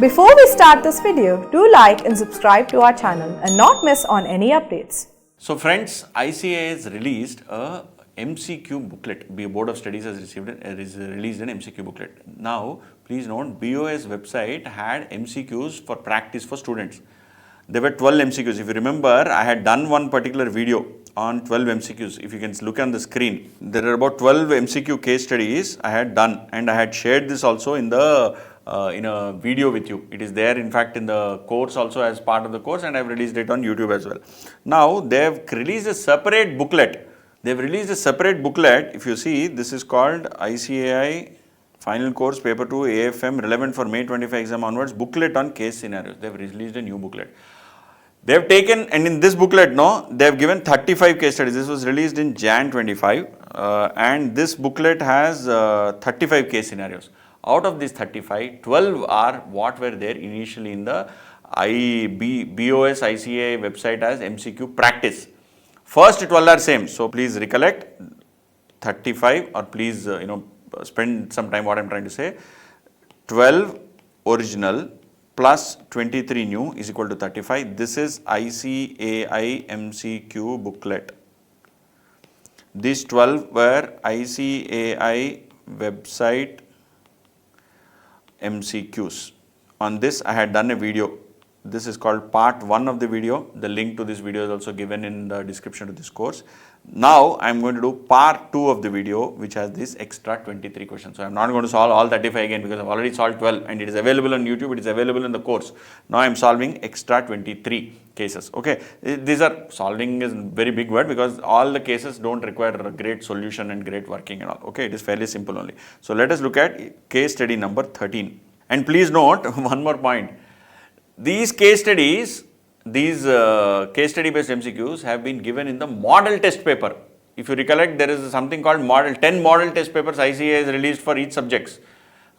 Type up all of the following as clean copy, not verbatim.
Before we start this video, do like and subscribe to our channel and not miss on any updates. So friends, ICA has released a MCQ booklet. The Board of Studies has released an MCQ booklet. Now, please note, BOS website had MCQs for practice for students. There were 12 MCQs. If you remember, I had done one particular video on 12 MCQs. If you can look on the screen, there are about 12 MCQ case studies I had done, and I had shared this also in the in a video with you. It is there, in fact, in the course also as part of the course, and I have released it on YouTube as well. Now, they have released a separate booklet. They have released a separate booklet. If you see, this is called ICAI Final Course Paper 2 AFM relevant for May 25 exam onwards, booklet on case scenarios. They have released a new booklet. They have taken, and in this booklet, they have given 35 case studies. This was released in Jan 25, and this booklet has 35 case scenarios. Out of these 35, 12 are what were there initially in the BOS ICA website as MCQ practice. First 12 are same. So please recollect 35, or please spend some time what I am trying to say. 12 original plus 23 new is equal to 35. This is ICAI MCQ booklet. These 12 were ICAI website MCQs. On this I had done a video. This is called part 1 of the video. The link to this video is also given in the description to this course. Now I am going to do part 2 of the video, which has this extra 23 questions. So I am not going to solve all 35 again, because I have already solved 12 and it is available on YouTube, it is available in the course. Now I am solving extra 23 cases. Okay, these are, solving is a very big word, because all the cases don't require a great solution and great working and all. Okay, it is fairly simple only. So let us look at case study number 13. And please note one more point. These case studies, these case study based MCQs have been given in the model test paper. If you recollect, there is something called 10 model test papers ICA has released for each subjects.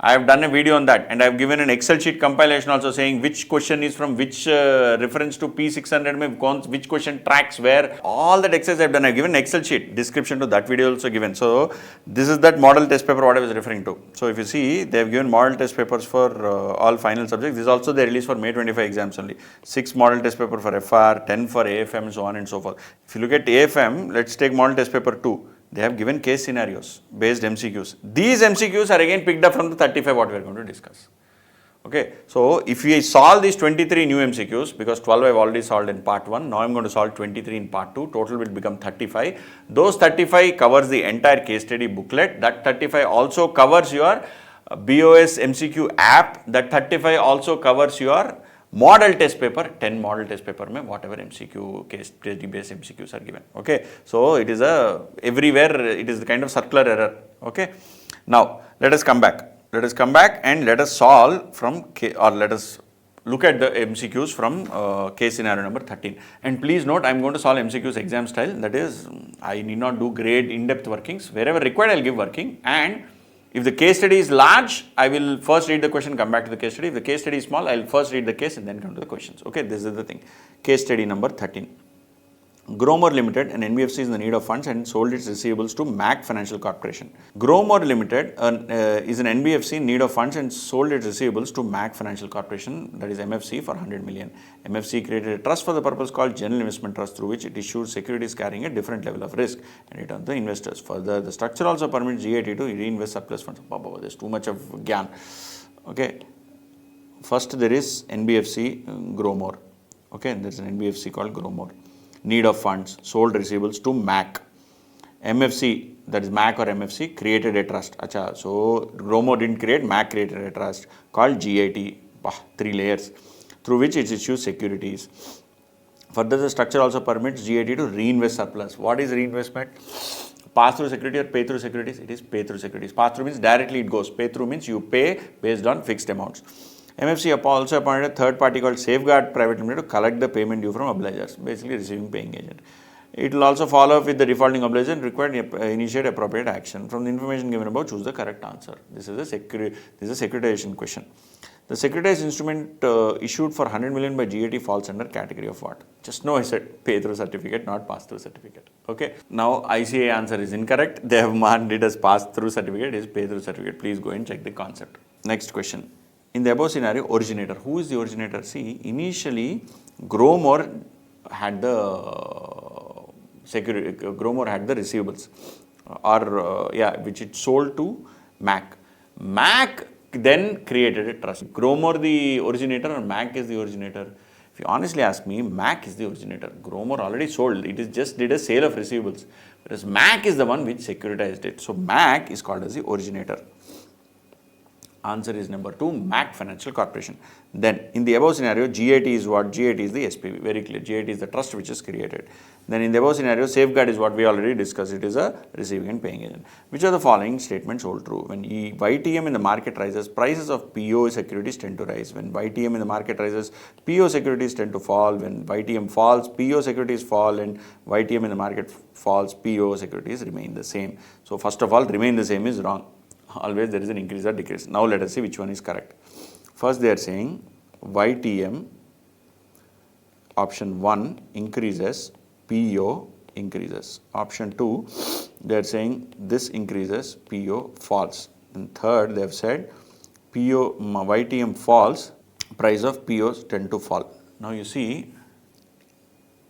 I have done a video on that, and I have given an Excel sheet compilation also saying which question is from which reference to P600, which question tracks where. All that exercise I have done. I have given an Excel sheet description to that video also given. So this is that model test paper what I was referring to. So if you see, they have given model test papers for all final subjects. This also they released for May 25 exams only. 6 model test paper for FR, 10 for AFM, and so on and so forth. If you look at AFM, let's take model test paper 2. They have given case scenarios based MCQs. These MCQs are again picked up from the 35 what we are going to discuss. Okay, so if we solve these 23 new MCQs, because 12 I have already solved in part 1, now I am going to solve 23 in part 2, total will become 35. Those 35 covers the entire case study booklet. That 35 also covers your BOS MCQ app. That 35 also covers your model test paper. 10 model test paper mein whatever MCQ case study based MCQs are given. Okay, so it is everywhere it is the kind of circular error. Okay, now let us come back. Let us come back and let us solve from let us look at the MCQs from case scenario number 13. And please note, I am going to solve MCQs exam style. That is, I need not do great in-depth workings. Wherever required, I will give working. And if the case study is large, I will first read the question, come back to the case study. If the case study is small, I will first read the case and then come to the questions. Okay, this is the thing. Case study number 13. Gromor Limited, an NBFC, is in the need of funds and sold its receivables to MAC Financial Corporation. Gromor Limited is an NBFC in need of funds and sold its receivables to MAC Financial Corporation, that is MFC, for 100 million. MFC created a trust for the purpose called General Investment Trust, through which it issued securities carrying a different level of risk and returned to investors. Further, the structure also permits GIT to reinvest surplus funds. There is too much of gyan. Okay, first there is NBFC Gromor. Okay, there is an NBFC called Gromor. Need of funds, sold receivables to MAC. MFC, that is MAC or MFC, created a trust. Acha, so Gromor didn't create, MAC created a trust called GIT, 3 layers, through which it issues securities. Further, the structure also permits GIT to reinvest surplus. What is reinvestment? Pass through security or pay through securities? It is pay through securities. Pass through means directly it goes. Pay through means you pay based on fixed amounts. MFC also appointed a third party called Safeguard Private Limited to collect the payment due from obligors, basically receiving paying agent. It will also follow up with the defaulting obligor and required initiate appropriate action. From the information given above, choose the correct answer. This is a securitization question. The securitized instrument issued for 100 million by GIT falls under category of what? Just know I said pay through certificate, not pass through certificate. Okay. Now ICA answer is incorrect. They have marked it as pass through certificate, it is pay through certificate. Please go and check the concept. Next question. In the above scenario, originator. Who is the originator? See, initially Gromore had the Gromore had the receivables, which it sold to Mac. Mac then created a trust. Gromore the originator or Mac is the originator? If you honestly ask me, Mac is the originator. Gromore already sold. It is just did a sale of receivables. Whereas Mac is the one which securitized it. So Mac is called as the originator. Answer is number 2, Mac Financial Corporation. Then in the above scenario, GIT is what? GIT is the SPV. Very clear. GIT is the trust which is created. Then in the above scenario, safeguard is what we already discussed. It is a receiving and paying agent. Which of the following statements hold true? When YTM in the market rises, prices of PO securities tend to rise. When YTM in the market rises, PO securities tend to fall. When YTM falls, PO securities fall. And YTM in the market falls, PO securities remain the same. So first of all, remain the same is wrong. Always there is an increase or decrease. Now let us see which one is correct. First they are saying YTM option 1 increases, PO increases. Option 2 they are saying this increases, PO falls. And third they have said YTM falls, price of POs tend to fall. Now you see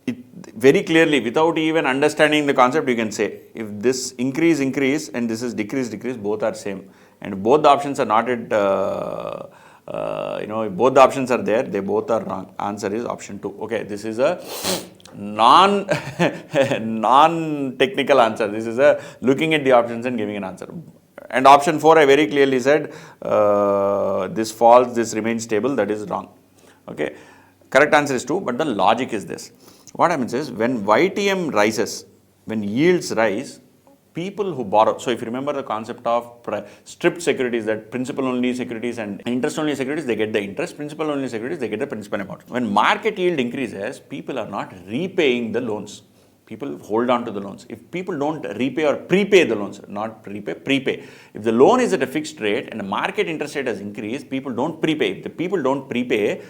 it very clearly, without even understanding the concept, you can say if this increase and this is decrease, both are same, and both the options are not at if both the options are there, they both are wrong. Answer is option 2. Okay, this is a non technical answer. This is a looking at the options and giving an answer. And option 4, I very clearly said this falls, this remains stable. That is wrong. Okay, correct answer is 2, but the logic is this. What happens is when YTM rises, when yields rise, people who borrow, so if you remember the concept of stripped securities, that principal only securities and interest only securities, they get the interest, principal only securities, they get the principal amount. When market yield increases, people are not repaying the loans. People hold on to the loans. If people don't repay or prepay the loans, not repay, prepay. If the loan is at a fixed rate and the market interest rate has increased, people don't prepay. If the people don't prepay,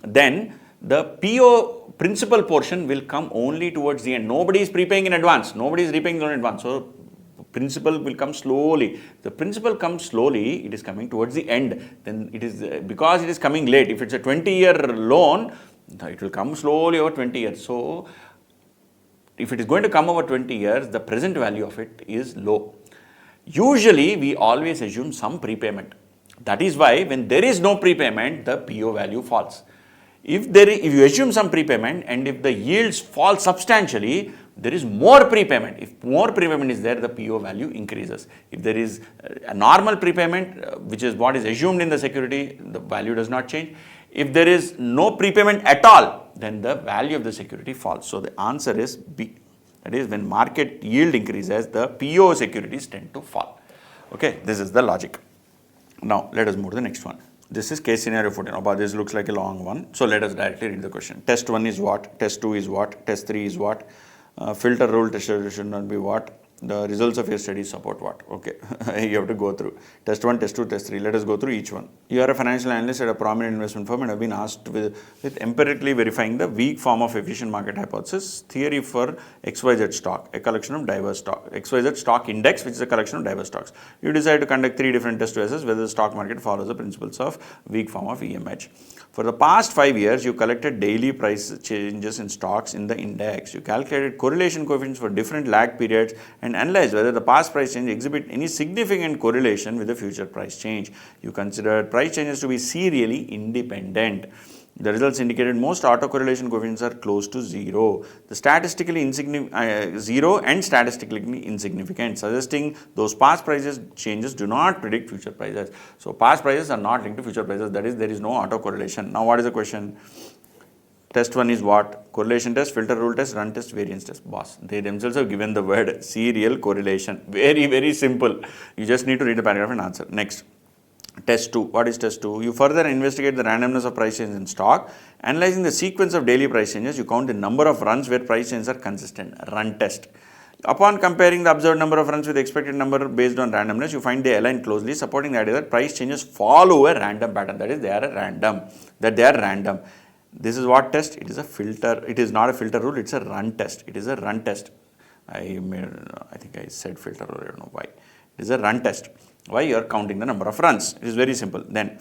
then the PO principal portion will come only towards the end. Nobody is prepaying in advance. Nobody is repaying in advance. So principal will come slowly. The principal comes slowly, it is coming towards the end. Then it is because it is coming late. If it's a 20-year loan, it will come slowly over 20 years. So if it is going to come over 20 years, the present value of it is low. Usually we always assume some prepayment. That is why when there is no prepayment, the PO value falls. If you assume some prepayment and if the yields fall substantially, there is more prepayment. If more prepayment is there, the PO value increases. If there is a normal prepayment, which is what is assumed in the security, the value does not change. If there is no prepayment at all, then the value of the security falls. So the answer is B. That is, when market yield increases, the PO securities tend to fall. Okay, this is the logic. Now let us move to the next one. This is case scenario 14. But this looks like a long one. So let us directly read the question. Test 1 is what? Test 2 is what? Test 3 is what? Filter rule test should not be what? The results of your studies support what? Okay, you have to go through. Test 1, Test 2, Test 3. Let us go through each one. You are a financial analyst at a prominent investment firm and have been asked with empirically verifying the weak form of efficient market hypothesis theory for XYZ stock, a collection of diverse stock. XYZ stock index, which is a collection of diverse stocks. You decide to conduct 3 different tests to assess whether the stock market follows the principles of weak form of EMH. For the past 5 years, you collected daily price changes in stocks in the index. You calculated correlation coefficients for different lag periods and analyzed whether the past price change exhibit any significant correlation with the future price change. You considered price changes to be serially independent. The results indicated most autocorrelation coefficients are close to 0. The statistically insignificant 0 and statistically insignificant, suggesting those past prices changes do not predict future prices. So past prices are not linked to future prices. That is, there is no autocorrelation. Now what is the question? Test 1 is what? Correlation test, filter rule test, run test, variance test. Boss, they themselves have given the word serial correlation. Very, very simple. You just need to read the paragraph and answer. Next. Test 2. What is test 2? You further investigate the randomness of price changes in stock. Analyzing the sequence of daily price changes, you count the number of runs where price changes are consistent. Run test. Upon comparing the observed number of runs with the expected number based on randomness, you find they align closely, supporting the idea that price changes follow a random pattern. That is, they are random. This is what test? It is a filter. It is not a filter rule. It's a run test. It is a run test. I think I said filter rule. I don't know why. It is a run test. Why? You are counting the number of runs. It is very simple. Then,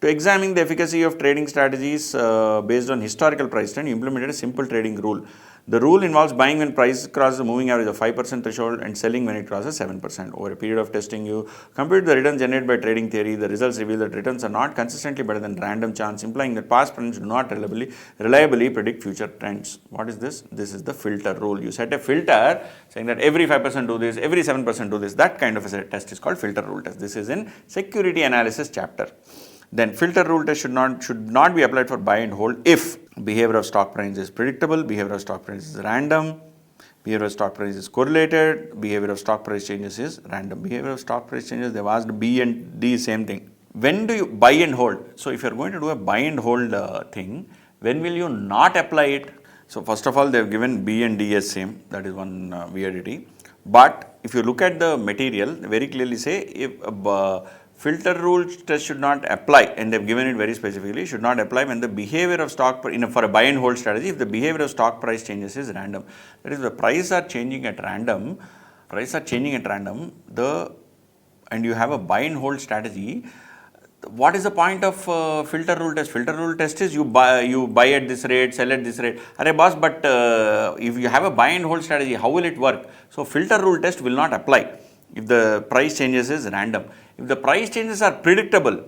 To examine the efficacy of trading strategies based on historical price trend, you implemented a simple trading rule. The rule involves buying when price crosses the moving average of 5% threshold and selling when it crosses 7%. Over a period of testing, you compute the returns generated by trading theory. The results reveal that returns are not consistently better than random chance, implying that past trends do not reliably predict future trends. What is this? This is the filter rule. You set a filter saying that every 5% do this, every 7% do this. That kind of a test is called filter rule test. This is in security analysis chapter. Then filter rule test should not be applied for buy and hold if behavior of stock price is predictable, behavior of stock price is random, behavior of stock price is correlated, behavior of stock price changes is random. Behavior of stock price changes, they've asked B and D, same thing. When do you buy and hold? So if you're going to do a buy and hold thing, when will you not apply it? So first of all, they've given B and D as same. That is one weirdity. But if you look at the material, they very clearly say if filter rule test should not apply, and they've given it very specifically, should not apply when the behavior of stock for a buy and hold strategy, if the behavior of stock price changes is random. That is, the prices are changing at random, and you have a buy and hold strategy. What is the point of filter rule test? Filter rule test is you buy at this rate, sell at this rate. Arey boss, but if you have a buy and hold strategy, how will it work? So filter rule test will not apply if the price changes is random. If the price changes are predictable,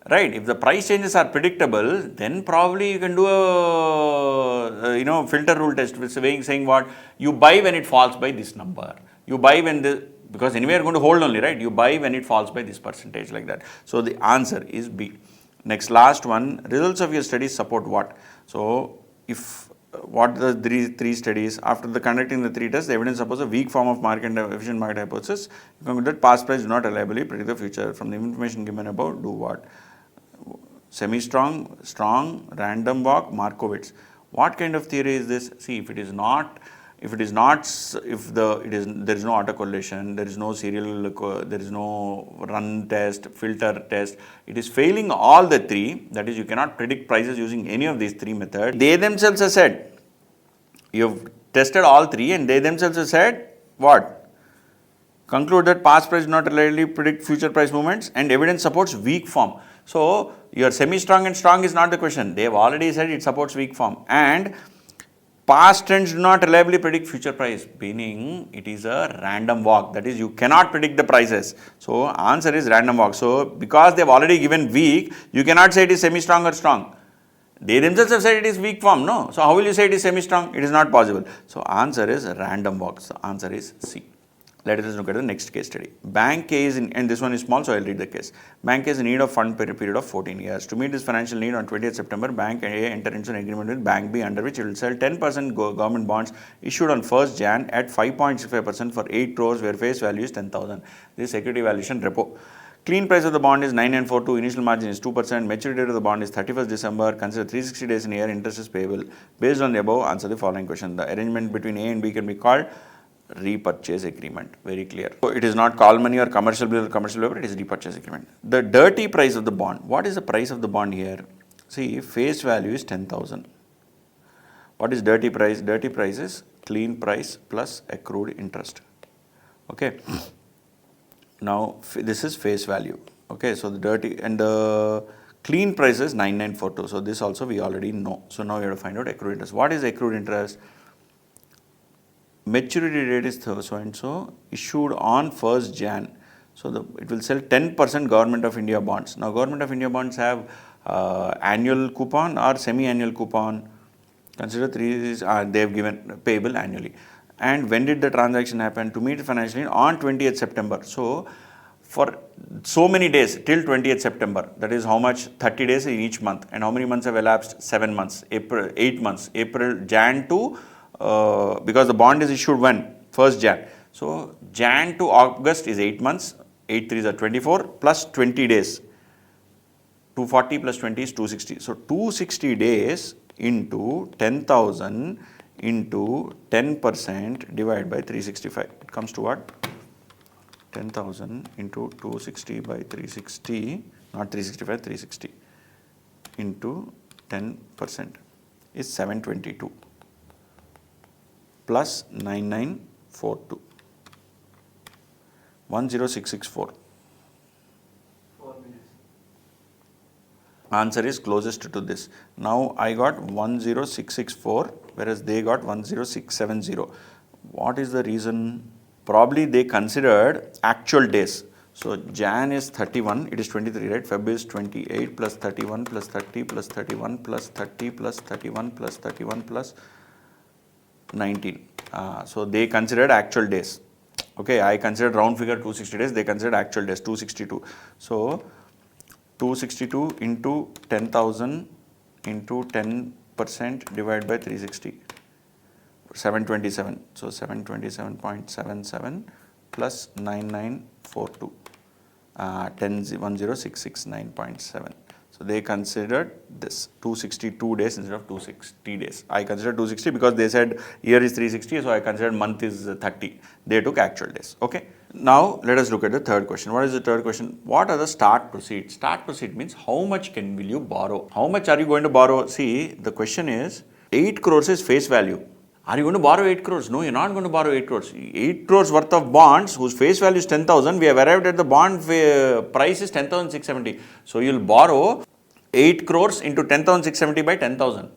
right? If the price changes are predictable, then probably you can do a filter rule test, saying what? You buy when it falls by this number. You buy when because anyway you are going to hold only, right? You buy when it falls by this percentage, like that. So the answer is B. Next, last one, results of your studies support what? So what the three studies, after the conducting the three tests, the evidence supports a weak form of efficient market hypothesis. You conclude that past price do not reliably predict the future. From the information given above, do what? Semi-strong, strong, random walk, Markowitz. What kind of theory is this? See, there is no autocorrelation, there is no there is no run test, filter test. It is failing all the three. That is, you cannot predict prices using any of these three methods. They themselves have said, you have tested all three, and they themselves have said what? Conclude that past price do not reliably predict future price movements, and evidence supports weak form. So your semi-strong and strong is not the question. They have already said it supports weak form, and past trends do not reliably predict future price, meaning it is a random walk. That is, you cannot predict the prices. So answer is random walk. So because they have already given weak, you cannot say it is semi-strong or strong. They themselves have said it is weak form, no? So how will you say it is semi-strong? It is not possible. So answer is random walk. So answer is C. Let us look at the next case study. Bank A is and this one is small, so I will read the case. Bank A is in need of fund for a period of 14 years. To meet this financial need, on 20th September, Bank A entered into an agreement with Bank B, under which it will sell 10% government bonds issued on 1st Jan at 5.65% for 8 crores, where face value is 10,000. This is equity valuation repo. Clean price of the bond is 9942, initial margin is 2%, maturity date of the bond is 31st December, consider 360 days in a year, interest is payable. Based on the above, answer the following question. The arrangement between A and B can be called repurchase agreement. Very clear. So it is not call money or commercial bill, it is repurchase agreement. The dirty price of the bond. What is the price of the bond here? See, face value is 10,000. What is dirty price? Dirty price is clean price plus accrued interest. Okay. Now this is face value. Okay, so the dirty and the clean price is 9942. So this also we already know. So now we have to find out accrued interest. What is accrued interest? Maturity date is so and so, issued on 1st Jan. So it will sell 10% Government of India bonds. Now Government of India bonds have annual coupon or semi-annual coupon. Consider three is they have given payable annually. And when did the transaction happen? To meet financial need on 20th September. So for so many days till 20th September, that is how much? 30 days in each month. And how many months have elapsed? 7 months. 8 months. April, Jan to because the bond is issued when? 1st Jan. So Jan to August is 8 months, 8 3s are 24 plus 20 days. 240 plus 20 is 260. So 260 days into 10,000 into 10% divided by 365. It comes to what? 10,000 into 260 by 360, not 365, 360 into 10% is 722. Plus 9942, 10664. 4 minutes. Answer is closest to this. Now I got 10664, whereas they got 10670. What is the reason? Probably they considered actual days. So Jan is 31, it is 23, right? Feb is 28 plus 31 plus 30 plus 31 plus 30 plus 31 plus 31 plus 19. So they considered actual days. Okay, I considered round figure 260 days, they considered actual days 262. So 262 into 10,000 into 10% divided by 360, 727. So 727.77 plus 9942, 10669.7. So they considered this 262 days instead of 260 days. I considered 260 because they said year is 360, so I considered month is 30. They took actual days. Okay. Now let us look at the third question. What is the third question? What are the start proceeds? Start proceed means how much will you borrow? How much are you going to borrow? See, the question is 8 crores is face value. Are you going to borrow 8 crores? No, you're not going to borrow 8 crores. 8 crores worth of bonds whose face value is 10,000. We have arrived at the bond price is 10,670. So you'll borrow 8 crores into 10,670 by 10,000.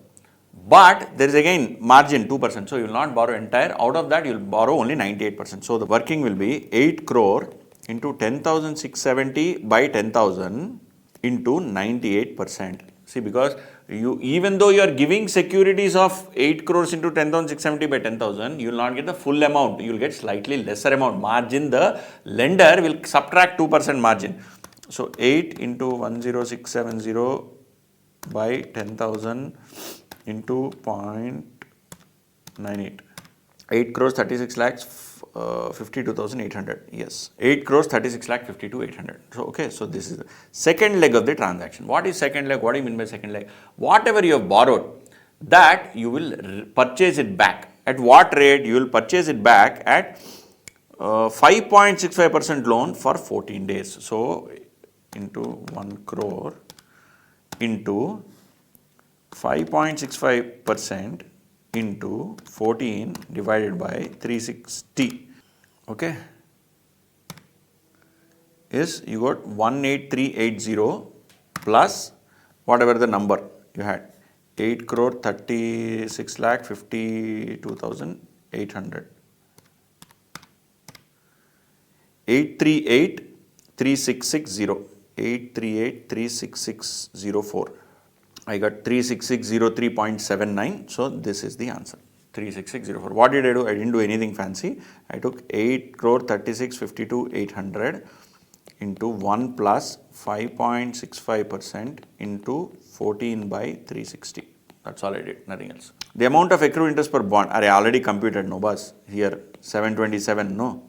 But there is again margin 2%. So you will not borrow entire. Out of that, you will borrow only 98%. So the working will be 8 crore into 10,670 by 10,000 into 98%. See, because even though you are giving securities of 8 crores into 10,670 by 10,000, you will not get the full amount. You will get slightly lesser amount. Margin, the lender will subtract 2% margin. So 8 into 10670 by 10,000 into 0.98. 8 crores 36 lakhs 52,800. Yes, 8 crores 36 lakh 52,800. So okay, so this is the second leg of the transaction. What is second leg? What do you mean by second leg? Whatever you have borrowed, that you will purchase it back. At what rate? You will purchase it back at 5.65% loan for 14 days. So into 1 crore into 5.65% into 14 divided by 360, okay, is you got 18380 plus whatever the number you had, 8 crore 36 lakh 52,800, 838,366,0, 838,366,04. I got 36603.79. So this is the answer, 36604. What did I do? I didn't do anything fancy. I took 8 crore 36 52,800 into 1 plus 5.65% into 14 by 360. That's all I did, nothing else. The amount of accrued interest per bond, I already computed, no boss. Here 727, no,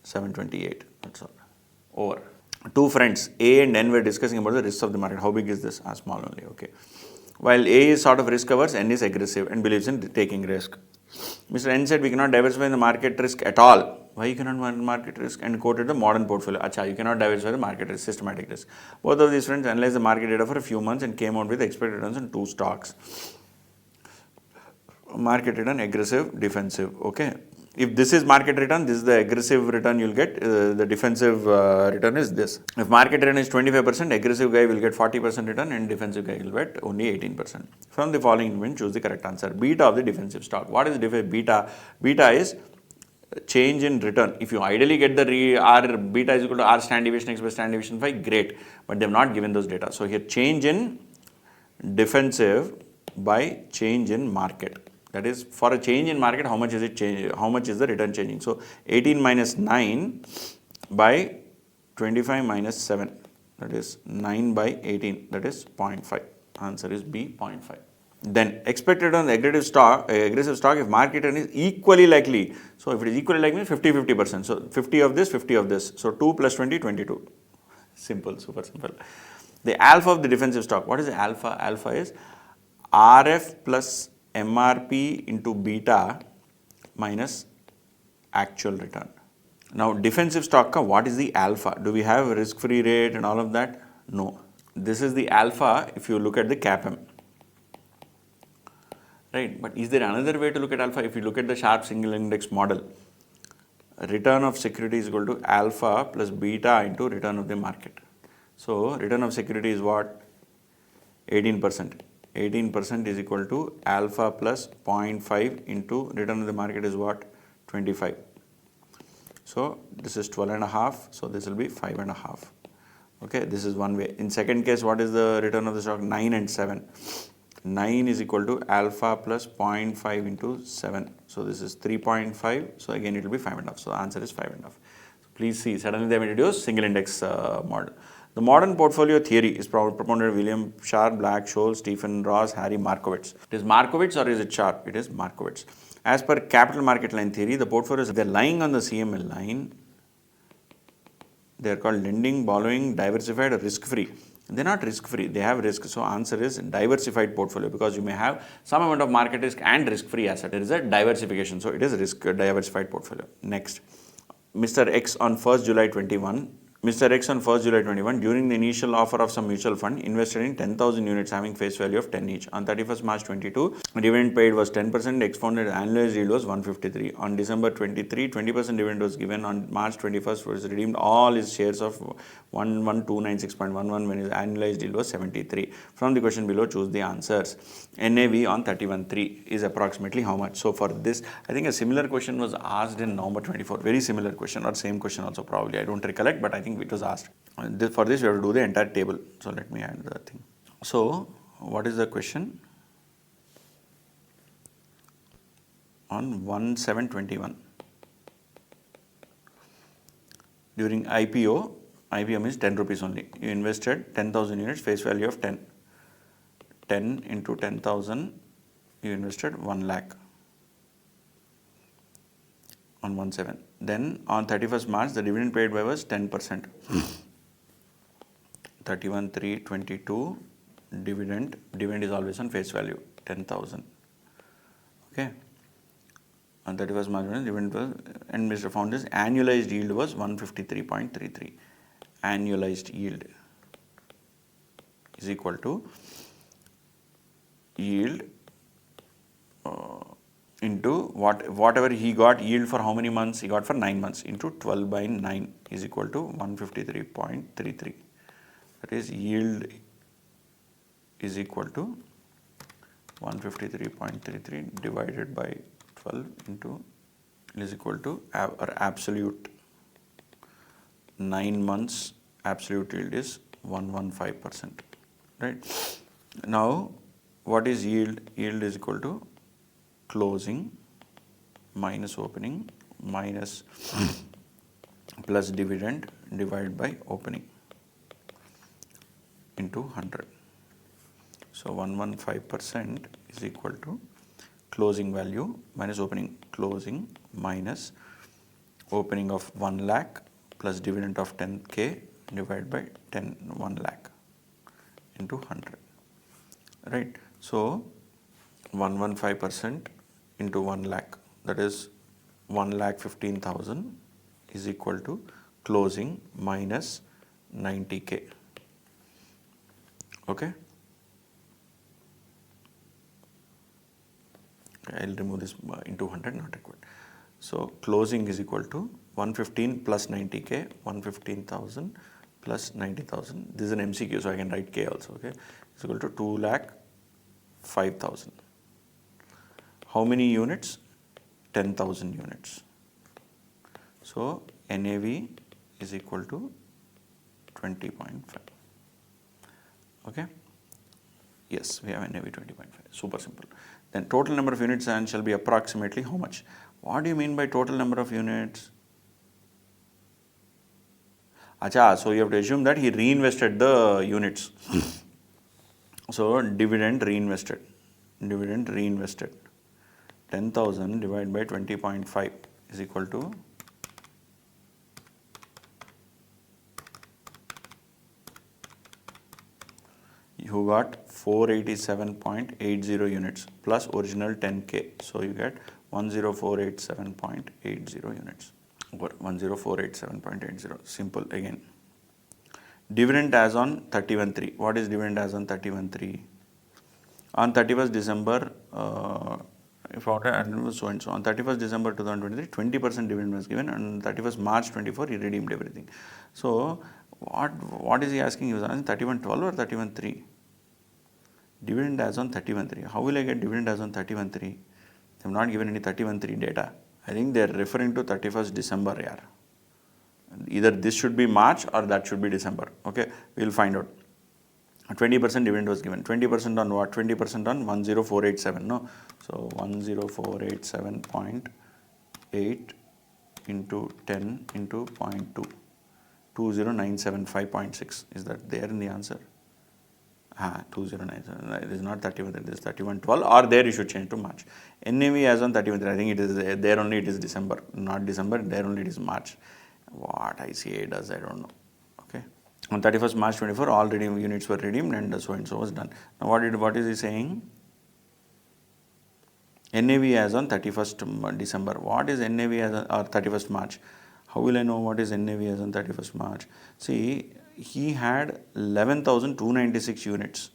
728, that's all. Over. Two friends, A and N, were discussing about the risks of the market. How big is this? Small only, okay. While A is sort of risk averse, N is aggressive and believes in taking risk. Mr. N said we cannot diversify in the market risk at all. Why you cannot market risk? And quoted the modern portfolio. Acha, you cannot diversify the market risk, systematic risk. Both of these friends analyzed the market data for a few months and came out with expected returns on 2 stocks. Market return, aggressive, defensive, okay. If this is market return, this is the aggressive return you'll get, the defensive return is this. If market return is 25%, aggressive guy will get 40% return and defensive guy will get only 18%. From the following information, choose the correct answer. Beta of the defensive stock. What is beta? Beta is change in return. If you ideally get the R beta is equal to R standard deviation X by standard deviation phi, great. But they have not given those data. So here change in defensive by change in market. That is, for a change in market, how much is it change? How much is the return changing? So 18 minus 9 by 25 minus 7, that is 9 by 18, that is 0.5. Answer is B, 0.5. Then expected on the aggressive stock, if market return is equally likely. So if it is equally likely, 50-50%. So 50 of this, 50 of this. So 2 plus 20, 22. Simple, super simple. The alpha of the defensive stock. What is the alpha? Alpha is RF plus MRP into beta minus actual return. Now defensive stock, what is the alpha? Do we have risk-free rate and all of that? No. This is the alpha if you look at the CAPM. Right, but is there another way to look at alpha? If you look at the sharp single index model, return of security is equal to alpha plus beta into return of the market. So return of security is what? 18%. 18% is equal to alpha plus 0.5 into return of the market is what? 25. So this is 12.5. So this will be 5.5. Okay, this is one way. In second case, what is the return of the stock? 9 and 7. 9 is equal to alpha plus 0.5 into 7. So this is 3.5. So again, it will be 5.5. So the answer is 5.5. So please see, suddenly they have introduced single index model. The modern portfolio theory is propounded by William Sharp, Black, Scholes, Stephen Ross, Harry Markowitz. It is Markowitz or is it Sharp? It is Markowitz. As per capital market line theory, the portfolios, they're lying on the CML line. They are called lending, borrowing, diversified or risk-free. They are not risk-free, they have risk. So answer is diversified portfolio, because you may have some amount of market risk and risk-free asset. It is a diversification. So it is risk diversified portfolio. Next, Mr. X on 1st July 21. Mr. X on 1st July 21, during the initial offer of some mutual fund, invested in 10,000 units having face value of 10 each. On 31st March 22, dividend paid was 10%, X-founded annualized yield was 153. On December 23, 20% dividend was given. On March 21st, was redeemed all his shares of 11296.11 when his annualized yield was 73. From the question below, choose the answers. NAV on 31.3 is approximately how much? So for this, I think a similar question was asked in November 24. Very similar question, or same question also probably. I don't recollect, but I think it was asked. For this, we have to do the entire table. So let me add the thing. So what is the question? On 1/7/21. During IPO means 10 rupees only. You invested 10,000 units, face value of 10. 10 into 10,000, you invested 1 lakh on 1/7. Then on 31st March, the dividend paid by was 10%. 31/3/22 dividend is always on face value, 10,000. Okay. On 31st March, dividend was, and Mr. Founder's annualized yield was 153.33. Annualized yield is equal to yield into whatever he got yield for how many months? He got for 9 months into 12 by 9 is equal to 153.33. That is, yield is equal to 153.33 divided by 12 into is equal to our absolute 9 months absolute yield is 115%. Right. Now, what is yield? Yield is equal to closing minus opening minus plus dividend divided by opening into 100. So 115% is equal to closing value minus opening, closing minus opening of 1 lakh plus dividend of 10k divided by 1 lakh into 100. Right. So 115% into 1 lakh, that is 1,15,000 is equal to closing minus 90k. Okay. I will remove this into 100, not required. So closing is equal to 115 plus 90k, 115,000 plus 90,000. This is an MCQ, so I can write k also. Okay, it's equal to 2,05,000. How many units? 10,000 units. So NAV is equal to 20.5. Okay. Yes, we have NAV 20.5. Super simple. Then total number of units and shall be approximately how much? What do you mean by total number of units? Acha, so you have to assume that he reinvested the units. So dividend reinvested. 10,000 divided by 20.5 is equal to you got 487.80 units plus original 10k. So you get 10487.80 units. Over 10487.80. Simple again. Dividend as on 31/3. What is dividend as on 31/3? On 31st December, if and so and so. On 31st December 2023, 20% dividend was given, and 31st March 24, he redeemed everything. So What is he asking? He was asking 31.12 or 31.3? Dividend as on 31.3. How will I get dividend as on 31.3? They have not given any 31.3 data. I think they are referring to 31st December. Yeah. Either this should be March or that should be December. Okay, we will find out. 20% dividend was given. 20% on what? 20% on 10487. No, so 10487.8 into 10 into 0.2. 20975.6. Is that there in the answer? 2097. It is not 31, it is 3112, or there you should change to March. NAV as on 31, I think it is there only, it is December, not December, there only it is March. What ICA does, I don't know. Okay. On 31st March 24, all redeemed units were redeemed and so and so was done. Now what is he saying? NAV as on 31st December. What is NAV as on, or 31st March? How will I know what is NAV as on 31st March? See, he had 11,296 units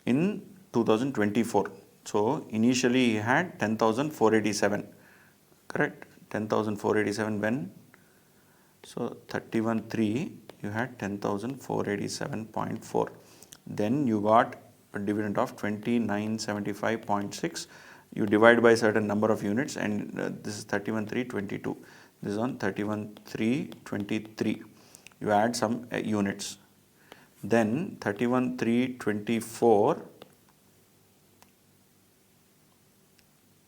in 2024. So initially he had 10,487, correct? 10,487 when? So 31.3, you had 10,487.4. Then you got a dividend of 2975.6. You divide by a certain number of units, and this is 31.322. This is on 31.323. You add some units. Then 31.324,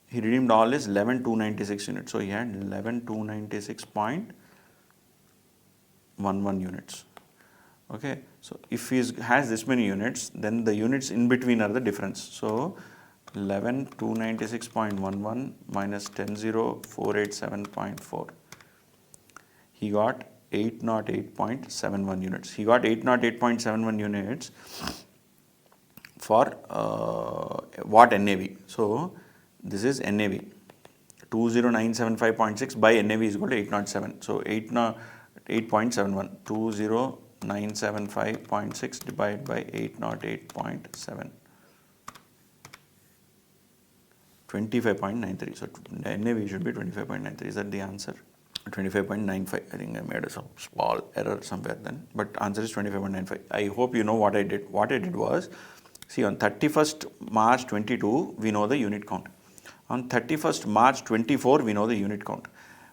he redeemed all his 11,296 units. So he had 11,296.11 units. Okay, so if he has this many units, then the units in between are the difference. So 11,296.11 minus 10,487.4. He got 808.71 units. He got 808.71 units for what NAV? So this is NAV. 20975.6 by NAV is equal to 807. So 8.71. 20975.6 divided by 808.7. 25.93. So NAV should be 25.93. Is that the answer? 25.95. I think I made a small error somewhere then, but answer is 25.95. I hope you know what I did. What I did was, see, on 31st March 22, we know the unit count. On 31st March 24, we know the unit count.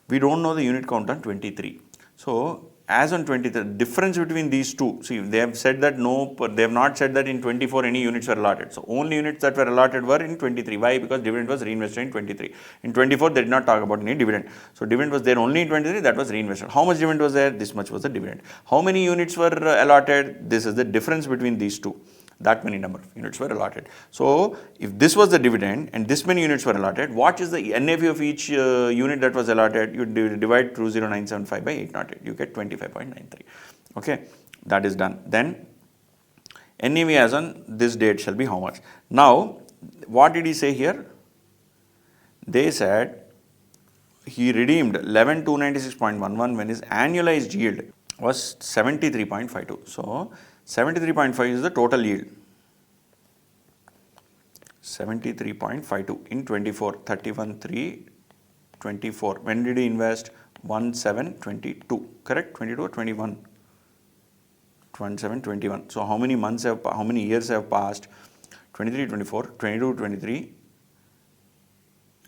We don't know the unit count on 23. So as on 23, difference between these two, see, they have said that no, they have not said that in 24 any units were allotted. So only units that were allotted were in 23. Why? Because dividend was reinvested in 23. In 24, they did not talk about any dividend. So dividend was there only in 23, that was reinvested. How much dividend was there? This much was the dividend. How many units were allotted? This is the difference between these two. That many number of units were allotted. So if this was the dividend and this many units were allotted, what is the NAV of each unit that was allotted? You divide 20975 by 808. You get 25.93. Okay, that is done. Then NAV as on this date shall be how much? Now, what did he say here? They said he redeemed 11,296.11 when his annualized yield was 73.52. So 73.5 is the total yield. 73.52 in 24, 31.324. When did he invest? 1/7/22. Correct? 22 or 21? 27/21. So how many months have, how many years have passed? 23/24, 22/23,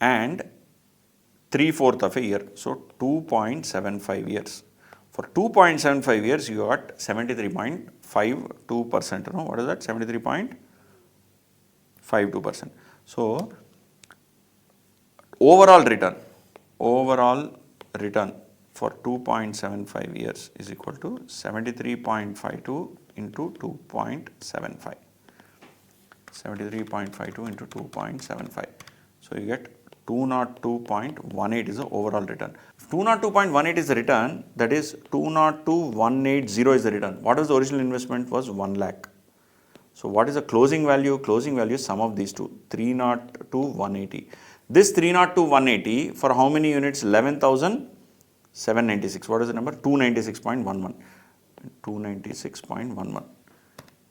and 3/4 of a year. So 2.75 years. For 2.75 years, you got 73.52%. You know, what is that? 73.52%. So overall return for 2.75 years is equal to 73.52 into 2.75. 73.52 into 2.75. So you get 202.18 is the overall return. If 202.18 is the return, that is 202.180 is the return. What was the original investment? Was 1 lakh. So what is the closing value? Closing value is sum of these two, 302.180. This 302.180 for how many units? 11,796. What is the number? 296.11. 296.11.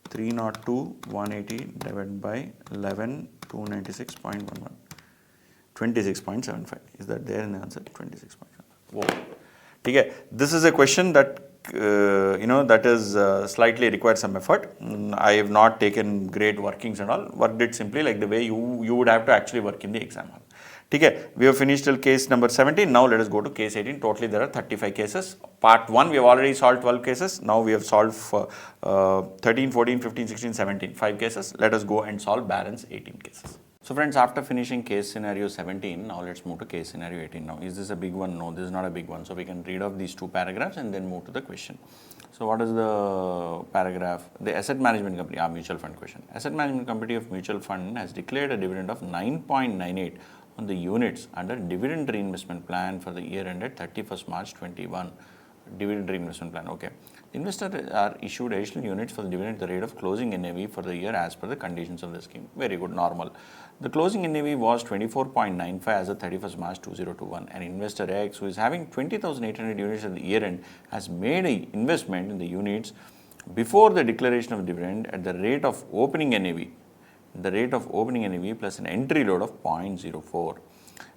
302.180 divided by 11,296.11. 26.75. Is that there in the answer? 26.75. Whoa. Okay. This is a question that that is slightly required some effort. I have not taken great workings and all, worked it simply like the way you would have to actually work in the exam hall. Okay, we have finished till case number 17. Now let us go to case 18. Totally there are 35 cases. Part 1 we have already solved 12 cases. Now we have solved 13, 14, 15, 16, 17, 5 cases. Let us go and solve balance 18 cases. So friends, after finishing case scenario 17, now let's move to case scenario 18. Now, is this a big one? No, this is not a big one. So we can read off these two paragraphs and then move to the question. So what is the paragraph? The asset management company, mutual fund question. Asset management company of mutual fund has declared a dividend of 9.98 on the units under dividend reinvestment plan for the year ended 31st March 21. Dividend reinvestment plan, okay. Investors are issued additional units for the dividend at the rate of closing NAV for the year as per the conditions of the scheme. Very good, normal. The closing NAV was 24.95 as of 31st March 2021. And investor X, who is having 20,800 units at the year end, has made an investment in the units before the declaration of dividend at the rate of opening NAV. The rate of opening NAV plus an entry load of 0.04.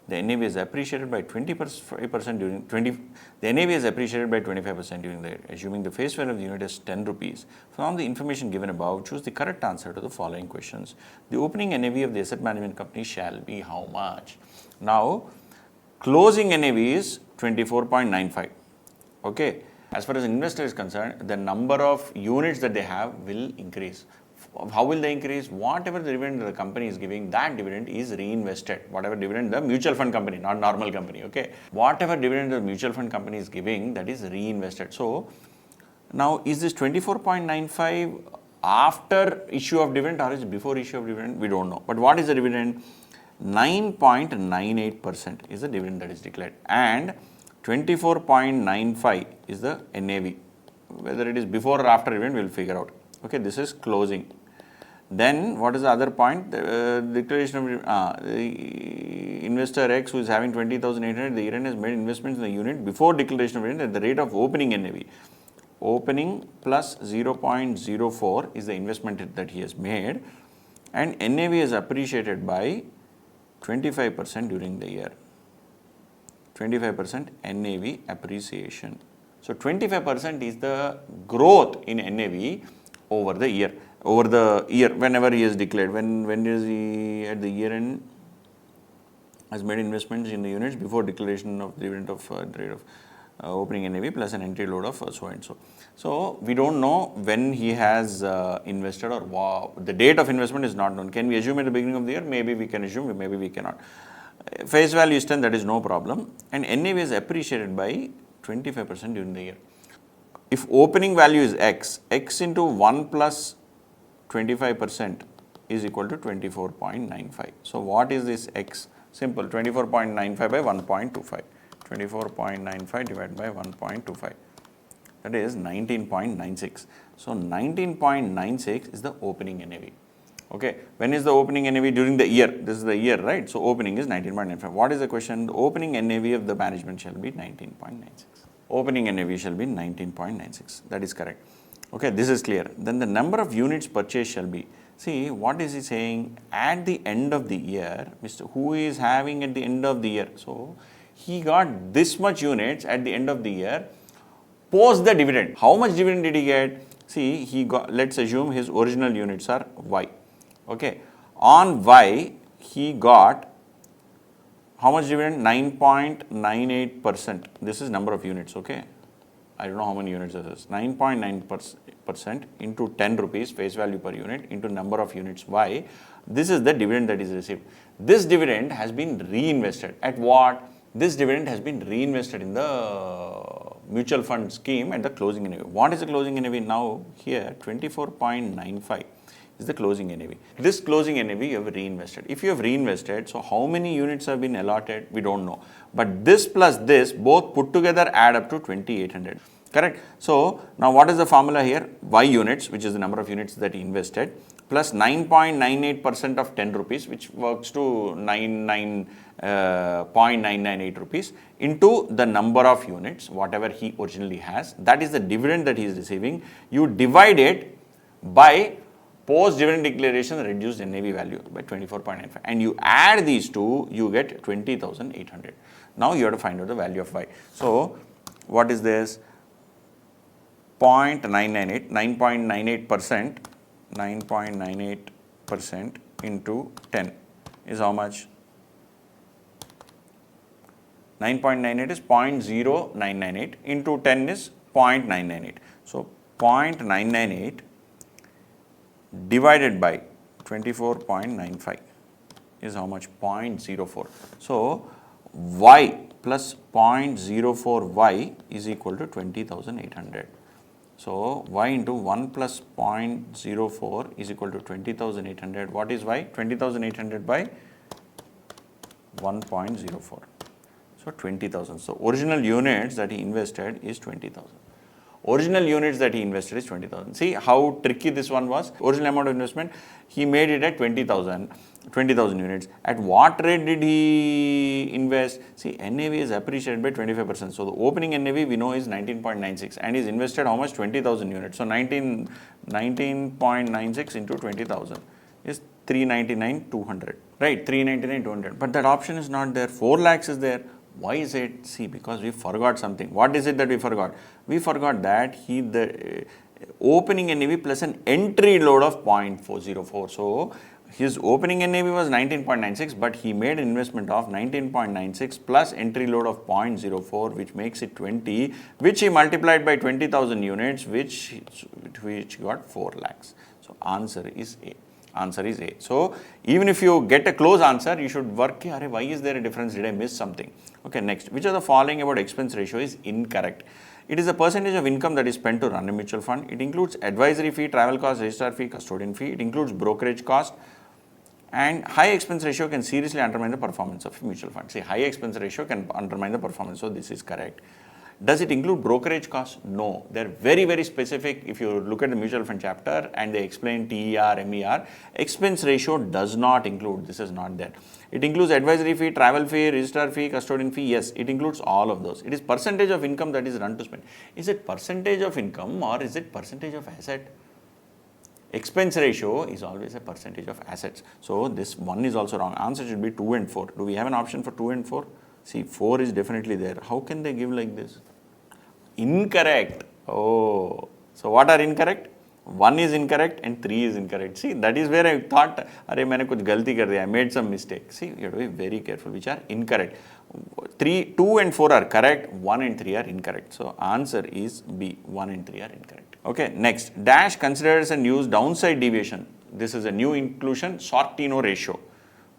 The NAV is appreciated by 25% during the NAV is appreciated by 25% during the year, assuming the face value of the unit is 10 rupees. From the information given above, choose the correct answer to the following questions. The opening NAV of the asset management company shall be how much? Now, closing NAV is 24.95. Okay. As far as investor is concerned, the number of units that they have will increase. How will they increase? Whatever the dividend the company is giving, that dividend is reinvested. Whatever dividend the mutual fund company, not normal company, okay. Whatever dividend the mutual fund company is giving, that is reinvested. So, now is this 24.95 after issue of dividend or is it before issue of dividend? We don't know. But what is the dividend? 9.98% is the dividend that is declared. And 24.95 is the NAV. Whether it is before or after dividend, we will figure out. Okay, this is closing. Then what is the other point? The declaration of the investor X, who is having 20,800, the year end has made investments in the unit before declaration of dividend at the rate of opening NAV. Opening plus 0.04 is the investment that he has made, and NAV is appreciated by 25% during the year. 25% NAV appreciation. So 25% is the growth in NAV over the year. Whenever he is declared, when is he at the year end has made investments in the units before declaration of dividend of the rate of opening NAV plus an entry load of so and so. So we don't know when he has invested or the date of investment is not known. Can we assume at the beginning of the year? Maybe we can assume, maybe we cannot. Face value is 10, that is no problem, and NAV is appreciated by 25% during the year. If opening value is X, X into 1 plus 25% is equal to 24.95. So what is this X? Simple, 24.95 by 1.25. 24.95 divided by 1.25. That is 19.96. So 19.96 is the opening NAV. Okay, when is the opening NAV? During the year. This is the year, right? So opening is 19.95. What is the question? The opening NAV of the management shall be 19.96. Opening NAV shall be 19.96. That is correct. Okay, this is clear. Then the number of units purchased shall be. See, what is he saying? At the end of the year, Mr. Who is having at the end of the year? So he got this much units at the end of the year post the dividend. How much dividend did he get? See, he got, let's assume his original units are Y. Okay, on Y, he got how much dividend? 9.98%. This is number of units, okay. I don't know how many units this is. 9.9% into 10 rupees face value per unit into number of units Y. This is the dividend that is received. This dividend has been reinvested. At what? This dividend has been reinvested in the mutual fund scheme at the closing NAV. What is the closing NAV now? Here 24.95 is the closing NAV. This closing NAV you have reinvested. If you have reinvested, so how many units have been allotted? We don't know. But this plus this both put together add up to 2,800. Correct? So now what is the formula here? Y units, which is the number of units that he invested, plus 9.98% of 10 rupees, which works to 9.998 rupees, into the number of units, whatever he originally has. That is the dividend that he is receiving. You divide it by post dividend declaration reduced NAV value by 24.95, and you add these two, you get 20,800. Now you have to find out the value of Y. So what is this? 0.998, 9.98%, 9.98% into 10 is how much? 9.98 is 0.0998 into 10 is 0.998. So 0.998 divided by 24.95 is how much? 0.04. So y plus 0.04y is equal to 20,800. So y into 1 plus 0.04 is equal to 20,800. What is y? 20,800 by 1.04. So 20,000. So original units that he invested is 20,000. Original units that he invested is 20,000. See how tricky this one was? Original amount of investment, he made it at 20,000 units. At what rate did he invest? See, NAV is appreciated by 25%. So the opening NAV we know is 19.96 and he's invested how much? 20,000 units. So 19.96 into 20,000 is 399,200, right? 399,200. But that option is not there. 4 lakhs is there. Why is it? See, because we forgot something. What is it that we forgot? We forgot that the opening NAV plus an entry load of 0.404. So his opening NAV was 19.96, but he made an investment of 19.96 plus entry load of 0.04, which makes it 20, which he multiplied by 20,000 units, which got 4 lakhs. So answer is A. Answer is A. So even if you get a close answer, you should work, why is there a difference? Did I miss something? Okay, next. Which of the following about expense ratio is incorrect? It is a percentage of income that is spent to run a mutual fund. It includes advisory fee, travel cost, registrar fee, custodian fee. It includes brokerage cost. And high expense ratio can seriously undermine the performance of a mutual fund. See, high expense ratio can undermine the performance. So this is correct. Does it include brokerage costs? No. They're very, very specific. If you look at the mutual fund chapter and they explain TER, MER, expense ratio does not include. This is not there. It includes advisory fee, travel fee, registrar fee, custodian fee. Yes, it includes all of those. It is percentage of income that is run to spend. Is it percentage of income or is it percentage of asset? Expense ratio is always a percentage of assets. So this one is also wrong. Answer should be 2 and 4. Do we have an option for 2 and 4? See, 4 is definitely there. How can they give like this? Incorrect. Oh, so what are incorrect? 1 is incorrect and 3 is incorrect. See, that is where I thought, I made some mistake. See, you have to be very careful, which are incorrect. 2 and 4 are correct, 1 and 3 are incorrect. So answer is B, 1 and 3 are incorrect. Okay, next. Dash considers and use downside deviation. This is a new inclusion, Sortino ratio.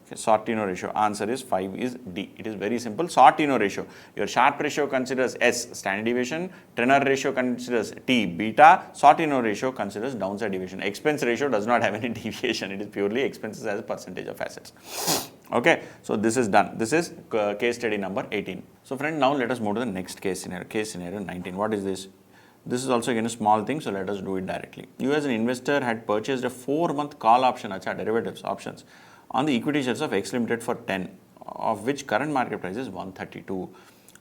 Okay, Sortino ratio. Answer is 5 is D. It is very simple. Sortino ratio. Your Sharpe ratio considers S, standard deviation. Trenor ratio considers T, beta. Sortino ratio considers downside deviation. Expense ratio does not have any deviation. It is purely expenses as a percentage of assets. Okay, so this is done. This is case study number 18. So friend, now let us move to the next case scenario. Case scenario 19. What is this? This is also again a small thing, so let us do it directly. You as an investor had purchased a 4-month call option, derivatives options, on the equity shares of X Limited for 10, of which current market price is 132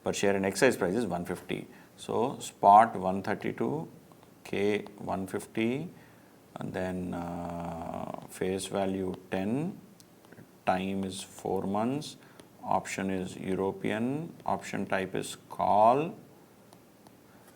per share and exercise price is 150. So spot 132, K 150, and then face value 10, time is 4 months, option is European, option type is call,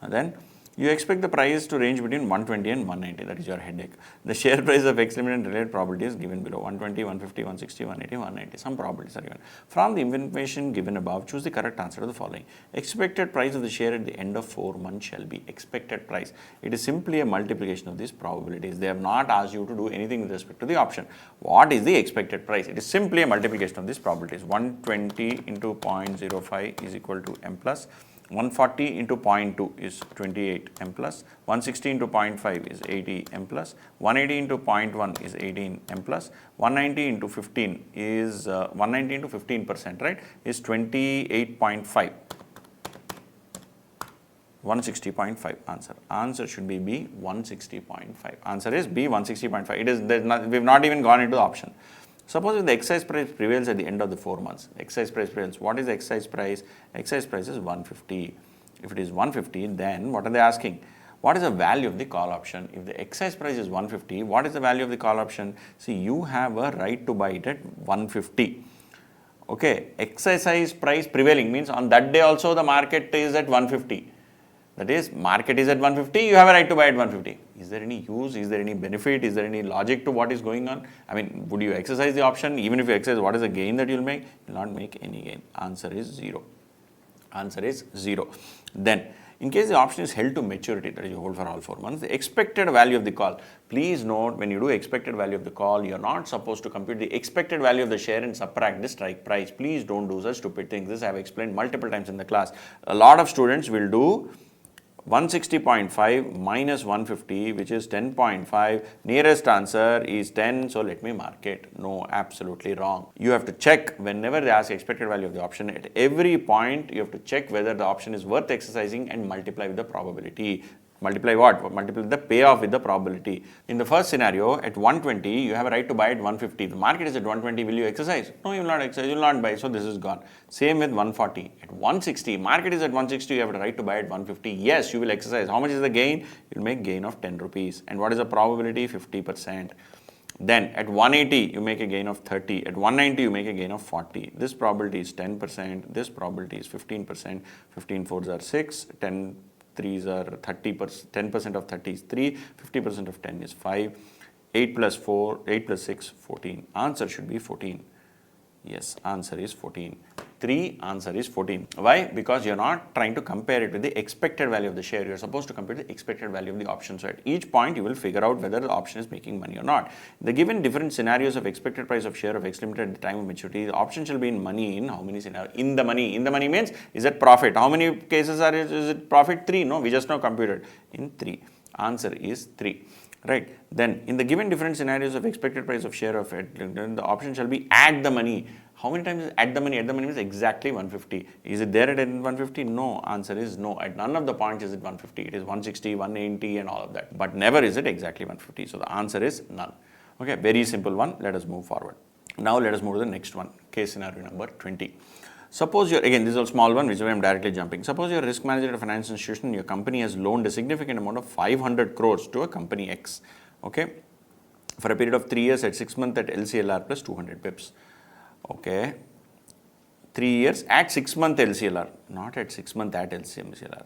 and then you expect the price to range between 120 and 190, that is your headache. The share price of X Limited and related probability is given below, 120, 150, 160, 180, 190, some probabilities are given. From the information given above, choose the correct answer to the following. Expected price of the share at the end of 4 months shall be expected price. It is simply a multiplication of these probabilities. They have not asked you to do anything with respect to the option. What is the expected price? It is simply a multiplication of these probabilities. 120 into 0.05 is equal to M plus. 140 into 0.2 is 28 M plus, 160 into 0.5 is 80 M plus, 180 into 0.1 is 18 M plus, 190 into 15 is 190 into 15%, right, is 28.5. 160.5 answer. Answer should be B, 160.5. Answer is B, 160.5. It is, we've not even gone into the option. Suppose if the exercise price prevails at the end of the 4 months, the exercise price prevails. What is the exercise price? Exercise price is 150. If it is 150, then what are they asking? What is the value of the call option? If the exercise price is 150, what is the value of the call option? See, you have a right to buy it at 150. Okay, exercise price prevailing means on that day also the market is at 150. That is, market is at 150, you have a right to buy at 150. Is there any use? Is there any benefit? Is there any logic to what is going on? I mean, would you exercise the option? Even if you exercise, what is the gain that you'll make? You'll not make any gain. Answer is 0. Answer is 0. Then, in case the option is held to maturity, that is you hold for all 4 months, the expected value of the call. Please note, when you do expected value of the call, you are not supposed to compute the expected value of the share and subtract the strike price. Please don't do such stupid things. This I have explained multiple times in the class. A lot of students will do 160.5 minus 150, which is 10.5. Nearest answer is 10, so let me mark it. No, absolutely wrong. You have to check whenever they ask expected value of the option. At every point, you have to check whether the option is worth exercising and multiply with the probability. Multiply what? Multiply the payoff with the probability. In the first scenario, at 120, you have a right to buy at 150. The market is at 120, will you exercise? No, you will not exercise, you will not buy, so this is gone. Same with 140. At 160, market is at 160, you have a right to buy at 150. Yes, you will exercise. How much is the gain? You will make gain of 10 rupees. And what is the probability? 50%. Then at 180, you make a gain of 30. At 190, you make a gain of 40. This probability is 10%. This probability is 15%. 15 fours are 6. 10 3s are 30%, 10% of 30 is 3, 50% of 10 is 5, 8 plus 4, 8 plus 6, 14. Answer should be 14. Yes, answer is 14. 3, answer is 14. Why? Because you are not trying to compare it with the expected value of the share. You are supposed to compare the expected value of the option. So at each point, you will figure out whether the option is making money or not. The given different scenarios of expected price of share of X Limited at the time of maturity, the option shall be in money in how many scenarios? In the money. In the money means, is it profit? How many cases is it profit? 3. No, we just now computed. In 3. Answer is 3. Right. Then, in the given different scenarios of expected price of share of it, the option shall be at the money. How many times is at the money? At the money means exactly 150. Is it there at 150? No. Answer is no. At none of the points is it 150. It is 160, 180 and all of that. But never is it exactly 150. So, the answer is none. Okay. Very simple one. Let us move forward. Now, let us move to the next one. Case scenario number 20. Suppose you're, again, this is a small one, which is why I'm directly jumping. Suppose you're a risk manager at a financial institution, your company has loaned a significant amount of 500 crores to a company X, okay, for a period of 3 years at 6 months at LCLR plus 200 pips, okay, 3 years at 6 month LCLR, not at 6 month at LCLR.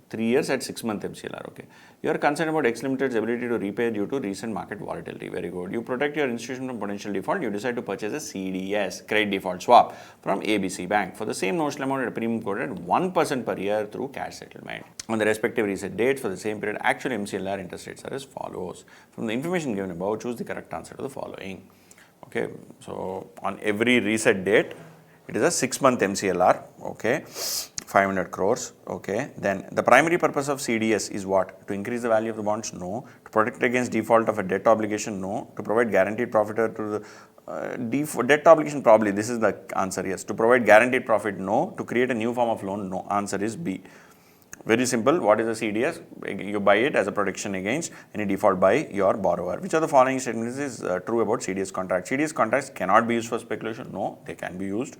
3 years at 6 month MCLR, okay. You are concerned about X Limited's ability to repay due to recent market volatility. Very good. You protect your institution from potential default. You decide to purchase a CDS, credit default swap, from ABC Bank for the same notional amount at a premium quoted at 1% per year through cash settlement. On the respective reset dates for the same period, actual MCLR interest rates are as follows. From the information given above, choose the correct answer to the following. Okay, so on every reset date, it is a 6 month MCLR, okay. 500 crores, okay. Then the primary purpose of CDS is what? To increase the value of the bonds? No. To protect against default of a debt obligation? No. To provide guaranteed profit to the debt obligation? Probably. This is the answer, yes. To provide guaranteed profit? No. To create a new form of loan? No. Answer is B. Very simple. What is a CDS? You buy it as a protection against any default by your borrower. Which of the following statements is true about CDS contracts? CDS contracts cannot be used for speculation? No. They can be used.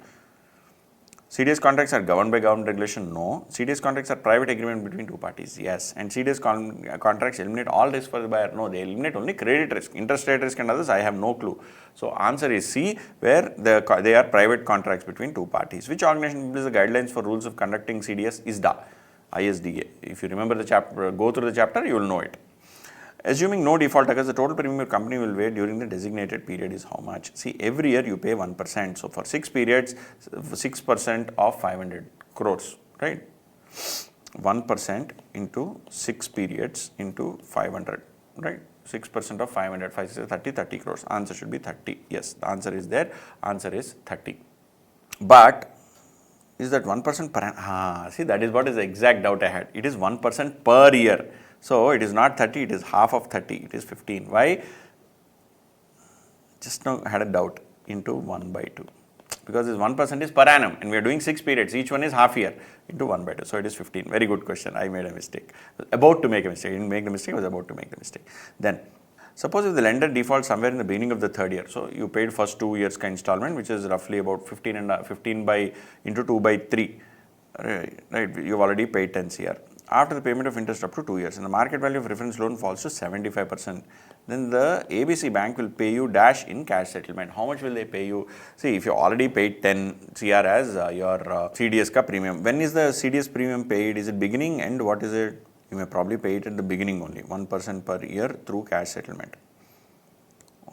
CDS contracts are governed by government regulation? No. CDS contracts are private agreement between two parties? Yes. And CDS contracts eliminate all risk for the buyer? No. They eliminate only credit risk. Interest rate risk and others, I have no clue. So, answer is C, where they are private contracts between two parties. Which organization publishes the guidelines for rules of conducting CDS? ISDA. If you remember the chapter, go through the chapter, you will know it. Assuming no default occurs, the total premium your company will pay during the designated period is how much? See, every year you pay 1%. So, for 6 periods, 6% of 500 crores, right? 1% into 6 periods into 500, right? 6% of 500, 5 is 30, 30 crores. Answer should be 30. Yes, the answer is there. Answer is 30. But, is that 1% per annum? See, that is what is the exact doubt I had. It is 1% per year. So, it is not 30, it is half of 30, it is 15. Why? Just now I had a doubt into 1 by 2. Because this 1% is per annum and we are doing 6 periods, each one is half year into 1 by 2. So, it is 15. Very good question. I made a mistake. About to make a mistake. I didn't make the mistake, I was about to make the mistake. Then, suppose if the lender defaults somewhere in the beginning of the 3rd year. So, you paid first 2 years installment, which is roughly about 15 by into 2 by 3. Right, you have already paid 10 CR. After the payment of interest up to 2 years and the market value of reference loan falls to 75%, then the ABC bank will pay you dash in cash settlement. How much will they pay you? See, if you already paid 10 CR as your CDS ka premium, when is the CDS premium paid? Is it beginning, and what is it? You may probably pay it at the beginning only, 1% per year through cash settlement.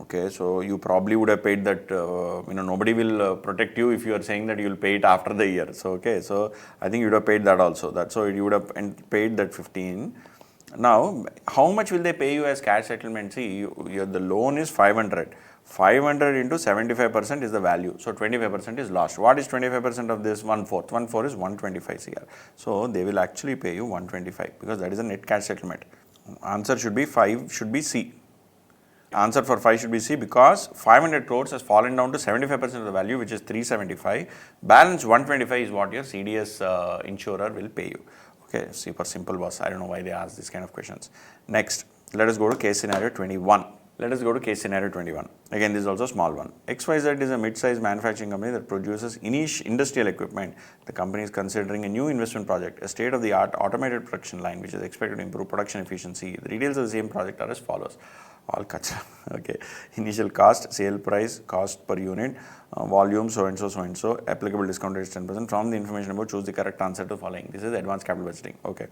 Okay, so you probably would have paid that, nobody will protect you if you are saying that you will pay it after the year. So, okay, so I think you would have paid that also. So you would have paid that 15. Now, how much will they pay you as cash settlement? See, the loan is 500. 500 into 75% is the value. So 25% is lost. What is 25% of this? 1/4. 1/4 is 125 CR. So they will actually pay you 125 because that is a net cash settlement. Answer should be 5, should be C. Answer for 5 should be C because 500 crores has fallen down to 75% of the value, which is 375. Balance 125 is what your CDS insurer will pay you. Okay, super simple, boss. I don't know why they ask this kind of questions. Next, let us go to case scenario 21. Let us go to case scenario 21. Again, this is also a small one. XYZ is a mid-sized manufacturing company that produces industrial equipment. The company is considering a new investment project, a state-of-the-art automated production line, which is expected to improve production efficiency. The details of the same project are as follows. All kachra. Okay. Initial cost, sale price, cost per unit, volume, so and so, applicable discount rate is 10%. From the information above, choose the correct answer to following. This is advanced capital budgeting. Okay.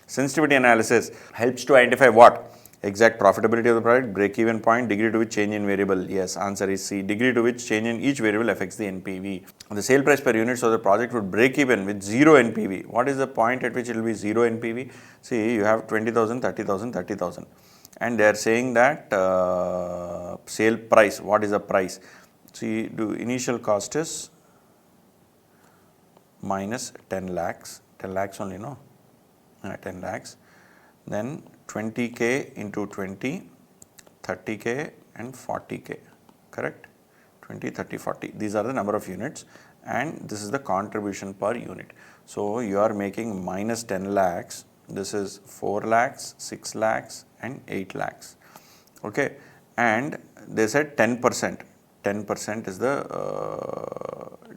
Sensitivity analysis helps to identify what? Exact profitability of the product, break-even point, degree to which change in variable. Yes, answer is C. Degree to which change in each variable affects the NPV. The sale price per unit, so the project would break even with 0 NPV. What is the point at which it will be 0 NPV? See, you have 20,000, 30,000, 30,000. And they are saying that sale price, what is the price? See, the initial cost is minus 10 lakhs, 10 lakhs only, no? 10 lakhs. Then 20K into 20, 30K and 40K, correct? 20, 30, 40. These are the number of units and this is the contribution per unit. So you are making minus 10 lakhs. This is 4 lakhs, 6 lakhs and 8 lakhs. Okay. And they said 10%. 10% is the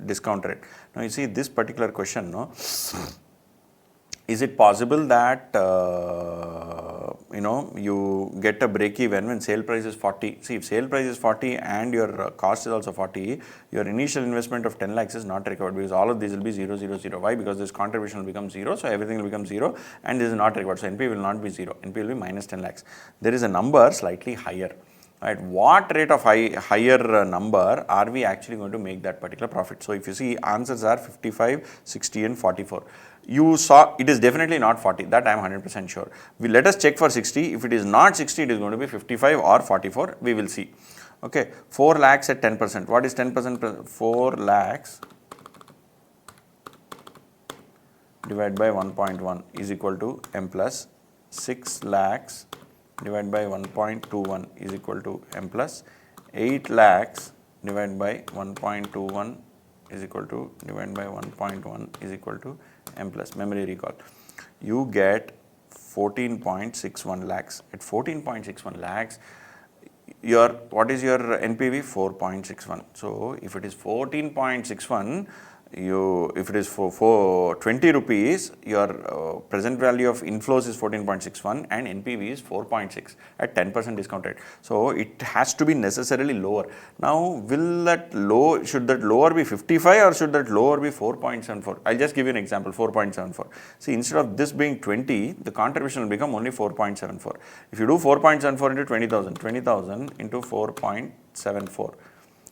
discount rate. Now you see this particular question, no? Is it possible that you get a break even when sale price is 40? See, if sale price is 40 and your cost is also 40, your initial investment of 10 lakhs is not required because all of these will be 0, 0, 0. Why? Because this contribution will become 0, so everything will become 0 and this is not required. So NP will not be 0, NP will be minus 10 lakhs. There is a number slightly higher. Right, what rate of higher number are we actually going to make that particular profit? So if you see, answers are 55, 60 and 44. You saw it is definitely not 40, that I am 100% sure. Let us check for 60. If it is not 60, it is going to be 55 or 44. We will see. Okay, 4 lakhs at 10%. What is 10%? 4 lakhs divided by 1.1 is equal to M plus 6 lakhs divided by 1.21 is equal to M plus 8 lakhs divided by 1.21 is equal to divided by 1.1 is equal to M plus. Memory recall. You get 14.61 lakhs. At 14.61 lakhs, what is your NPV? 4.61. So if it is 14.61, if it is for 20 rupees, your present value of inflows is 14.61 and NPV is 4.6 at 10% discount rate. So it has to be necessarily lower. Now, should that lower be 55 or should that lower be 4.74? I'll just give you an example, 4.74. See, instead of this being 20, the contribution will become only 4.74. If you do 4.74 into 20,000, 20,000 into 4.74.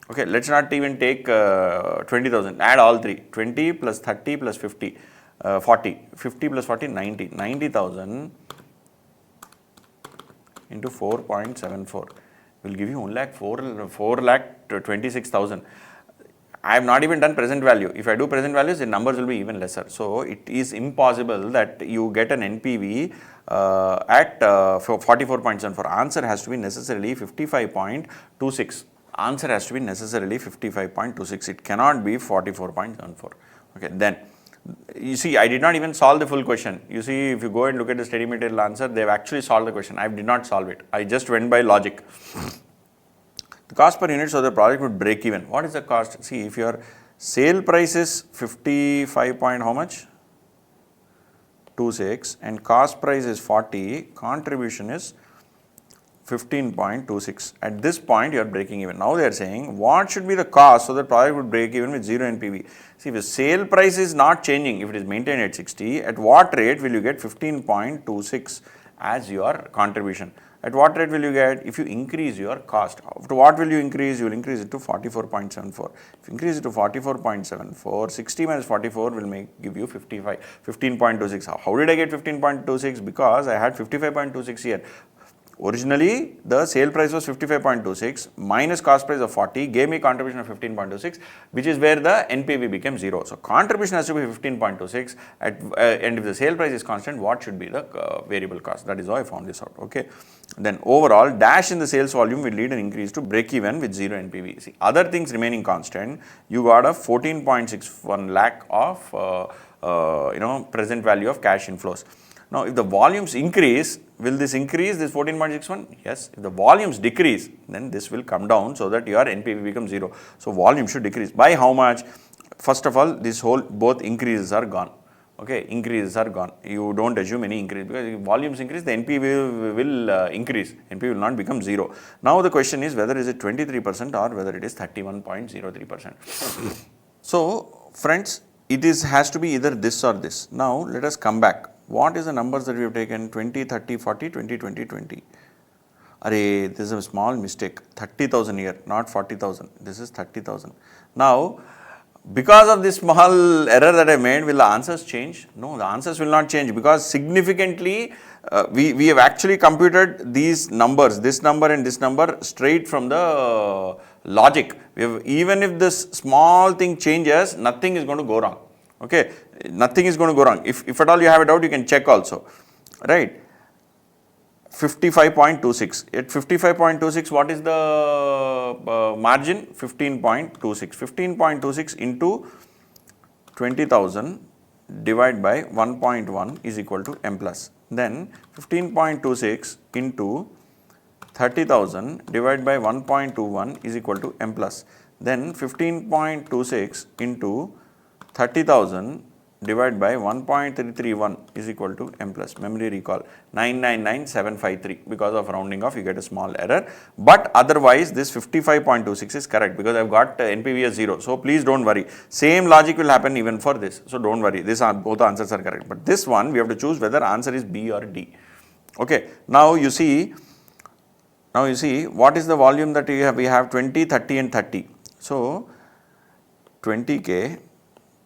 Okay, let's not even take 20,000, add all three, 20 plus 30 plus 50, 40, 50 plus 40, 90, 90,000 into 4.74 will give you 4,26,000. I have not even done present value. If I do present values, the numbers will be even lesser. So it is impossible that you get an NPV at 44.74. Answer has to be necessarily 55.26. Answer has to be necessarily 55.26. It cannot be 44.74. Okay, then you see, I did not even solve the full question. You see, if you go and look at the study material answer, they have actually solved the question. I did not solve it. I just went by logic. The cost per unit, so the project would break even. What is the cost? See, if your sale price is 55 point how much? 26 and cost price is 40, contribution is 15.26. At this point, you are breaking even. Now they are saying what should be the cost so that product would break even with 0 NPV. See, if the sale price is not changing, if it is maintained at 60, at what rate will you get 15.26 as your contribution? At what rate will you get if you increase your cost? To what will you increase? You will increase it to 44.74. If you increase it to 44.74, 60 minus 44 will give you 15.26. How did I get 15.26? Because I had 55.26 here. Originally, the sale price was 55.26 minus cost price of 40 gave me contribution of 15.26, which is where the NPV became 0. So, contribution has to be 15.26 and if the sale price is constant, what should be the variable cost? That is how I found this out. Okay. Then overall, dash in the sales volume will lead an increase to break even with 0 NPV. See, other things remaining constant, you got a 14.61 lakh of present value of cash inflows. Now, if the volumes increase, will this increase this 14.61? Yes. If the volumes decrease, then this will come down so that your NPV becomes 0. So, volume should decrease. By how much? First of all, both increases are gone. Okay, increases are gone. You don't assume any increase because if volumes increase, the NPV will increase. NPV will not become 0. Now, the question is whether is it 23% or whether it is 31.03%. So, friends, has to be either this or this. Now, let us come back. What is the numbers that we have taken? 20, 30, 40, 20, 20, 20. Array, this is a small mistake. 30,000 here, not 40,000. This is 30,000. Now, because of this small error that I made, will the answers change? No, the answers will not change because significantly we have actually computed these numbers, this number and this number straight from the logic. Even if this small thing changes, nothing is going to go wrong. Okay, nothing is going to go wrong. If at all you have a doubt, you can check also, right? 55.26. At 55.26, what is the margin? 15.26. 15.26 into 20,000 divided by 1.1 is equal to M plus. Then 15.26 into 30,000 divided by 1.21 is equal to M plus. Then 15.26 into 30,000 divided by 1.331 is equal to M plus. Memory recall 999753. Because of rounding off, you get a small error. But otherwise, this 55.26 is correct because I have got NPV as 0. So, please don't worry. Same logic will happen even for this. So, don't worry. Both answers are correct. But this one, we have to choose whether answer is B or D. Okay. Now, you see what is the volume that we have? We have 20, 30 and 30. So, 20K,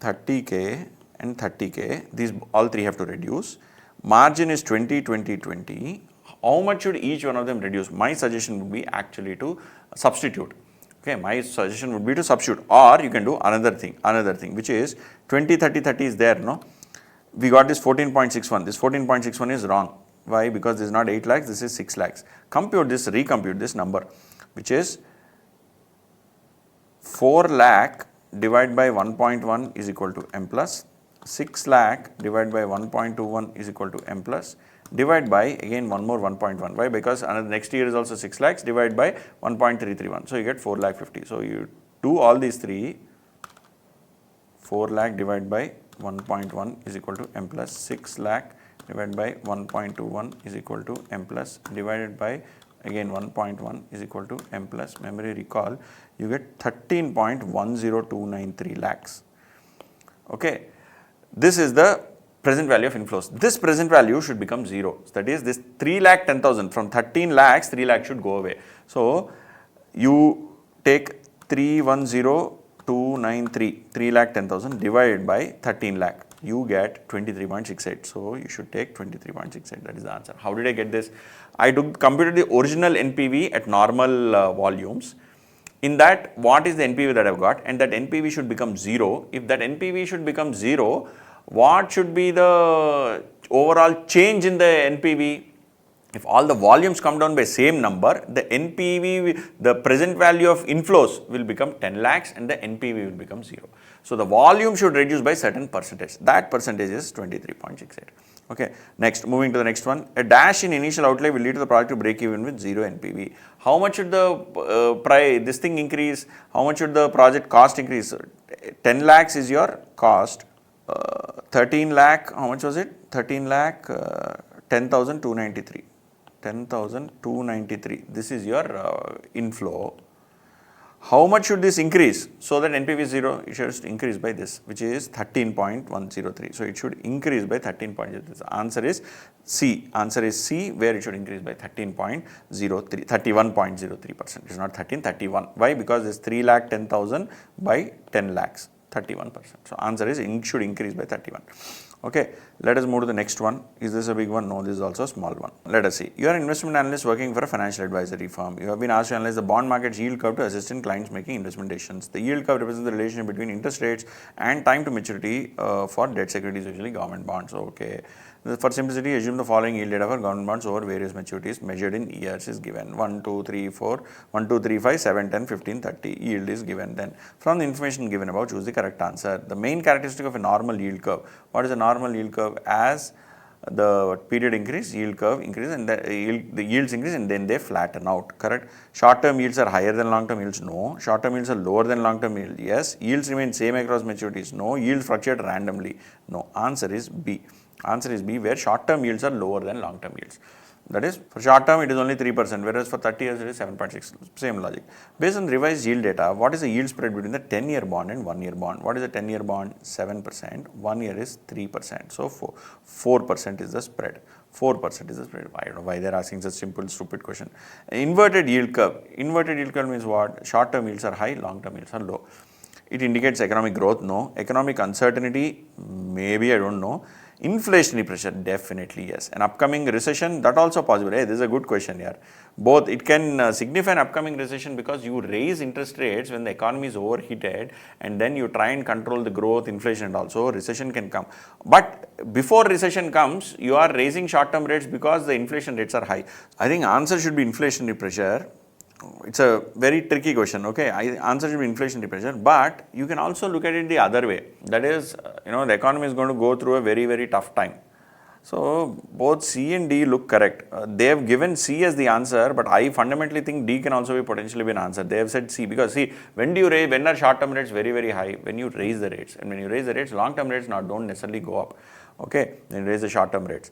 30K and 30K, these all three have to reduce. Margin is 20, 20, 20. How much should each one of them reduce? My suggestion would be actually to substitute. Okay, my suggestion would be to substitute, or you can do another thing which is 20, 30, 30 is there, no? We got this 14.61. This 14.61 is wrong. Why? Because this is not 8 lakhs, this is 6 lakhs. Recompute this number, which is 4 lakh divided by 1.1 is equal to M plus, 6 lakh divided by 1.21 is equal to M plus, divide by again one more 1.1. Why? Because another next year is also 6 lakhs, divide by 1.331. So, you get 4 lakh 50. So, you do all these three, 4 lakh divided by 1.1 is equal to M plus, 6 lakh divided by 1.21 is equal to M plus, divided by again 1.1 is equal to M plus. Memory recall, you get 13.10293 lakhs. Okay. This is the present value of inflows. This present value should become 0. That is, this 3,10,000 from 13 lakhs, 3 lakhs should go away. So, you take 310,293, 3,10,000 divided by 13 lakh. You get 23.68. So, you should take 23.68. That is the answer. How did I get this? I computed the original NPV at normal volumes. In that, what is the NPV that I have got? And that NPV should become 0. If that NPV should become 0, what should be the overall change in the NPV? If all the volumes come down by same number, the NPV, the present value of inflows will become 10 lakhs and the NPV will become 0. So, the volume should reduce by certain percentage. That percentage is 23.68. Okay. Next, moving to the next one. A dash in initial outlay will lead to the project to break even with 0 NPV. How much should the this thing increase? How much should the project cost increase? 10 lakhs is your cost. 13 lakh, how much was it? 13 lakh, 10,293. 10,293. This is your inflow. How much should this increase so that NPV is 0? It should increase by this, which is 13.103. So it should increase by 13.03. The answer is C. Answer is C, where it should increase by 31.03%. It's not 13, 31. Why? Because it's 3,10,000 by 10 lakhs, 31%. So answer is it should increase by 31. Okay, let us move to the next one. Is this a big one? No, this is also a small one. Let us see. You are an investment analyst working for a financial advisory firm. You have been asked to analyze the bond market's yield curve to assist in clients making investment decisions. The yield curve represents the relationship between interest rates and time to maturity for debt securities, usually government bonds. Okay. For simplicity, assume the following yield data for government bonds over various maturities measured in years is given. 1, 2, 3, 4, 1, 2, 3, 5, 7, 10, 15, 30. Yield is given. Then from the information given above, choose the correct answer. The main characteristic of a normal yield curve. What is a normal yield curve? As the period increase, yield curve increase, and the yields increase and then they flatten out. Correct? Short-term yields are higher than long-term yields. No. Short-term yields are lower than long-term yields. Yes. Yields remain same across maturities. No. Yields fluctuate randomly. No. Answer is B. Answer is B, where short-term yields are lower than long-term yields. That is, for short-term it is only 3%, whereas for 30 years it is 7.6. Same logic. Based on revised yield data, what is the yield spread between the 10-year bond and 1-year bond? What is the 10-year bond? 7%. 1 year is 3%. So 4% is the spread. 4% is the spread. I don't know why they are asking such simple, stupid question. Inverted yield curve. Inverted yield curve means what? Short-term yields are high, long-term yields are low. It indicates economic growth. No. Economic uncertainty. Maybe, I don't know. Inflationary pressure, definitely yes. An upcoming recession, that also possible. Hey, this is a good question here. Both, it can signify an upcoming recession because you raise interest rates when the economy is overheated and then you try and control the growth, inflation and also recession can come. But before recession comes, you are raising short-term rates because the inflation rates are high. I think answer should be inflationary pressure. It's a very tricky question, okay. Answer should be inflationary pressure, but you can also look at it the other way. That is, the economy is going to go through a very, very tough time. So both C and D look correct. They have given C as the answer, but I fundamentally think D can also be potentially be an answer. They have said C because see, when are short-term rates very, very high? When you raise the rates, and when you raise the rates, long-term rates don't necessarily go up. Okay, then raise the short-term rates.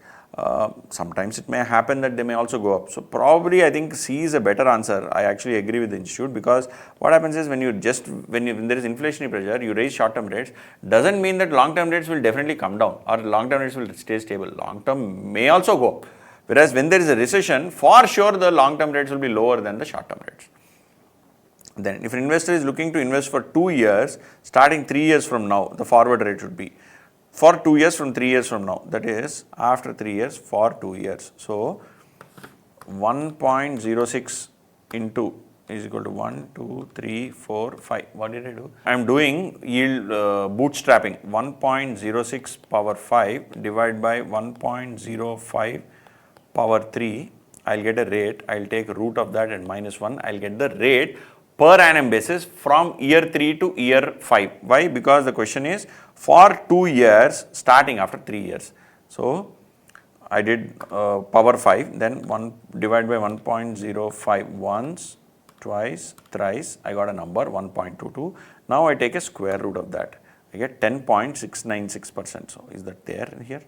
Sometimes it may happen that they may also go up. So probably I think C is a better answer. I actually agree with the institute because what happens is when there is inflationary pressure, you raise short-term rates, doesn't mean that long-term rates will definitely come down or long-term rates will stay stable. Long-term may also go up. Whereas when there is a recession, for sure the long-term rates will be lower than the short-term rates. Then if an investor is looking to invest for 2 years, starting 3 years from now, the forward rate should be for 2 years from 3 years from now, that is after 3 years for 2 years. So 1.06 into is equal to 1, 2, 3, 4, 5. What did I do? I am doing yield bootstrapping. 1.06 power 5 divided by 1.05 power 3. I'll get a rate. I'll take root of that and minus 1. I'll get the rate per annum basis from year 3 to year 5. Why? Because the question is for 2 years starting after 3 years. So I did power 5, then 1 divided by 1.05 once, twice, thrice, I got a number 1.22. Now I take a square root of that. I get 10.696%. So is that there here?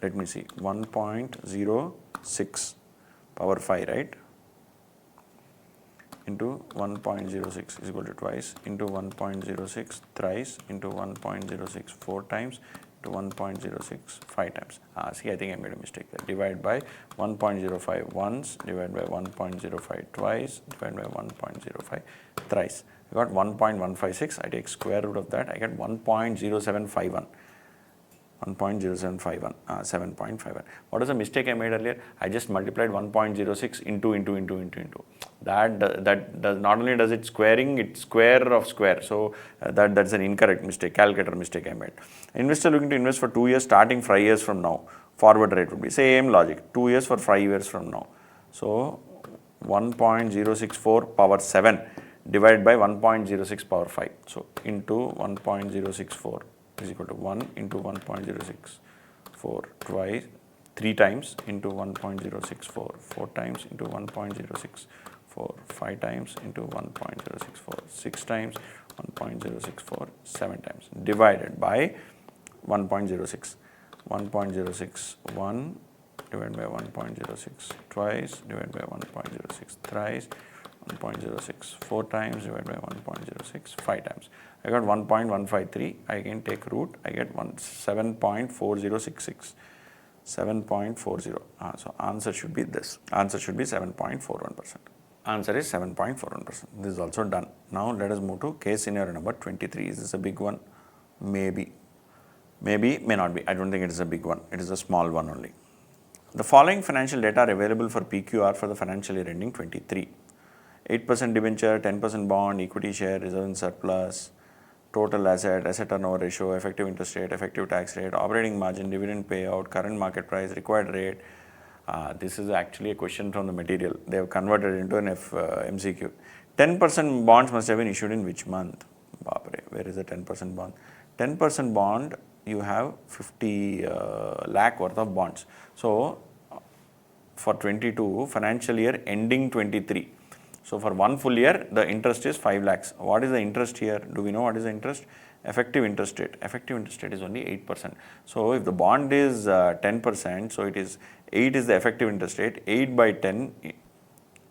Let me see. 1.06 power 5, right? Into 1.06 is equal to twice into 1.06 thrice into 1.06 4 times to 1.06 5 times. See, I think I made a mistake there. Divide by 1.05 once, divide by 1.05 twice, divide by 1.05 thrice. I got 1.156. I take square root of that. I get 1.0751. 1.0751, 7.51. What was the mistake I made earlier? I just multiplied 1.06 into. That does not only does it squaring, it's square of square. So that's an incorrect mistake, calculator mistake I made. Investor looking to invest for 2 years starting 5 years from now. Forward rate would be same logic. 2 years for 5 years from now. So 1.064 power 7 divided by 1.06 power 5. So into 1.064. is equal to 1 into 1.064 twice, 3 times into 1.064, 4 times into 1.064, 5 times into 1.064, 6 times 1.064, 7 times divided by 1.06. 1.061 divided by 1.06 twice, divided by 1.06 thrice, 1.06 four times, divided by 1.06 five times. I got 1.153. I can take root. I get 7.4066. 7.40. So answer should be this. Answer should be 7.41%. Answer is 7.41%. This is also done. Now let us move to case scenario number 23. Is this a big one? Maybe. Maybe, may not be. I don't think it is a big one. It is a small one only. The following financial data are available for PQR for the financial year ending 23. 8% debenture, 10% bond, equity share, reserve and surplus, total asset turnover ratio, effective interest rate, effective tax rate, operating margin, dividend payout, current market price, required rate. This is actually a question from the material. They have converted it into an MCQ. 10% bonds must have been issued in which month? Where is the 10% bond? 10% bond, you have 50 lakh worth of bonds. So, for 22, financial year ending 23. So, for one full year, the interest is 5 lakhs. What is the interest here? Do we know what is the interest? Effective interest rate. Effective interest rate is only 8%. So, if the bond is 10%, so it is 8 is the effective interest rate. 8 by 10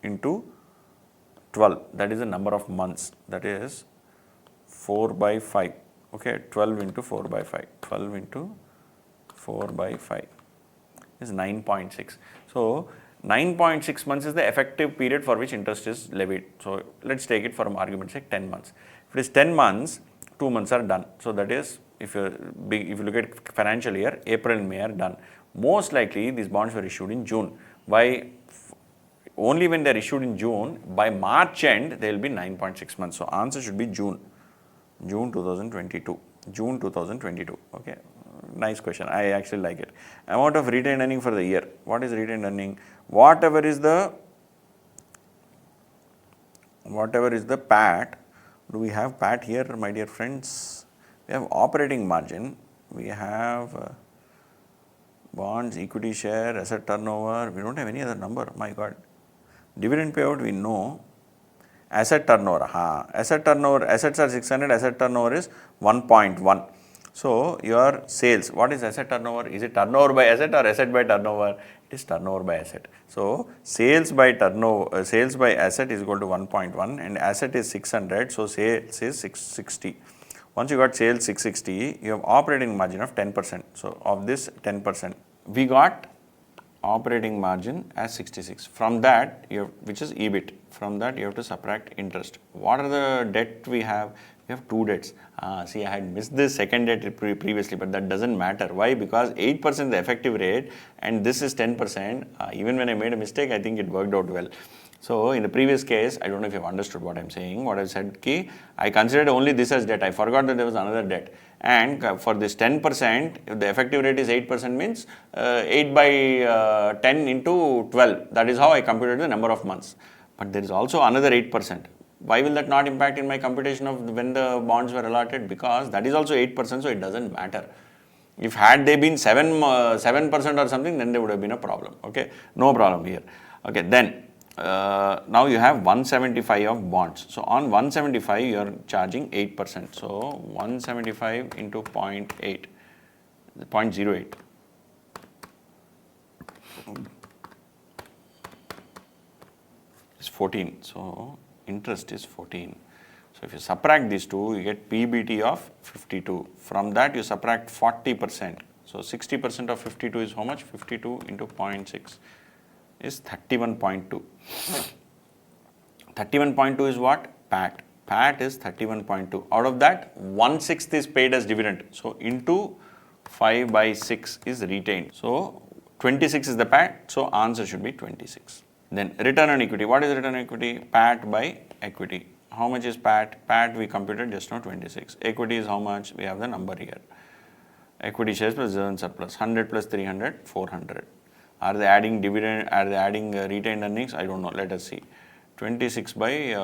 into 12. That is the number of months. That is 4 by 5. Okay, 12 into 4 by 5. 12 into 4 by 5 is 9.6. So, 9.6 months is the effective period for which interest is levied. So, let us take it for argument's sake 10 months. If it is 10 months, 2 months are done. So, that is if you look at financial year, April and May are done. Most likely these bonds were issued in June. Only when they are issued in June, by March end they will be 9.6 months. So, answer should be June 2022. June 2022. Okay. Nice question. I actually like it. Amount of retained earning for the year. What is retained earning? Whatever is the PAT. Do we have PAT here, my dear friends? We have operating margin. We have bonds, equity share, asset turnover. We don't have any other number. My God. Dividend payout we know. Asset turnover. Asset turnover. Assets are 600. Asset turnover is 1.1. So, your sales, what is asset turnover? Is it turnover by asset or asset by turnover? It is turnover by asset. So, sales by asset is equal to 1.1 and asset is 600. So, sales is 660. Once you got sales 660, you have operating margin of 10%. So, of this 10%, we got operating margin as 66. From that, which is EBIT. From that, you have to subtract interest. What are the debt we have? We have two debts. See, I had missed this second debt previously, but that doesn't matter. Why? Because 8% is the effective rate and this is 10%. Even when I made a mistake, I think it worked out well. So, in the previous case, I don't know if you have understood what I am saying. What I said, I considered only this as debt. I forgot that there was another debt. And for this 10%, if the effective rate is 8% means 8 by 10 into 12. That is how I computed the number of months. But there is also another 8%. Why will that not impact in my computation of when the bonds were allotted? Because that is also 8%, so it doesn't matter. If had they been 7% or something, then there would have been a problem. Okay, no problem here. Okay, then now you have 175 of bonds. So on 175, you are charging 8%. So 175 into 0.8, 0.08. It's 14. So interest is 14. So if you subtract these two, you get PBT of 52. From that, you subtract 40%. So 60% of 52 is how much? 52 into 0.6 is 31.2. 31.2 is what? PAT. PAT is 31.2. Out of that, 1/6 is paid as dividend. So into 5 by 6 is retained. So 26 is the PAT. So answer should be 26. Then return on equity. What is return on equity? PAT by equity. How much is PAT? PAT we computed just now 26. Equity is how much? We have the number here. Equity shares plus reserve and surplus. 100 plus 300, 400. Are they adding dividend? Are they adding retained earnings? I don't know. Let us see. 26 by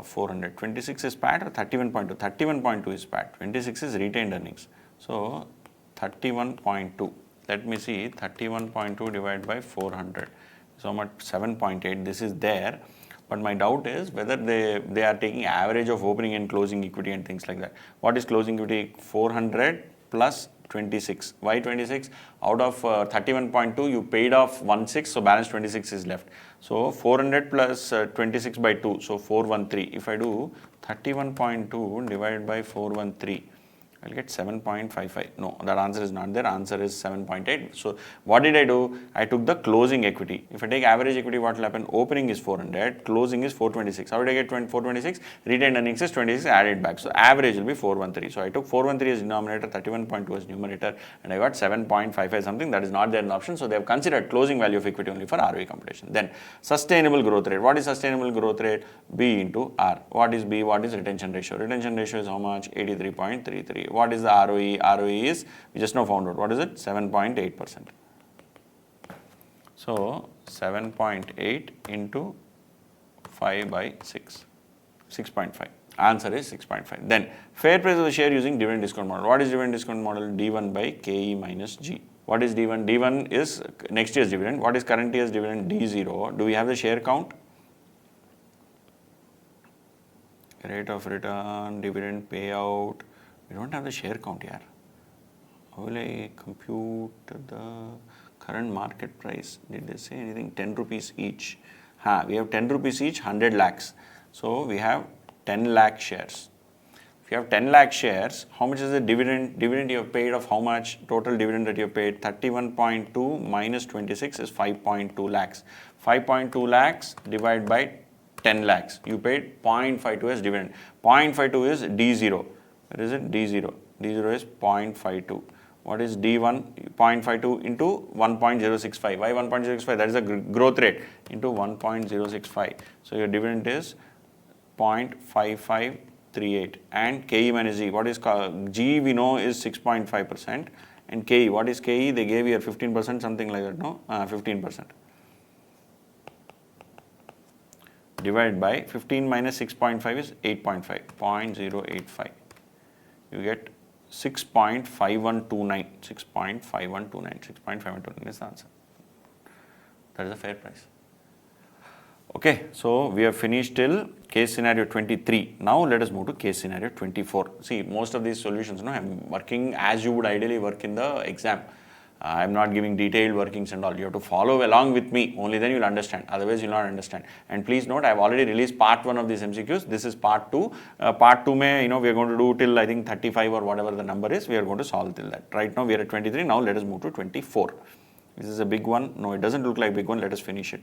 400. 26 is PAT or 31.2? 31.2 is PAT. 26 is retained earnings. So 31.2. Let me see. 31.2 divided by 400. So much 7.8. This is there. But my doubt is whether they are taking average of opening and closing equity and things like that. What is closing equity? 400 plus 26. Why 26? Out of 31.2, you paid off 16, so balance 26 is left. So 400 plus 26 by 2, so 413. If I do 31.2 divided by 413, I'll get 7.55. No, that answer is not there. Answer is 7.8. So what did I do? I took the closing equity. If I take average equity, what will happen? Opening is 400, closing is 426. How did I get 426? Retained earnings is 26, added back. So average will be 413. So I took 413 as denominator, 31.2 as numerator, and I got 7.55 something. That is not there in the option. So they have considered closing value of equity only for ROE computation. Then sustainable growth rate. What is sustainable growth rate? B into R. What is B? What is retention ratio? Retention ratio is how much? 83.33. What is the ROE? ROE is, we just now found out, what is it? 7.8%. So 7.8 into 5 by 6, 6.5. Answer is 6.5. Then fair price of the share using dividend discount model. What is dividend discount model? D1 by KE minus G. What is D1? D1 is next year's dividend. What is current year's dividend? D0. Do we have the share count? Rate of return, dividend payout. We don't have the share count here. How will I compute the current market price? Did they say anything? 10 rupees each. We have 10 rupees each, 100 lakhs. So we have 10 lakh shares. If you have 10 lakh shares, how much is the dividend? Dividend you have paid of how much? Total dividend that you have paid, 31.2 minus 26 is 5.2 lakhs. 5.2 lakhs divided by 10 lakhs. You paid 0.52 as dividend. 0.52 is D0. Where is it? D0. D0 is 0.52. What is D1? 0.52 into 1.065. Why 1.065? That is the growth rate into 1.065. So your dividend is 0.5538. And KE minus G. What is G? We know is 6.5%. And KE. What is KE? They gave here 15%, something like that. No? 15%. Divided by 15 minus 6.5 is 8.5. 0.085. You get 6.5129. 6.5129. 6.5129 is the answer. That is a fair price. Okay, so we have finished till case scenario 23. Now let us move to case scenario 24. See, most of these solutions, I'm working as you would ideally work in the exam. I am not giving detailed workings and all. You have to follow along with me. Only then you will understand. Otherwise, you will not understand. And please note, I have already released part 1 of these MCQs. This is part 2. Part 2 may, we are going to do till I think 35 or whatever the number is. We are going to solve till that. Right now, we are at 23. Now, let us move to 24. This is a big one. No, it doesn't look like a big one. Let us finish it.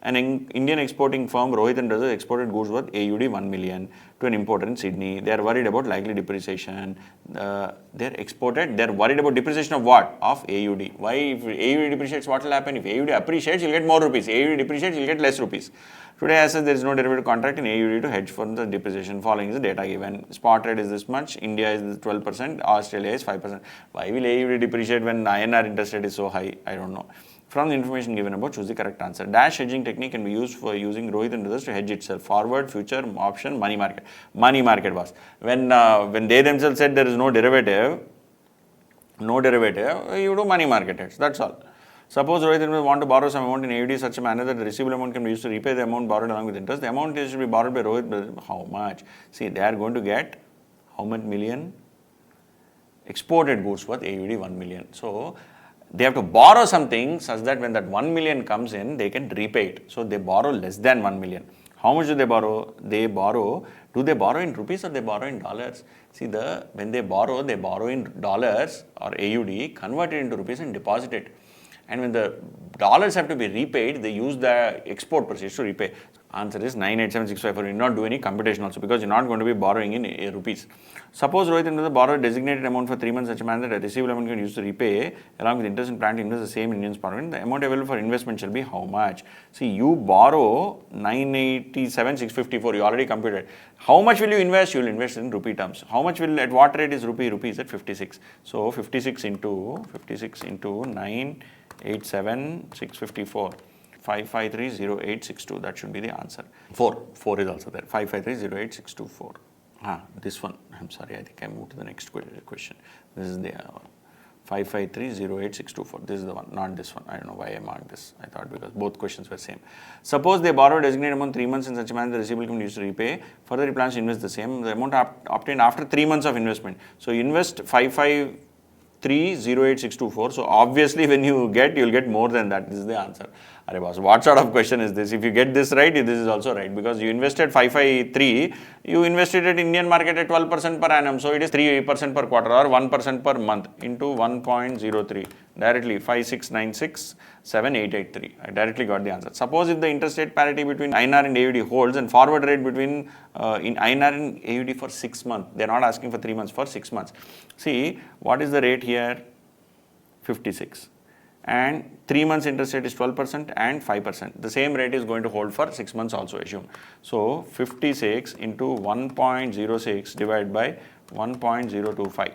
An Indian exporting firm, Rohit and Brothers, exported goods worth AUD 1 million to an importer in Sydney. They are worried about likely depreciation. They are worried about depreciation of what? Of AUD. Why? If AUD depreciates, what will happen? If AUD appreciates, you'll get more rupees. AUD depreciates, you'll get less rupees. Today, as such, there is no derivative contract in AUD to hedge for the depreciation. Following is the data given. Spot rate is this much. India is 12%. Australia is 5%. Why will AUD depreciate when INR interest rate is so high? I don't know. From the information given above, choose the correct answer. Dash hedging technique can be used for using Rohit and others to hedge itself. Forward, future, option, money market. Money market was. When they themselves said there is no derivative, you do money market hedge. That's all. Suppose Rohit and others want to borrow some amount in AUD such a manner that the receivable amount can be used to repay the amount borrowed along with interest. The amount is to be borrowed by Rohit. How much? See, they are going to get how much million? Exported goods worth AUD 1 million. So, they have to borrow something such that when that 1 million comes in, they can repay it. So, they borrow less than 1 million. How much do they borrow? Do they borrow in rupees or they borrow in dollars? See, when they borrow in dollars or AUD, convert it into rupees and deposit it. And when the dollars have to be repaid, they use the export proceeds to repay. Answer is 987654. You need not do any computation also because you're not going to be borrowing in rupees. Suppose Rohit and the borrower designated amount for 3 months such a manner that the receivable amount can be used to repay along with interest and plant interest the same Indian borrowing. The amount available for investment shall be how much? See, you borrow 987,654. You already computed. How much will you invest? You will invest in rupee terms. How much will, at what rate is rupee? Rupee is at 56. So 56 into 987,654. 5530862. That should be the answer. 4 is also there. 55308,624. This one. I'm sorry. I think I moved to the next question. This is the 55308,624. This is the one, not this one. I don't know why I marked this. I thought because both questions were same. Suppose they borrow designated amount 3 months in such a manner the receivable can be used to repay. Further, he plans to invest the same. The amount obtained after 3 months of investment. So invest 55308 308,624. So obviously when you get, you'll get more than that. This is the answer. Arey boss, what sort of question is this? If you get this right, this is also right, because you invested 553, you invested in Indian market at 12% per annum. So it is 3% per quarter or 1% per month into 1.03. Directly 56967883. I directly got the answer. Suppose if the interest rate parity between INR and AUD holds and forward rate between in INR and AUD for 6 months, they are not asking for 3 months, for 6 months. See, what is the rate here? 56. And 3 months interest rate is 12% and 5%. The same rate is going to hold for 6 months also, assume. So 56 into 1.06 divided by 1.025.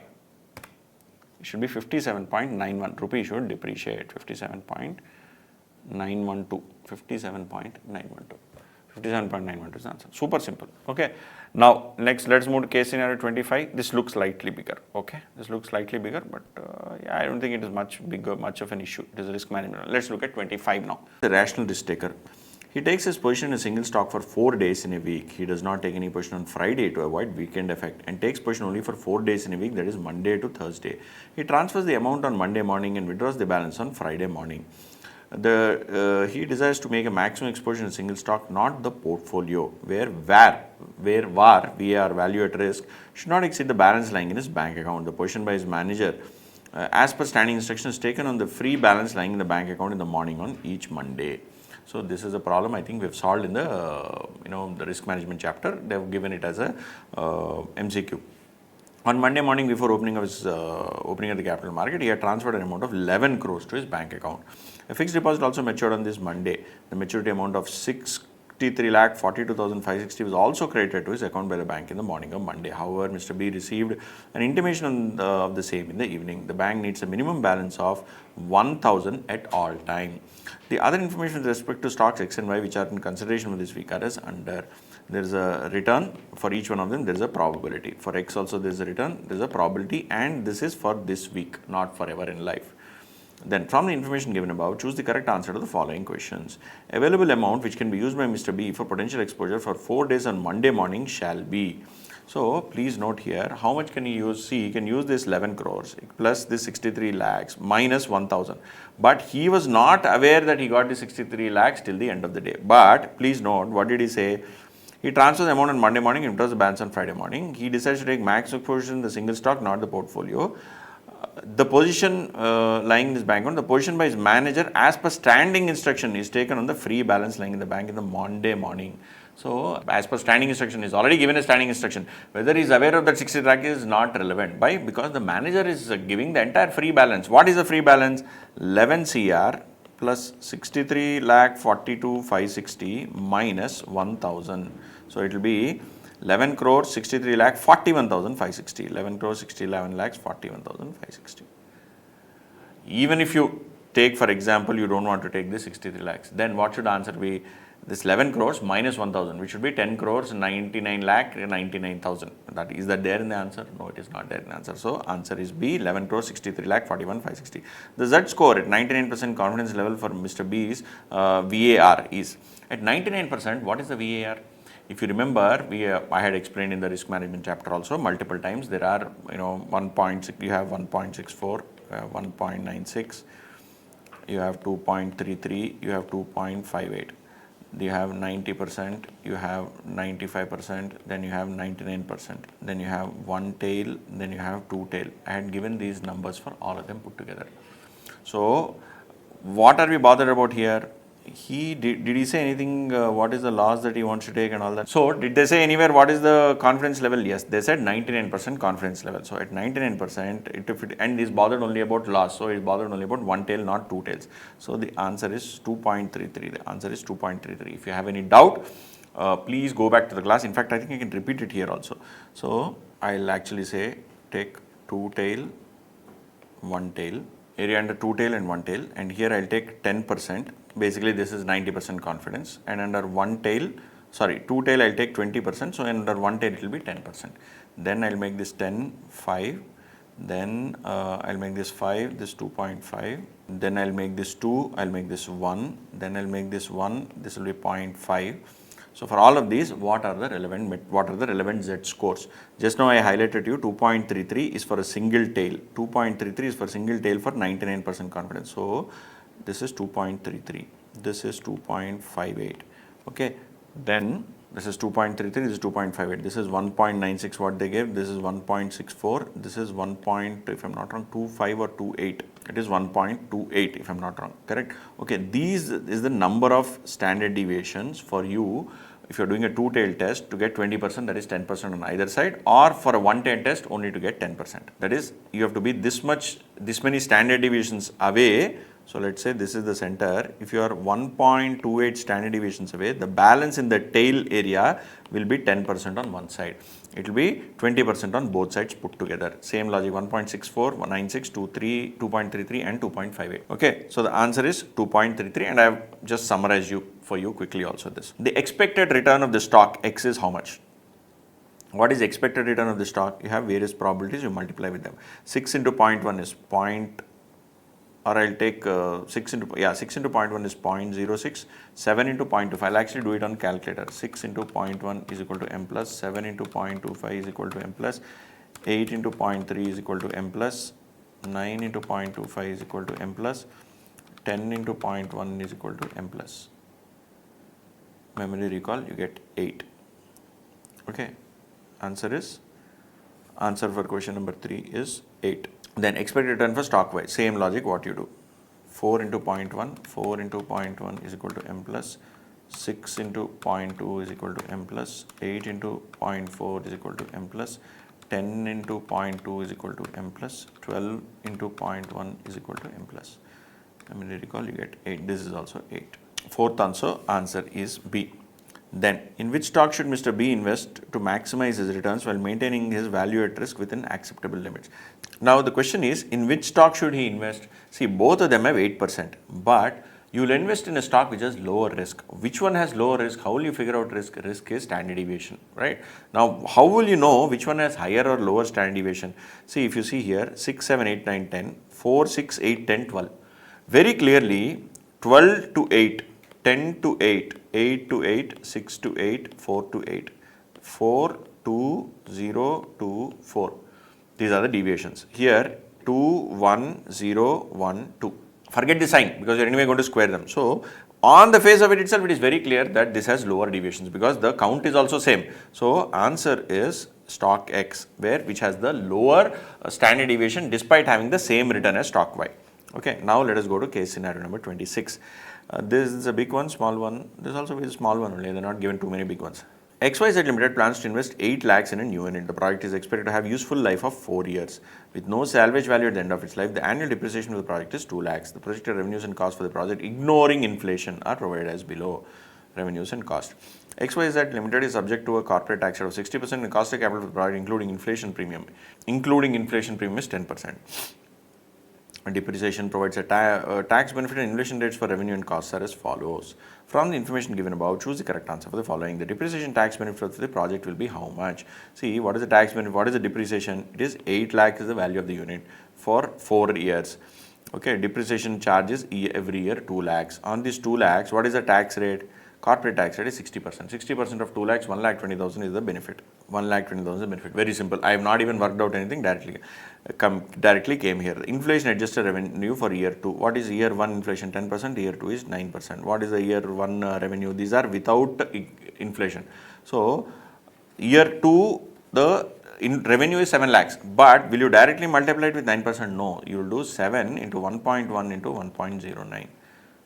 It should be 57.91. Rupee should depreciate. 57.912. 57.912. 57.912 is the answer. Super simple. Okay. Now, next, let's move to case scenario 25. This looks slightly bigger. Okay. This looks slightly bigger, but yeah, I don't think it is much bigger, much of an issue. It is a risk management. Let's look at 25 now. The rational risk taker. He takes his position in a single stock for 4 days in a week. He does not take any position on Friday to avoid weekend effect and takes position only for 4 days in a week, that is Monday to Thursday. He transfers the amount on Monday morning and withdraws the balance on Friday morning. He desires to make a maximum exposure in a single stock, not the portfolio, where VAR, value at risk, should not exceed the balance lying in his bank account. The position by his manager, as per standing instruction, is taken on the free balance lying in the bank account in the morning on each Monday. So this is a problem I think we have solved in the the risk management chapter. They have given it as a MCQ. On Monday morning, before opening of his opening at the capital market, he had transferred an amount of 11 crores to his bank account. A fixed deposit also matured on this Monday. The maturity amount of 63,42,560 was also credited to his account by the bank in the morning of Monday. However, Mr. B received an intimation of the same in the evening. The bank needs a minimum balance of 1,000 at all time. The other information with respect to stocks X and Y which are in consideration for this week are as under. There is a return for each one of them, there is a probability. For X also there is a return, there is a probability, and this is for this week, not forever in life. Then from the information given above, choose the correct answer to the following questions. Available amount which can be used by Mr. B for potential exposure for 4 days on Monday morning shall be. So please note here, how much can he use? See, he can use this 11 crores plus this 63 lakhs minus 1000. But he was not aware that he got the 63 lakhs till the end of the day. But please note, what did he say? He transfers the amount on Monday morning and withdraws the balance on Friday morning. He decides to take max exposure in the single stock, not the portfolio. The position lying in his bank account, the position by his manager as per standing instruction is taken on the free balance lying in the bank in the Monday morning. So, as per standing instruction, is already given a standing instruction. Whether he is aware of that 60 lakh is not relevant. Why? Because the manager is giving the entire free balance. What is the free balance? 11 CR plus 63 lakh 42,560 minus 1000. So, it will be 11 crore 63 lakh 41,560. 11 crore 11 lakhs 41,560. Even if you take, for example, you don't want to take this 63 lakhs, then what should answer be? This 11 crores minus 1000, which should be 10 crores 99 lakh 99,000. That is that there in the answer? No, it is not there in the answer. So answer is B, 11 crores 63 lakh 41,560. The Z score at 99% confidence level for Mr. B's VAR is at 99%. What is the VAR? If you remember, I had explained in the risk management chapter also multiple times. There are 1.6. You have 1.64, 1.96. You have 2.33. You have 2.58. You have 90%, you have 95%, then you have 99%, then you have one tail, then you have two tail. I had given these numbers for all of them put together. So, what are we bothered about here? Did he say anything, what is the loss that he wants to take and all that? So, did they say anywhere what is the confidence level? Yes, they said 99% confidence level. So, at 99%, and he's bothered only about loss. So, he's bothered only about one tail, not two tails. So, the answer is 2.33. The answer is 2.33. If you have any doubt, please go back to the class. In fact, I think I can repeat it here also. So, I'll actually say take two tail, one tail, area under two tail and one tail, and here I'll take 10%. Basically, this is 90% confidence, and under one tail, sorry, two tail I'll take 20%, so under one tail it will be 10%. Then I'll make this 10, 5, then I'll make this 5, this 2.5, then I'll make this 2, I'll make this 1, then I'll make this 1, this will be 0.5. So for all of these, what are the relevant Z scores? Just now I highlighted you 2.33 is for a single tail. 2.33 is for single tail for 99% confidence. So this is 2.33. This is 2.58. Okay. Then this is 2.33. This is 2.58. This is 1.96 what they gave. This is 1.64. This is 1. If I'm not wrong, 25 or 28. It is 1.28 if I'm not wrong, correct? Okay, these is the number of standard deviations for you if you're doing a two-tailed test to get 20%, that is 10% on either side, or for a one-tailed test only to get 10%. That is, you have to be this many standard deviations away. So let's say this is the center. If you are 1.28 standard deviations away, the balance in the tail area will be 10% on one side. It will be 20% on both sides put together. Same logic, 1.64, 196, 2.33 and 2.58. Okay, so the answer is 2.33, and I have just summarized for you quickly also this. The expected return of the stock X is how much? What is expected return of the stock? You have various probabilities, you multiply with them. 6 into 0.1 is or I'll take 6 into 0.1 is 0.06, 7 into 0.25, I'll actually do it on calculator. 6 into 0.1 is equal to m plus, 7 into 0.25 is equal to m plus, 8 into 0.3 is equal to m plus, 9 into 0.25 is equal to m plus, 10 into 0.1 is equal to m plus. Memory recall, you get 8. Okay, answer for question number 3 is 8. Then expected return for stock wise, same logic what you do. 4 into 0.1 is equal to m plus, 6 into 0.2 is equal to m plus, 8 into 0.4 is equal to m plus, 10 into 0.2 is equal to m plus, 12 into 0.1 is equal to m plus. I mean, recall you get 8. This is also 8. Fourth answer is B. Then, in which stock should Mr. B invest to maximize his returns while maintaining his value at risk within acceptable limits? Now, the question is, in which stock should he invest? See, both of them have 8%, but you will invest in a stock which has lower risk. Which one has lower risk? How will you figure out risk? Risk is standard deviation, right? Now, how will you know which one has higher or lower standard deviation? See, if you see here, 6, 7, 8, 9, 10, 4, 6, 8, 10, 12. Very clearly, 12 to 8, 10 to 8, 8 to 8, 6 to 8, 4 to 8, 4 to 0 to 4. These are the deviations. Here 2, 1, 0, 1, 2. Forget the sign because you are anyway going to square them. So on the face of it itself, it is very clear that this has lower deviations because the count is also same. So answer is stock X, which has the lower standard deviation despite having the same return as stock Y. Okay, now let us go to case scenario number 26. This is a big one, small one. This also is a small one only. They're not given too many big ones. XYZ Limited plans to invest 8 lakhs in a new unit. The project is expected to have useful life of 4 years. With no salvage value at the end of its life, the annual depreciation of the project is 2 lakhs. The projected revenues and costs for the project, ignoring inflation, are provided as below. Revenues and cost. XYZ Limited is subject to a corporate tax rate of 60% and cost of capital for the project, including inflation premium. Including inflation premium is 10%. Depreciation provides a tax benefit and inflation rates for revenue and costs are as follows. From the information given above, choose the correct answer for the following. The depreciation tax benefit for the project will be how much? See, what is the tax benefit? What is the depreciation? It is 8 lakhs is the value of the unit for 4 years. Okay, depreciation charges every year 2 lakhs. On these 2 lakhs, what is the tax rate? Corporate tax rate is 60%. 60% of 2 lakhs, 1,20,000 is the benefit. 1,20,000 is the benefit. Very simple. I have not even worked out anything, directly came here. Inflation adjusted revenue for year 2. What is year 1 inflation? 10%, year 2 is 9%. What is the year 1 revenue? These are without inflation. So, year 2, the revenue is 7 lakhs. But will you directly multiply it with 9%? No. You will do 7 into 1.1 into 1.09.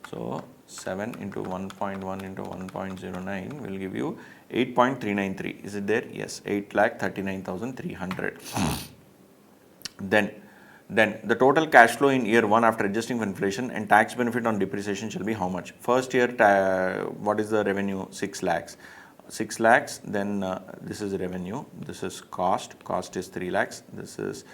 So, 7 into 1.1 into 1.09 will give you 8.393. Is it there? Yes, 8,39,300. Then the total cash flow in year 1 after adjusting for inflation and tax benefit on depreciation shall be how much? First year, what is the revenue? 6 lakhs. 6 lakhs, then this is revenue, this is cost is 3 lakhs, this is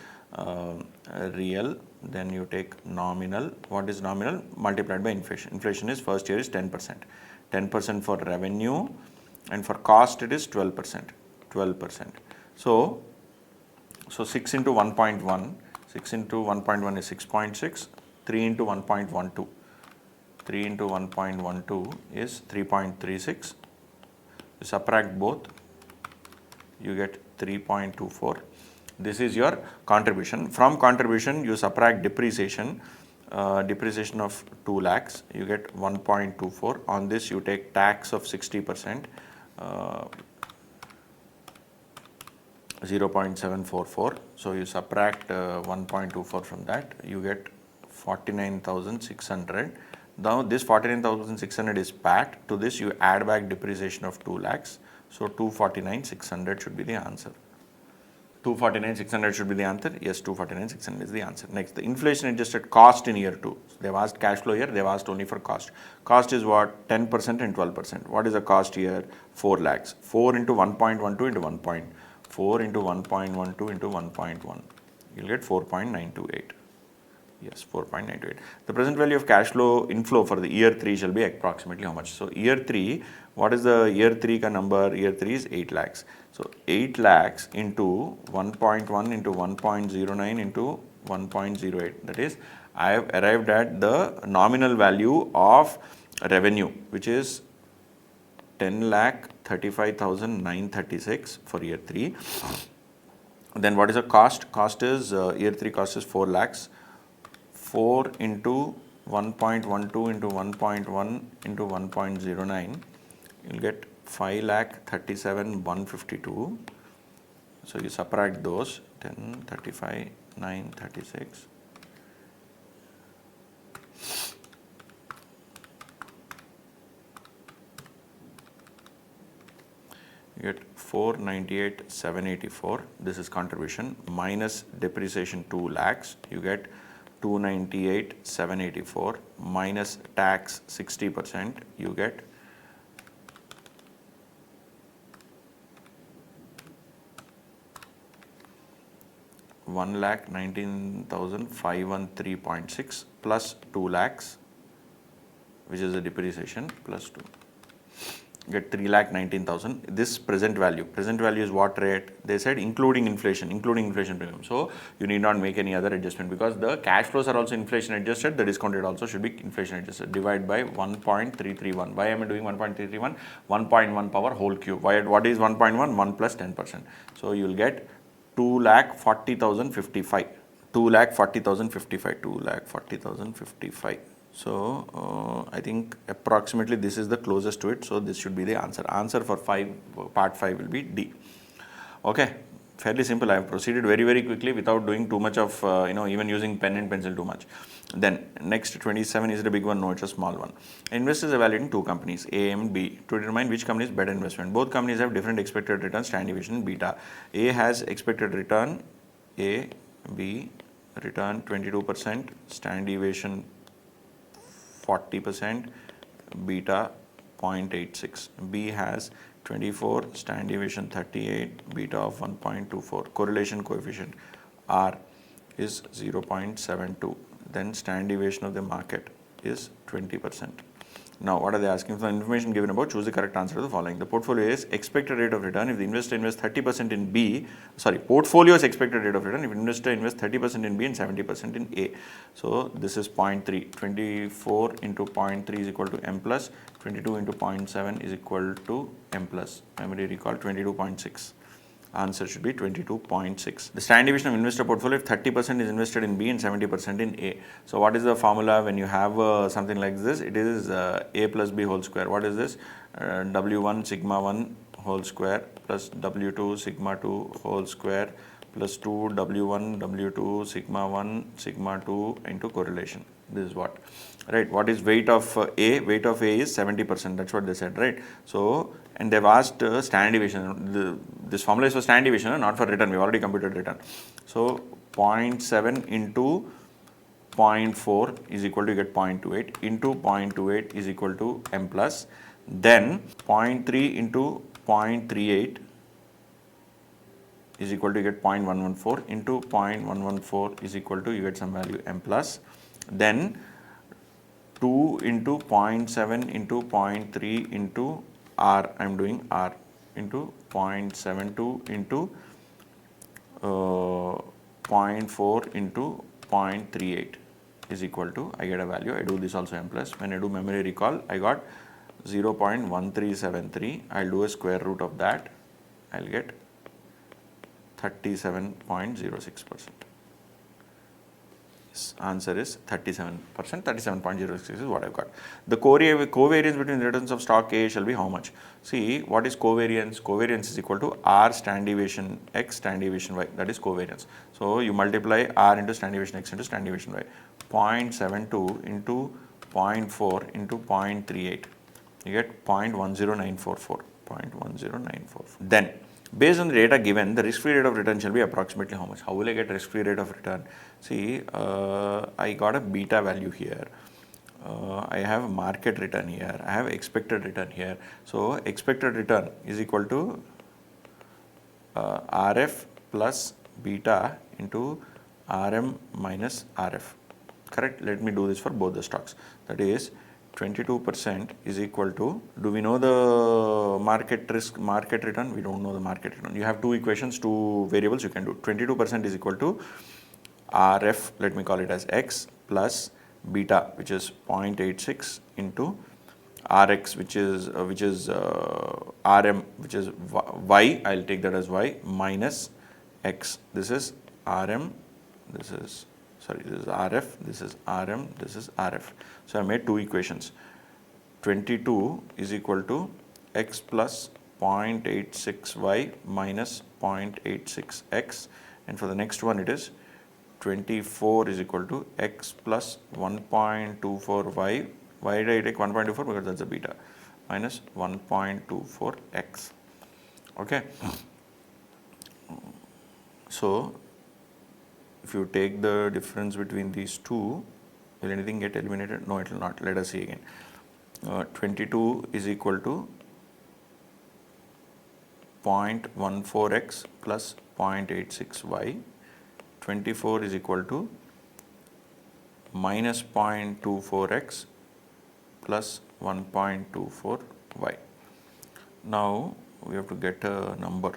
real, then you take nominal. What is nominal? Multiplied by inflation. Inflation is first year is 10%. 10% for revenue and for cost it is 12%. 12%. So 6 into 1.1, 6 into 1.1 is 6.6, 3 into 1.12. 3 into 1.12 is 3.36. you subtract both, you get 3.24. This is your contribution. From contribution, you subtract depreciation, depreciation of 2 lakhs, you get 1.24. On this, you take tax of 60%, 0.744. So you subtract 1.24 from that, you get 49,600. Now this 49,600 is PAT. To this you add back depreciation of 2 lakhs. So 249,600 should be the answer. 249,600 should be the answer. Yes, 249,600 is the answer. Next, the inflation adjusted cost in year 2. So they've asked cash flow here, they've asked only for cost. Cost is what? 10% and 12%. What is the cost here? 4 lakhs. 4 into 1.12 into 1.4 into 1.12 into 1.1. You'll get 4.928. Yes, 4.928. The present value of cash flow inflow for the year 3 shall be approximately how much? So year 3, what is the year 3 ka number? Year 3 is 8 lakhs. So 8 lakhs into 1.1 into 1.09 into 1.08. That is, I have arrived at the nominal value of revenue, which is 10,35,936 for year 3. Then what is the cost? Cost is, year 3 cost is 4 lakhs. 4 into 1.12 into 1.1 into 1.09, you'll get 5,37,152. So you subtract those, 10, 35, 9, 36. You get 498,784. This is contribution minus depreciation 2 lakhs. You get 298,784 minus tax 60%, you get 1,19,513.6 plus 2 lakhs, which is the depreciation, plus 2. Get 3,19,000. This present value is what rate? They said including inflation premium. So you need not make any other adjustment because the cash flows are also inflation adjusted. The discount rate also should be inflation adjusted. Divide by 1.331. Why am I doing 1.331? 1.1 power whole cube. What is 1.1? 1 plus 10%. So you will get 2,40,055. 2,40,055. 2,40,055. So I think approximately this is the closest to it. So this should be the answer. Answer for part 5 will be D. Okay, fairly simple. I have proceeded very, very quickly without doing too much of, even using pen and pencil too much. Then next 27 is the big one. No, it's a small one. Investors evaluating 2 companies, A and B, to determine which company is better investment. Both companies have different expected returns, standard deviation beta. A has expected return, A, B, return 22%, standard deviation 40%, beta 0.86. B has 24, standard deviation 38, beta of 1.24. Correlation coefficient R is 0.72. Then standard deviation of the market is 20%. Now, what are they asking for? Information given about, choose the correct answer to the following. The portfolio is expected rate of return if the investor invests 30% in B, portfolio is expected rate of return if investor invests 30% in B and 70% in A. So this is 0.3, 24 into 0.3 is equal to M plus, 22 into 0.7 is equal to M plus. Memory recall 22.6. Answer should be 22.6. The standard deviation of investor portfolio, if 30% is invested in B and 70% in A. So what is the formula when you have something like this? It is A plus B whole square. What is this? W1 sigma 1 whole square plus W2 sigma 2 whole square plus 2 W1 W2 sigma 1 sigma 2 into correlation. This is what, right? What is weight of A? Weight of A is 70%. That's what they said, right? So, and they've asked standard deviation. This formula is for standard deviation, not for return. We've already computed return. So 0.7 into 0.4 is equal to, you get 0.28 into 0.28 is equal to M plus. Then 0.3 into 0.38 is equal to, you get 0.114 into 0.114 is equal to, you get some value M plus. Then 2 into 0.7 into 0.3 into R, I am doing R, into 0.72 into 0.4 into 0.38 is equal to, I get a value. I do this also M plus. When I do memory recall, I got 0.1373. I'll do a square root of that. I'll get 37.06%. Answer is 37%. 37.06 is what I've got. The covariance between the returns of stock A shall be how much? See, what is covariance? Covariance is equal to R standard deviation X standard deviation Y. That is covariance. So you multiply R into standard deviation X into standard deviation Y. 0.72 into 0.4 into 0.38. You get 0.10944. 0.10944. Then, based on the data given, the risk-free rate of return shall be approximately how much? How will I get risk-free rate of return? See, I got a beta value here. I have market return here. I have expected return here. So, expected return is equal to RF plus beta into RM minus RF. Correct? Let me do this for both the stocks. That is 22% is equal to, do we know the market return? We don't know the market return. You have two equations, two variables you can do. 22% is equal to RF, let me call it as X, plus beta, which is 0.86 into RX, which is RM, which is Y, I'll take that as Y, minus X. This is RM, this is RF, this is RM, this is RF. So I made two equations. 22 is equal to X plus 0.86Y minus 0.86X, and for the next one it is 24 is equal to X plus 1.24Y. Why did I take 1.24? Because that's a beta, minus 1.24X. Okay. So if you take the difference between these two, will anything get eliminated? No, it will not. Let us see again. 22 is equal to 0.14x plus 0.86y. 24 is equal to minus 0.24x plus 1.24y. Now we have to get a number.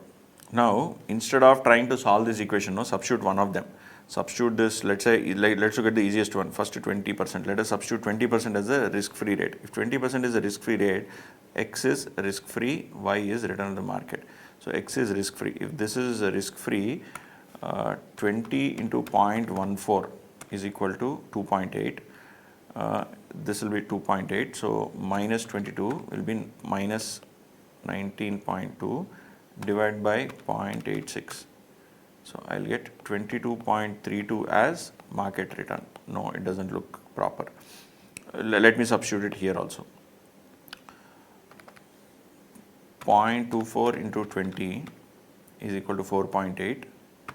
Now instead of trying to solve this equation, no, substitute one of them. Substitute this, let's say, let's look at the easiest one, first 20%. Let us substitute 20% as a risk-free rate. If 20% is a risk-free rate, X is risk-free, Y is return on the market. So X is risk-free. If this is a risk-free, 20 into 0.14 is equal to 2.8. This will be 2.8. So minus 22 will be minus 19.2 divided by 0.86. So I'll get 22.32 as market return. No, it doesn't look proper. Let me substitute it here also. 0.24 into 20 is equal to 4.8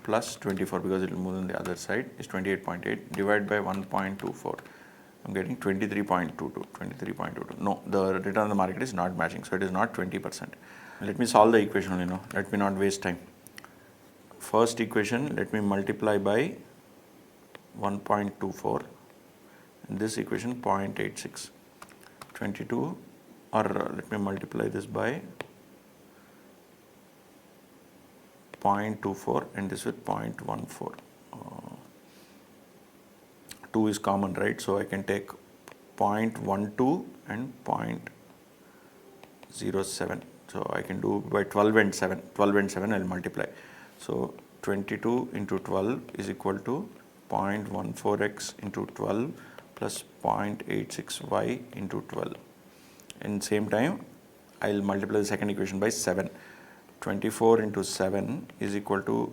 plus 24, because it will move on the other side, is 28.8 divided by 1.24. I'm getting 23.22. 23.22. No, the return on the market is not matching, so it is not 20%. Let me solve the equation only now. Let me not waste time. First equation, let me multiply by 1.24, and this equation 0.86. 22, or let me multiply this by 0.24 and this with 0.14. 2 is common, right? So I can take 0.12 and 0.07. So I can do by 12 and 7. 12 and 7 I'll multiply. So 22 into 12 is equal to 0.14x into 12 plus 0.86y into 12. And same time I'll multiply the second equation by 7. 24 into 7 is equal to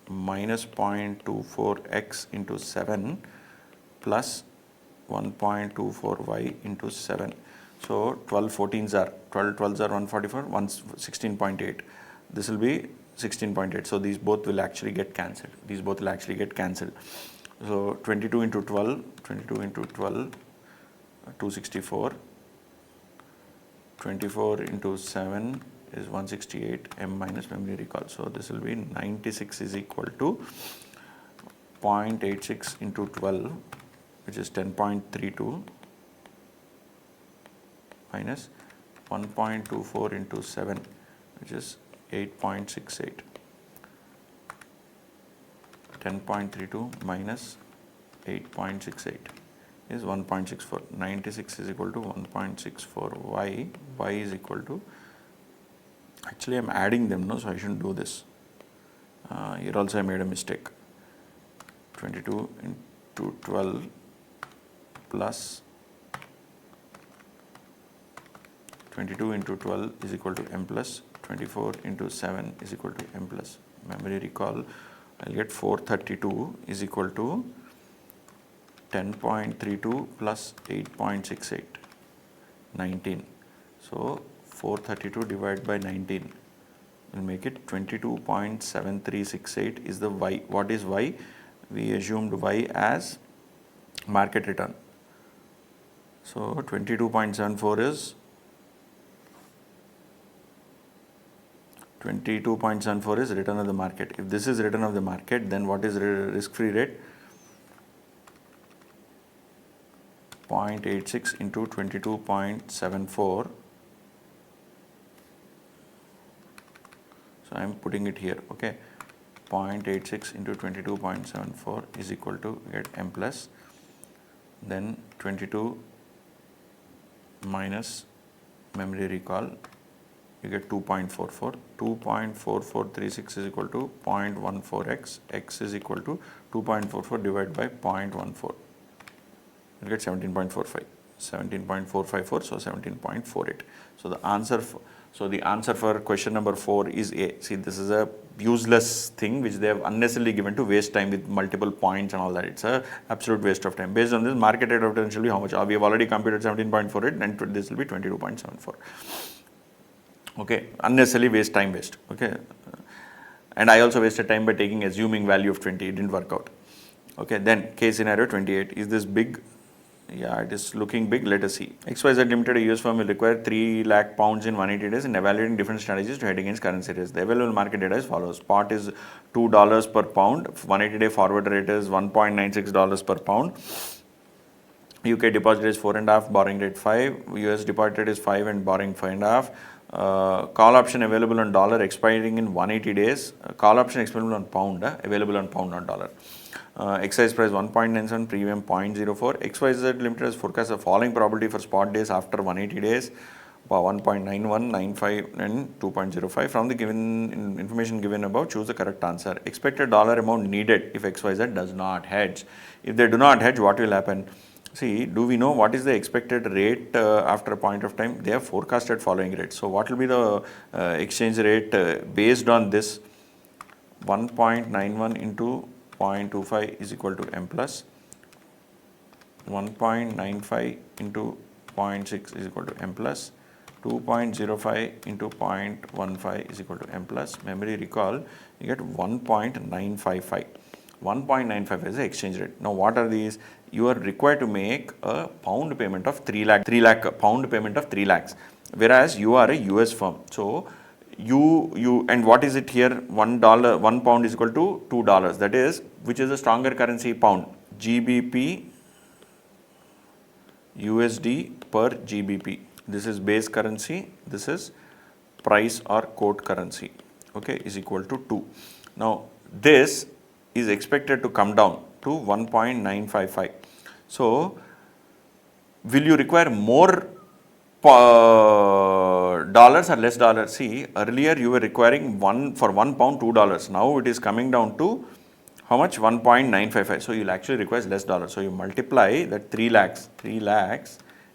minus 0.24x into 7 plus 1.24y into 7. So 12 14s are 12 12s are 144, 16.8. This will be 16.8. So these both will actually get cancelled. These both will actually get cancelled. So 22 into 12, 264. 24 into 7 is 168, m minus memory recall. So this will be 96 is equal to 0.86 into 12, which is 10.32, minus 1.24 into 7, which is 8.68. 10.32 minus 8.68. is 1.64. 96 is equal to 1.64. Y is equal to, actually I am adding them, no, so I shouldn't do this. Here also I made a mistake. 22 into 12 plus 22 into 12 is equal to m plus 24 into 7 is equal to m plus. Memory recall, I'll get 432 is equal to 10.32 plus 8.68, 19. So 432 divided by 19 will make it 22.7368 is the y. What is y? We assumed y as market return. So 22.74 is 22.74 is return of the market. If this is return of the market, then what is risk-free rate? 0.86 into 22.74. So I am putting it here, okay. 0.86 into 22.74 is equal to, get m plus, then 22 minus memory recall, you get 2.44. 2.4436 is equal to 0.14x. X is equal to 2.44 divided by 0.14. You get 17.45. 17.454, so 17.48. So the answer for question number 4 is A. See, this is a useless thing which they have unnecessarily given to waste time with multiple points and all that. It's a absolute waste of time. Based on this, market rate of return shall be how much? We have already computed 17.48 and this will be 22.74. Okay, unnecessarily waste. Okay, and I also wasted time by assuming value of 20. It didn't work out. Okay, then case scenario 28. Is this big? Yeah, it is looking big. Let us see. XYZ Limited, a US firm, will require 3 lakh pounds in 180 days in evaluating different strategies to hedge against currency risks. The available market data is follows. Spot is $2 per pound. 180-day forward rate is $1.96 per pound. UK deposit is 4.5, borrowing rate 5. US deposit rate is 5 and borrowing 5.5. Call option available on dollar expiring in 180 days. Call option available on pound, available on pound, not dollar. Exercise price 1.97, premium 0.04. XYZ Limited has forecast the following probability for spot days after 180 days: 1.91, 95 and 2.05. From the given information given above, choose the correct answer. Expected dollar amount needed if XYZ does not hedge. If they do not hedge, what will happen? See, do we know what is the expected rate after a point of time? They have forecasted following rate. So what will be the exchange rate based on this? 1.91 into 0.25 is equal to m plus. 1.95 into 0.6 is equal to m plus. 2.05 into 0.15 is equal to m plus. Memory recall, you get 1.955. 1.95 is the exchange rate. Now what are these? You are required to make a pound payment of 3 lakh pound payment of 3 lakhs, whereas you are a US firm. So you and what is it here? $1 1 pound is equal to $2. That is, which is a stronger currency? Pound. GBP USD per GBP. This is base currency. This is price or quote currency. Okay, is equal to 2. Now this is expected to come down to 1.955. So will you require more dollars or less dollars? See, earlier you were requiring for 1 pound $2. Now it is coming down to how much? 1.955. So you'll actually require less dollars. So you multiply that 3 lakhs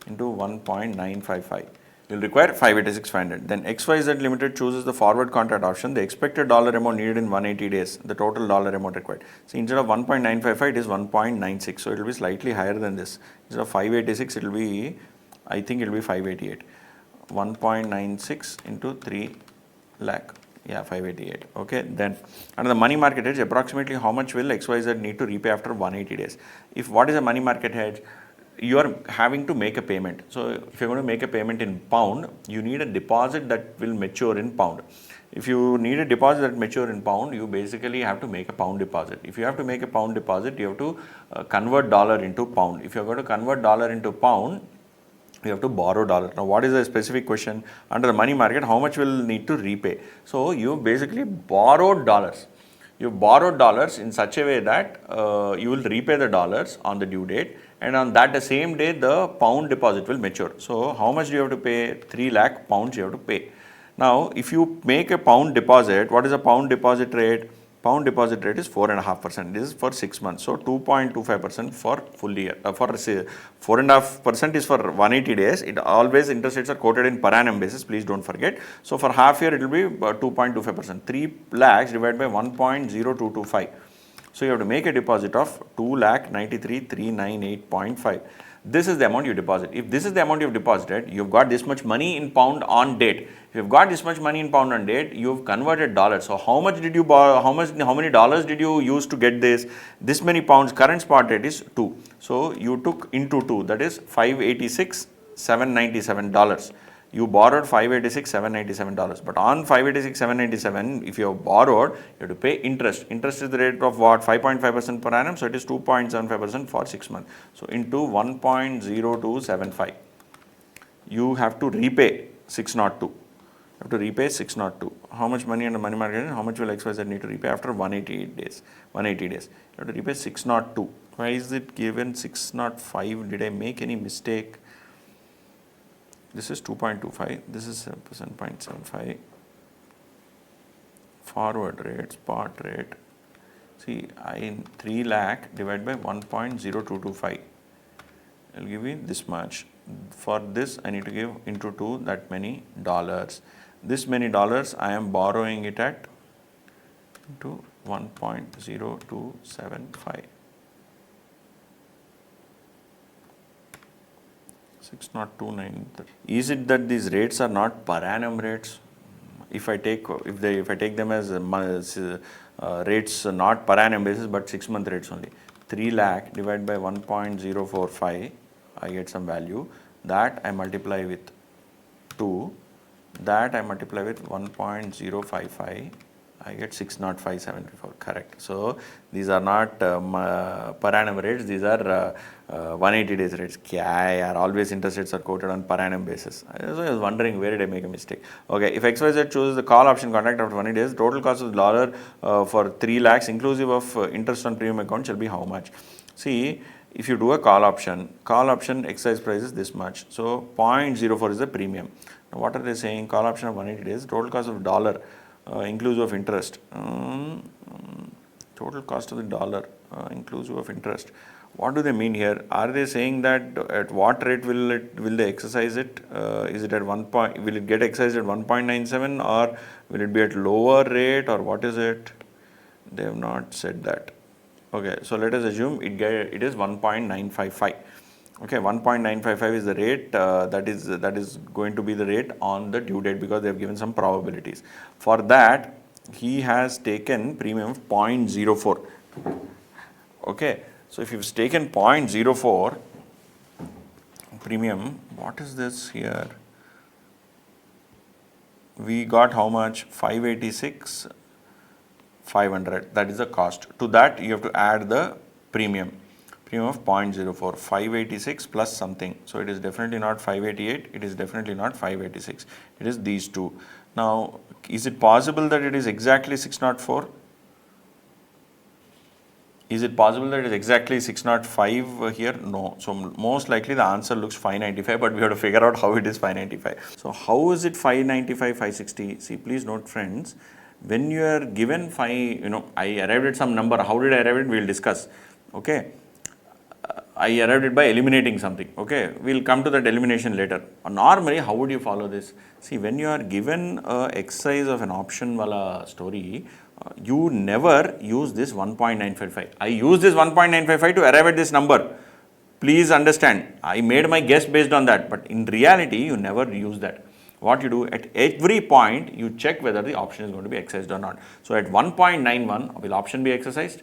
into 1.955. You'll require 586,500. Then XYZ Limited chooses the forward contract option. The expected dollar amount needed in 180 days, the total dollar amount required. So instead of 1.955, it is 1.96. So it will be slightly higher than this. Instead of 586, it will be, I think it will be 588. 1.96 into 3 lakh. Yeah, 588. Okay, then under the money market hedge, approximately how much will XYZ need to repay after 180 days? If what is a money market hedge? You are having to make a payment. So if you're going to make a payment in pound, you need a deposit that will mature in pound. If you need a deposit that mature in pound, you basically have to make a pound deposit. If you have to make a pound deposit, you have to convert dollar into pound. If you're going to convert dollar into pound, you have to borrow dollar. Now what is the specific question? Under the money market, how much will need to repay? So you basically borrowed dollars. You borrowed dollars in such a way that you will repay the dollars on the due date, and on that the same day the pound deposit will mature. So how much do you have to pay? 3 lakh pounds you have to pay. Now if you make a pound deposit, what is a pound deposit rate? Pound deposit rate is 4.5%. This is for 6 months. So 2.25% for full year. For say 4.5% is for 180 days. It always interest rates are quoted in per annum basis. Please don't forget. So for half year it will be 2.25%. 3 lakhs divided by 1.0225. So you have to make a deposit of 2,93,398.5. This is the amount you deposit. If this is the amount you've deposited, you've got this much money in pound on date. If you've got this much money in pound on date, you've converted dollars. So how much did you borrow? How many dollars did you use to get this? This many pounds. Current spot rate is 2. So you took into 2. That is $586,797. You borrowed $586,797. But on $586,797, if you have borrowed, you have to pay interest. Interest is the rate of what? 5.5% per annum. So it is 2.75% for 6 months. So into 1.0275. You have to repay 602. You have to repay 602. How much money under money market? How much will XYZ need to repay after 188 days? 180 days. You have to repay 602. Why is it given 605? Did I make any mistake? This is 2.25, this is 7.75, forward rate, spot rate. See, in 3 lakh divided by 1.0225, I'll give you this much. For this, I need to give into 2 that many dollars. This many dollars, I am borrowing it at into 1.0275. 602.9. Is it that these rates are not per annum rates? If I take them as rates not per annum basis but 6 month rates only, 3 lakh divided by 1.045, I get some value. That I multiply with 2. That I multiply with 1.055. I get 605.74. Correct. So these are not per annum rates. These are 180 days rates. Kya yaar, always interest rates are quoted on per annum basis. So I was wondering where did I make a mistake. Okay, if XYZ chooses the call option contract after 180 days, total cost of the dollar for 3 lakhs inclusive of interest on premium account shall be how much? See, if you do a call option exercise price is this much. So 0.04 is the premium. Now what are they saying? Call option of 180 days, total cost of dollar. Inclusive of interest, total cost of the dollar inclusive of interest. What do they mean here? Are they saying that at what rate will they exercise it? Is it at 1 point? Will it get exercised at 1.97 or will it be at lower rate or what is it? They have not said that. Okay, so let us assume it is 1.955. Okay, 1.955 is the rate that is going to be the rate on the due date because they have given some probabilities. For that, he has taken premium of 0.04. Okay, so if you've taken 0.04 premium, what is this here? We got how much? 586,500. That is the cost. To that, you have to add the premium. Premium of 0.04, 586 plus something. So it is definitely not 588, it is definitely not 586. It is these two. Now, is it possible that it is exactly 604? Is it possible that it is exactly 605 here? No. So most likely the answer looks 595, but we have to figure out how it is 595. So how is it 595, 560? See, please note friends, when you are given I arrived at some number. How did I arrive at it? We will discuss. Okay. I arrived at by eliminating something. Okay, we'll come to that elimination later. Normally, how would you follow this? See, when you are given a exercise of an option wala story, you never use this 1.955. I use this 1.955 to arrive at this number. Please understand, I made my guess based on that, but in reality, you never use that. What you do, at every point, you check whether the option is going to be exercised or not. So at 1.91, will option be exercised?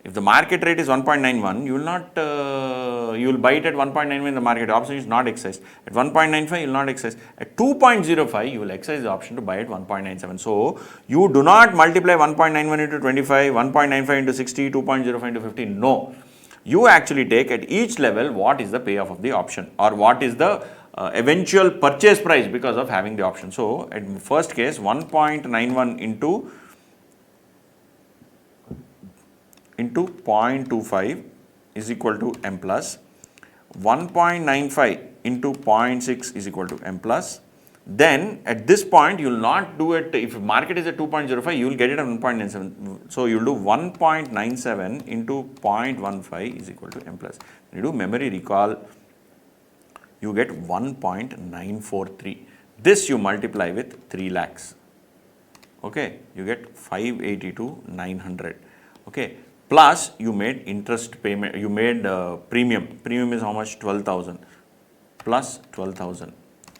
If the market rate is 1.91, you will not, you will buy it at 1.91 in the market. The option is not exercised. At 1.95, you will not exercise. At 2.05, you will exercise the option to buy at 1.97. So you do not multiply 1.91 into 25, 1.95 into 60, 2.05 into 50. No. You actually take at each level what is the payoff of the option or what is the eventual purchase price because of having the option. So at first case, 1.91 into into 0.25 is equal to M plus, 1.95 into 0.6 is equal to M plus. Then at this point you will not do it, if market is at 2.05 you will get it at 1.97. So you will do 1.97 into 0.15 is equal to M plus. When you do memory recall, you get 1.943. This you multiply with 3 lakhs. Okay, you get 582,900. Okay, plus you made interest payment, you made premium. Premium is how much? 12,000 plus 12,000.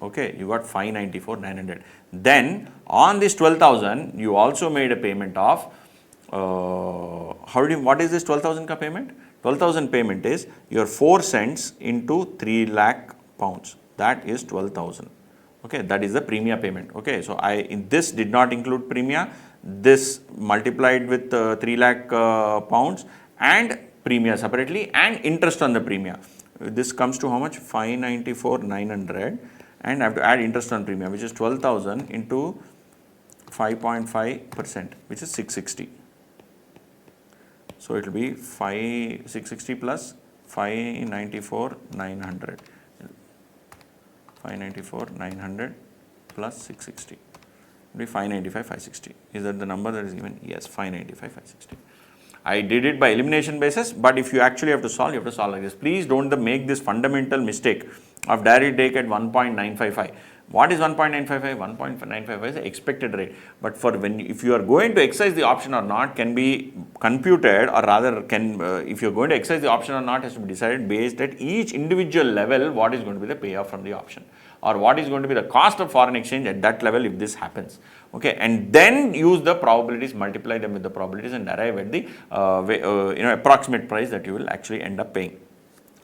Okay, you got 594,900. Then on this 12,000, you also made a payment of what is this 12,000 ka payment? 12,000 payment is your 4 cents into 3 lakh pounds. That is 12,000. Okay, that is the premium payment. Okay, so this did not include premium. This multiplied with 3 lakh pounds and premium separately and interest on the premium. This comes to how much? 594,900, and I have to add interest on premium, which is 12,000 into 5.5%, which is 660. So it will be 660 plus 594,900. 594,900 plus 660 will be 595,560. Is that the number that is given? Yes, 595,560. I did it by elimination basis, but if you actually have to solve, you have to solve like this. Please don't make this fundamental mistake of direct take at 1.955. What is 1.955? 1.955 is the expected rate. But for if you are going to exercise the option or not can be computed, or rather if you are going to exercise the option or not has to be decided based at each individual level what is going to be the payoff from the option, or what is going to be the cost of foreign exchange at that level if this happens. Okay, and then use the probabilities, multiply them with the probabilities and arrive at the approximate price that you will actually end up paying.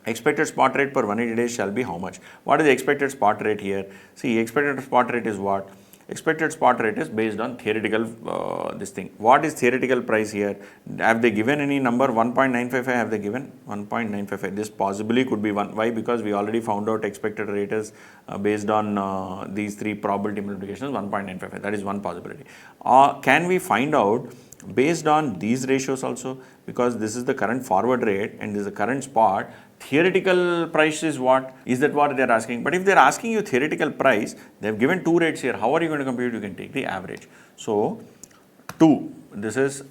Expected spot rate per 180 days shall be how much? What is the expected spot rate here? See, expected spot rate is what? Expected spot rate is based on theoretical this thing. What is theoretical price here? Have they given any number? 1.955 have they given? 1.955. This possibly could be 1. Why? Because we already found out expected rate is based on these 3 probability multiplications, 1.955. That is one possibility. Can we find out based on these ratios also? Because this is the current forward rate and this is the current spot. Theoretical price is what? Is that what they are asking? But if they are asking you theoretical price, they have given 2 rates here. How are you going to compute? You can take the average. So 2, this is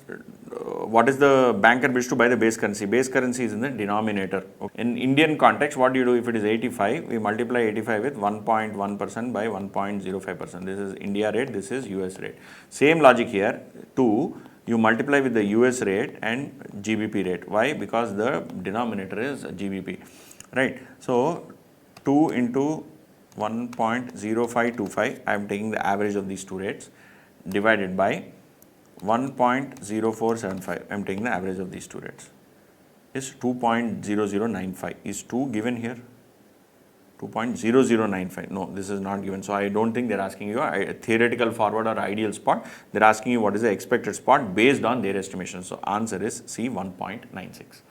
what is the banker bids to buy the base currency? Base currency is in the denominator. Okay. In Indian context, what do you do? If it is 85, we multiply 85 with 1.1% by 1.05%. This is India rate, this is US rate. Same logic here. 2, you multiply with the US rate and GBP rate. Why? Because the denominator is GBP, right? So 2 into 1.0525, I am taking the average of these 2 rates, divided by 1.0475, I am taking the average of these 2 rates, is 2.0095. Is 2 given here? 2.0095. No, this is not given. So I don't think they're asking you a theoretical forward or ideal spot. They're asking you what is the expected spot based on their estimation. So answer is C, 1.96.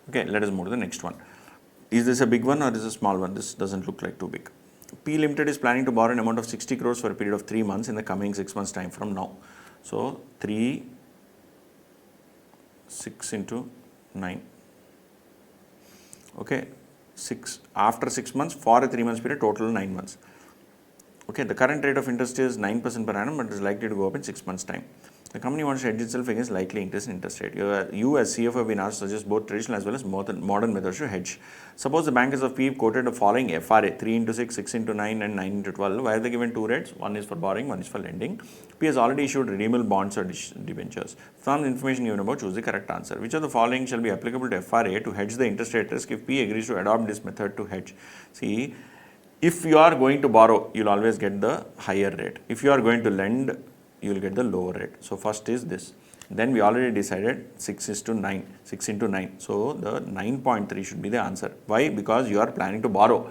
Okay, let us move to the next one. Is this a big one or is this a small one? This doesn't look like too big. P Limited is planning to borrow an amount of 60 crores for a period of 3 months in the coming 6 months time from now. So 6 into 9. Okay. 6 after 6 months for a 3 months period, total 9 months. Okay, the current rate of interest is 9% per annum, but it is likely to go up in 6 months time. The company wants to hedge itself against likely increase in interest rate. You as CFO have been asked to suggest both traditional as well as modern methods to hedge. Suppose the bankers of P quoted the following FRA 3 into 6, 6 into 9 and 9 into 12. Why are they given 2 rates? One is for borrowing, one is for lending. P has already issued redeemable bonds or debentures. From the information given above, choose the correct answer. Which of the following shall be applicable to FRA to hedge the interest rate risk if P agrees to adopt this method to hedge? See, if you are going to borrow, you will always get the higher rate. If you are going to lend, you will get the lower rate. So first is this. Then we already decided 6 is to 9, 6 into 9. So the 9.3 should be the answer. Why? Because you are planning to borrow.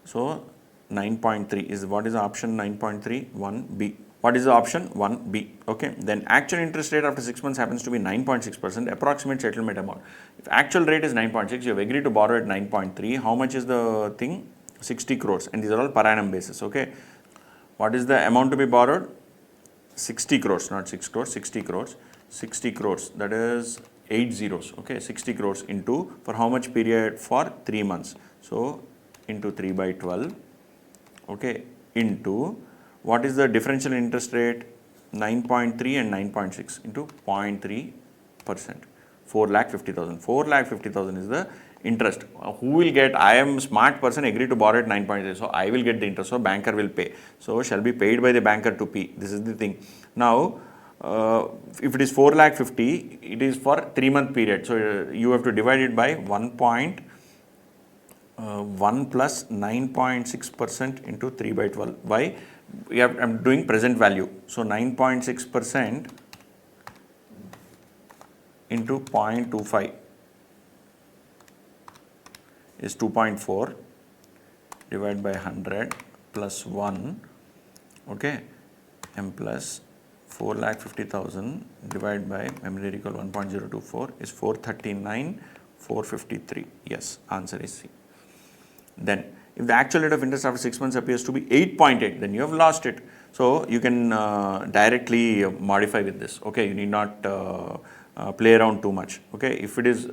So 9.3 is what is the option? 9.3, 1B. What is the option? 1B. Okay. Then actual interest rate after 6 months happens to be 9.6%, approximate settlement amount. If actual rate is 9.6, you have agreed to borrow at 9.3. How much is the thing? 60 crores. And these are all per annum basis. Okay. What is the amount to be borrowed? 60 crores, not 6 crores, 60 crores. 60 crores, that is 8 zeros, okay, 60 crores into, for how much period? For 3 months. So into 3 by 12, okay, into, what is the differential interest rate? 9.3 and 9.6 into 0.3%. 4,50,000. 4,50,000 is the interest. Who will get? I am smart person, agree to borrow at 9.3, so I will get the interest, so banker will pay. So shall be paid by the banker to P. This is the thing. Now, if it is 4,50,000, it is for 3-month period. So you have to divide it by 1 plus 9.6% into 3 by 12. Why? I'm doing present value. So 9.6% into 0.25 is 2.4 divided by 100 plus 1, okay, m plus 4,50,000 divided by memory recall 1.024 is 439,453. Yes, answer is C. Then if the actual rate of interest after 6 months appears to be 8.8, then you have lost it. So you can directly modify with this. Okay, you need not play around too much. Okay, if it is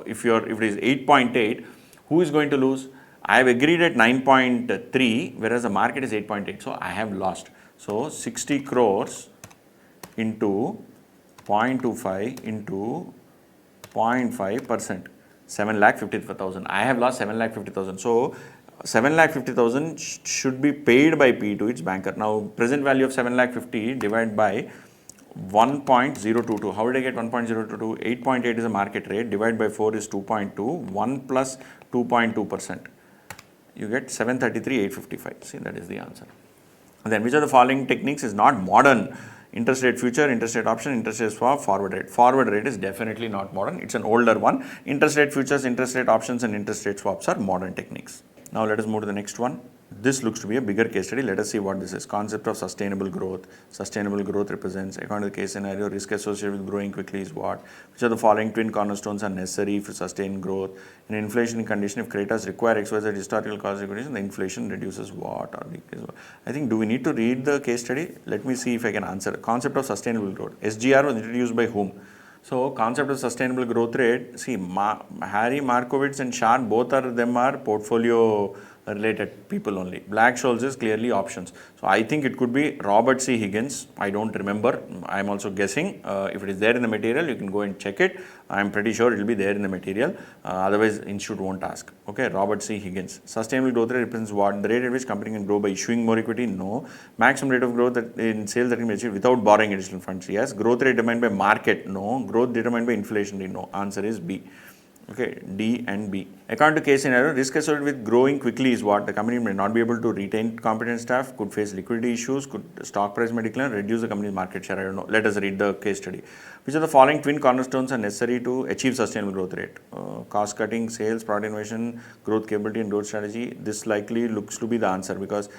if it is 8.8, who is going to lose? I have agreed at 9.3, whereas the market is 8.8, so I have lost. So 60 crores into 0.25 into 0.5%, 7,50,000. I have lost 7,50,000. So 7,50,000 should be paid by P to its banker. Now present value of 7,50,000 divided by 1.022. How did I get 1.022? 8.8 is the market rate, divided by 4 is 2.2, 1 plus 2.2%. You get 733,855. See, that is the answer. Then which of the following techniques is not modern? Interest rate future, interest rate option, interest rate swap, forward rate. Forward rate is definitely not modern. It's an older one. Interest rate futures, interest rate options and interest rate swaps are modern techniques. Now let us move to the next one. This looks to be a bigger case study. Let us see what this is. Concept of sustainable growth. Sustainable growth represents, according to the case scenario, risk associated with growing quickly is what? Which of the following twin cornerstones are necessary for sustained growth? In an inflationary condition, if creditors require XYZ historical cost recognition, the inflation reduces what or decreases what? I think, do we need to read the case study? Let me see if I can answer. Concept of sustainable growth. SGR was introduced by whom? So, concept of sustainable growth rate, see, Harry Markowitz and Sharp, both of them are portfolio related people only. Black-Scholes is clearly options. So, I think it could be Robert C. Higgins. I don't remember. I am also guessing. If it is there in the material, you can go and check it. I am pretty sure it will be there in the material. Otherwise, institute won't ask. Okay, Robert C. Higgins. Sustainable growth rate represents what? The rate at which company can grow by issuing more equity? No. Maximum rate of growth in sales that can be achieved without borrowing additional funds? Yes. Growth rate determined by market? No. Growth determined by inflation? No. Answer is B. Okay, D and B. According to case scenario, risk associated with growing quickly is what? The company may not be able to retain competent staff, could face liquidity issues, could stock price may decline, reduce the company's market share. I don't know. Let us read the case study. Which of the following twin cornerstones are necessary to achieve sustainable growth rate? Cost cutting, sales, product innovation, growth capability and growth strategy. This likely looks to be the answer because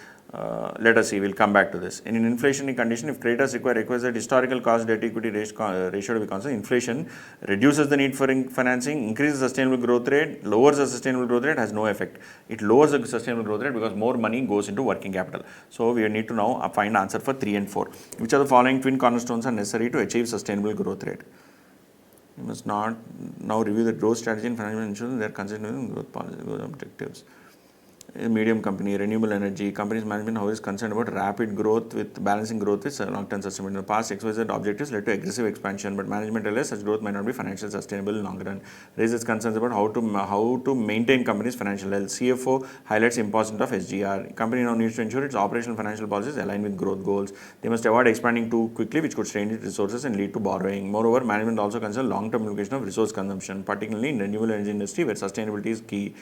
let us see, we'll come back to this. In an inflationary condition, if creditors require requisite historical cost debt equity ratio to be constant, inflation reduces the need for financing, increases sustainable growth rate, lowers the sustainable growth rate, has no effect. It lowers the sustainable growth rate because more money goes into working capital. So we need to now find answer for 3 and 4. Which of the following twin cornerstones are necessary to achieve sustainable growth rate? You must not now review the growth strategy and financial insurance. They are considering growth policy, growth objectives. A medium company, renewable energy, company's management how is concerned about rapid growth with balancing growth with long-term sustainability. In the past, XYZ objectives led to aggressive expansion, but management realized such growth might not be financially sustainable in long run. Raises concerns about how to maintain company's financial health. CFO highlights the importance of SGR. Company now needs to ensure its operational financial policies align with growth goals. They must avoid expanding too quickly, which could strain its resources and lead to borrowing. Moreover, management also considers long-term implication of resource consumption, particularly in renewable energy industry where sustainability is key.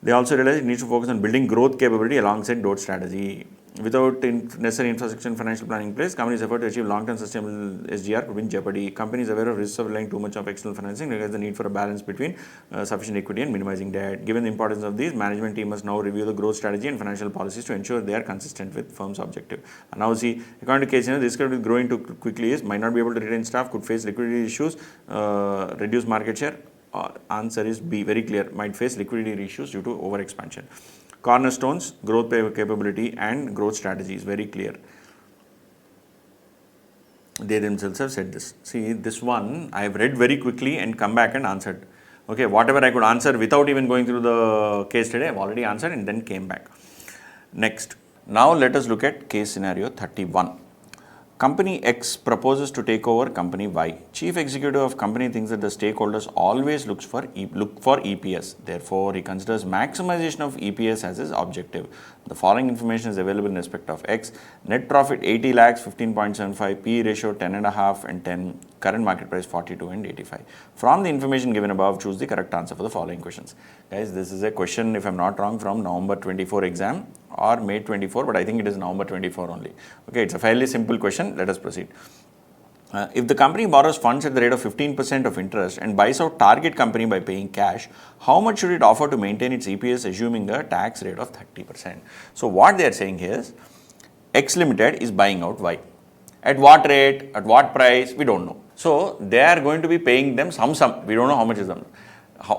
They also realize it needs to focus on building growth capability alongside growth strategy. Without necessary infrastructure and financial planning in place, companies' effort to achieve long-term sustainable SGR could be in jeopardy. Companies aware of risks of relying too much on external financing realize the need for a balance between sufficient equity and minimizing debt. Given the importance of these, management team must now review the growth strategy and financial policies to ensure they are consistent with firm's objective. And now see, according to case, the risk of growing too quickly is might not be able to retain staff, could face liquidity issues, reduce market share. Answer is B, very clear, might face liquidity issues due to over expansion. Cornerstones, growth capability and growth strategies, very clear. They themselves have said this. See, this one I have read very quickly and come back and answered. Okay, whatever I could answer without even going through the case study, I have already answered and then came back. Next, now let us look at case scenario 31. Company X proposes to take over company Y. Chief executive of company thinks that the stakeholders always look for EPS. Therefore, he considers maximization of EPS as his objective. The following information is available in respect of X. Net profit 80 lakhs, 15.75, P ratio 10.5 and 10, current market price 42 and 85. From the information given above, choose the correct answer for the following questions. Guys, this is a question, if I am not wrong, from November 24 exam or May 24, but I think it is November 24 only. Okay, it's a fairly simple question. Let us proceed. If the company borrows funds at the rate of 15% of interest and buys out target company by paying cash, how much should it offer to maintain its EPS assuming a tax rate of 30%? So what they are saying here is X Limited is buying out Y. At what rate, at what price, we don't know. So they are going to be paying them some sum. We don't know how much is the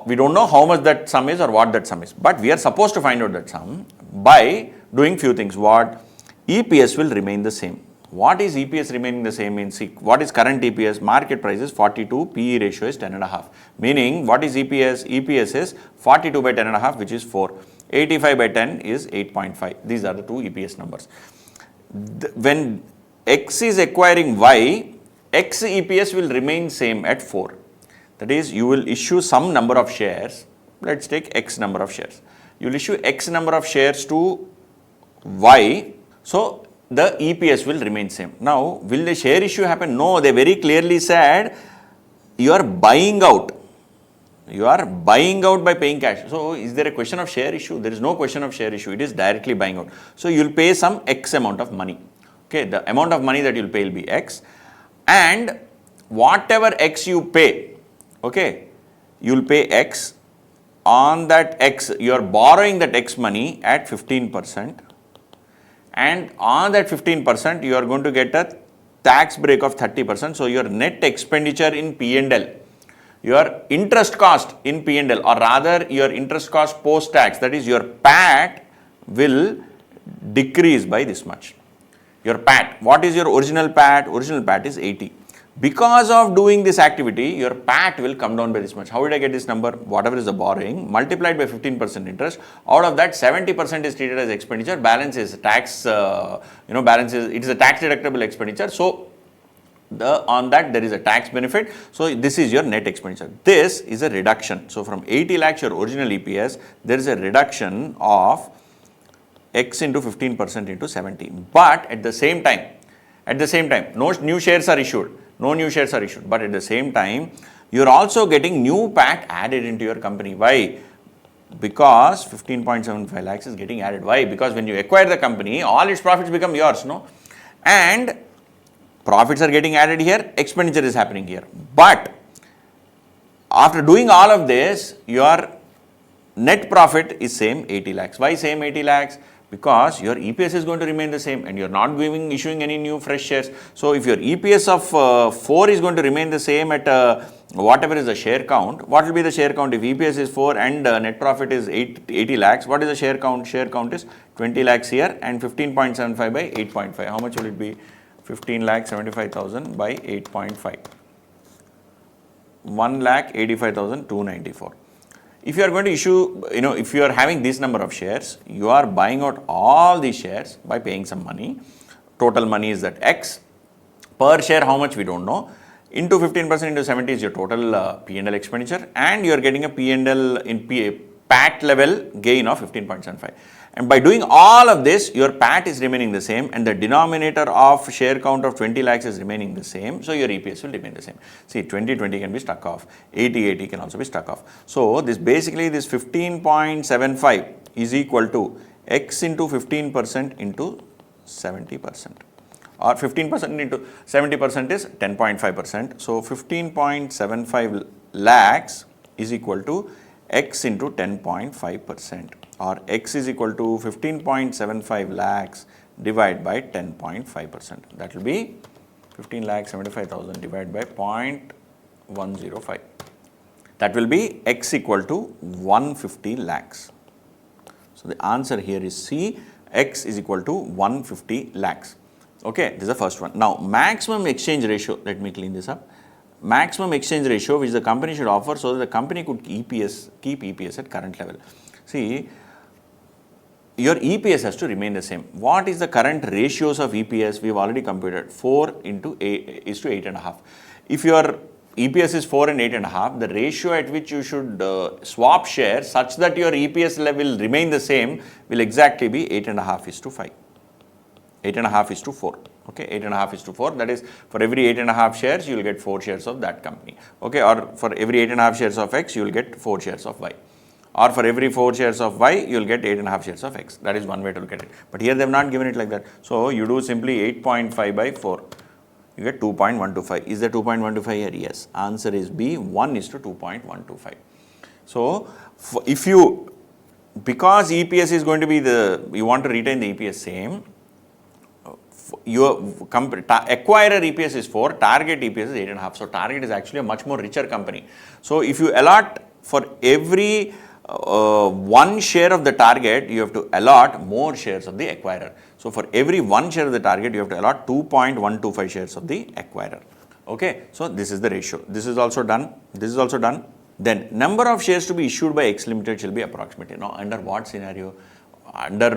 we don't know how much that sum is or what that sum is, but we are supposed to find out that sum by doing few things. What? EPS will remain the same. What is EPS remaining the same means? What is current EPS? Market price is 42, PE ratio is 10.5. Meaning, what is EPS? EPS is 42 by 10.5, which is 4. 85 by 10 is 8.5. These are the two EPS numbers. When X is acquiring Y, X EPS will remain same at 4. That is, you will issue some number of shares. Let's take X number of shares. You will issue X number of shares to Y. So, the EPS will remain same. Now, will the share issue happen? No, they very clearly said you are buying out. You are buying out by paying cash. So, is there a question of share issue? There is no question of share issue. It is directly buying out. So, you will pay some X amount of money. Okay, the amount of money that you will pay will be X. And whatever X you pay, okay, you will pay X. On that X, you are borrowing that X money at 15%. And on that 15%, you are going to get a tax break of 30%. So, your net expenditure in P&L, your interest cost in P&L, or rather your interest cost post-tax, that is your PAT, will decrease by this much. Your PAT, what is your original PAT? Original PAT is 80. Because of doing this activity, your PAT will come down by this much. How did I get this number? Whatever is the borrowing, multiplied by 15% interest. Out of that, 70% is treated as expenditure. Balance is tax, balance is, it is a tax deductible expenditure. So, on that there is a tax benefit. So, this is your net expenditure. This is a reduction. So, from 80 lakhs, your original EPS, there is a reduction of X into 15% into 70. But at the same time, no new shares are issued. No new shares are issued, but at the same time, you are also getting new PAT added into your company. Why? Because 15.75 lakhs is getting added. Why? Because when you acquire the company, all its profits become yours, no? And profits are getting added here, expenditure is happening here. But after doing all of this, your net profit is same 80 lakhs. Why same 80 lakhs? Because your EPS is going to remain the same and you are not issuing any new fresh shares. So, if your EPS of 4 is going to remain the same at whatever is the share count, what will be the share count? If EPS is 4 and net profit is 80 lakhs, what is the share count? Share count is 20 lakhs here and 15.75 by 8.5. How much will it be? 15,75,000 by 8.5. 1,85,294. If you are going to issue, if you are having this number of shares, you are buying out all these shares by paying some money. Total money is that X. Per share, how much we don't know. Into 15% into 70 is your total P&L expenditure, and you are getting a P&L in PAT level gain of 15.75. And by doing all of this, your PAT is remaining the same and the denominator of share count of 20 lakhs is remaining the same. So, your EPS will remain the same. See, 20 can be stuck off, 80 can also be stuck off. So, this 15.75 is equal to X into 15% into 70%, or 15% into 70% is 10.5%. So, 15.75 lakhs is equal to X into 10.5%, or X is equal to 15.75 lakhs divided by 10.5%. That will be 15,75,000 divided by 0.105. That will be X equal to 150 lakhs. So, the answer here is C, X is equal to 150 lakhs. Okay, this is the first one. Now, maximum exchange ratio, let me clean this up. Maximum exchange ratio which the company should offer so that the company could keep EPS at current level. See, your EPS has to remain the same. What is the current ratios of EPS? We have already computed 4 into 8 is to 8.5. If your EPS is 4 and 8.5, the ratio at which you should swap shares such that your EPS level will remain the same will exactly be 8.5 is to 5. 8.5 is to 4. Okay, 8.5 is to 4. That is, for every 8.5 shares, you will get 4 shares of that company. Okay, or for every 8.5 shares of X, you will get 4 shares of Y. Or for every 4 shares of Y, you will get 8.5 shares of X. That is one way to look at it. But here they have not given it like that. So you do simply 8.5 by 4. You get 2.125. Is there 2.125 here? Yes. Answer is B. 1 is to 2.125. So if you, because EPS is going to be you want to retain the EPS same, your acquirer EPS is 4, target EPS is 8.5. So target is actually a much more richer company. So if you allot for every 1 share of the target, you have to allot more shares of the acquirer. So for every 1 share of the target, you have to allot 2.125 shares of the acquirer. Okay, so this is the ratio. This is also done. This is also done. Then number of shares to be issued by X Limited shall be approximately. Now under what scenario? Under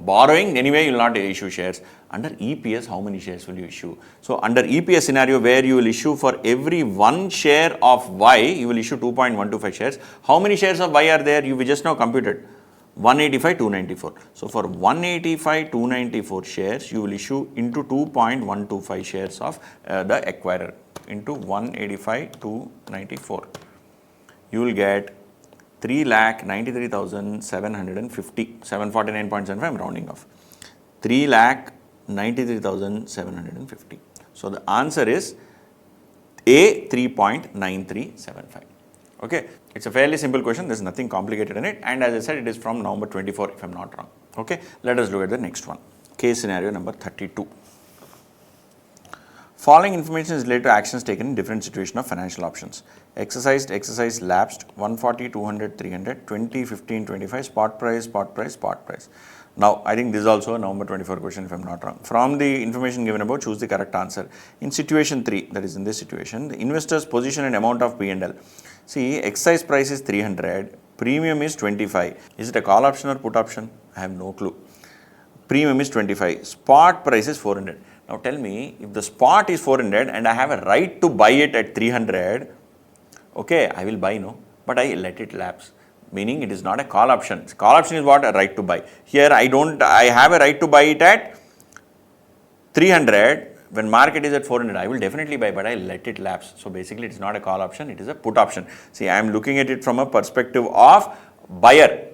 borrowing, anyway you will not issue shares. Under EPS, how many shares will you issue? So under EPS scenario where you will issue for every 1 share of Y, you will issue 2.125 shares. How many shares of Y are there? You will just now computed 185, 294. So for 185, 294 shares, you will issue into 2.125 shares of the acquirer into 185, 294. You will get 3,93,750, 749.75, I am rounding off, 3,93,750. So the answer is A, 3.9375. Okay, it's a fairly simple question, there is nothing complicated in it, and as I said, it is from November 24 if I am not wrong. Okay, let us look at the next one. Case scenario number 32. Following information is related to actions taken in different situation of financial options. Exercised, lapsed, 140, 200, 300, 20, 15, 25, spot price. Now, I think this is also a November 24 question if I am not wrong. From the information given above, choose the correct answer. In situation 3, that is in this situation, the investor's position and amount of P&L. See, exercise price is 300, premium is 25. Is it a call option or put option? I have no clue. Premium is 25, spot price is 400. Now tell me, if the spot is 400 and I have a right to buy it at 300, okay, I will buy, no, but I let it lapse, meaning it is not a call option. Call option is what? A right to buy. Here I have a right to buy it at 300, when market is at 400, I will definitely buy, but I let it lapse. So basically it is not a call option, it is a put option. See, I am looking at it from a perspective of buyer,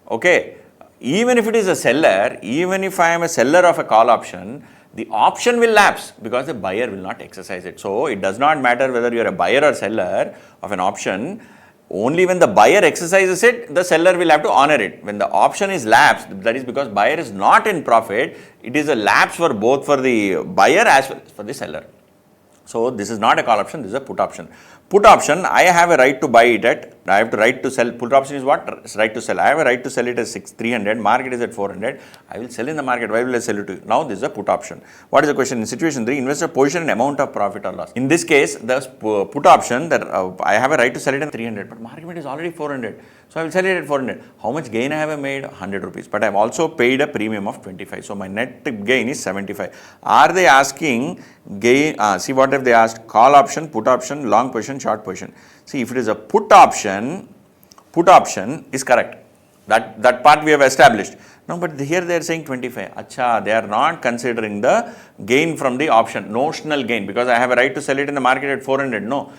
okay. Even if it is a seller, even if I am a seller of a call option, the option will lapse because the buyer will not exercise it. So it does not matter whether you are a buyer or seller of an option, only when the buyer exercises it, the seller will have to honor it. When the option is lapsed, that is because buyer is not in profit, it is a lapse for both for the buyer as well as for the seller. So this is not a call option, this is a put option. Put option, I have a right to buy it at, I have the right to sell. Put option is what? Right to sell. I have a right to sell it at 300, market is at 400. I will sell in the market. Why will I sell it to you? Now this is a put option. What is the question? In situation 3, investor position and amount of profit or loss. In this case, the put option that I have a right to sell it at 300, but market is already 400. So I will sell it at 400. How much gain I have made? 100 rupees. But I have also paid a premium of 25. So my net gain is 75. Are they asking gain? See what have they asked? Call option, put option, long position, short position. See, if it is a put option is correct. That part we have established. No, but here they are saying 25. Acha, they are not considering the gain from the option, notional gain, because I have a right to sell it in the market at 400. No.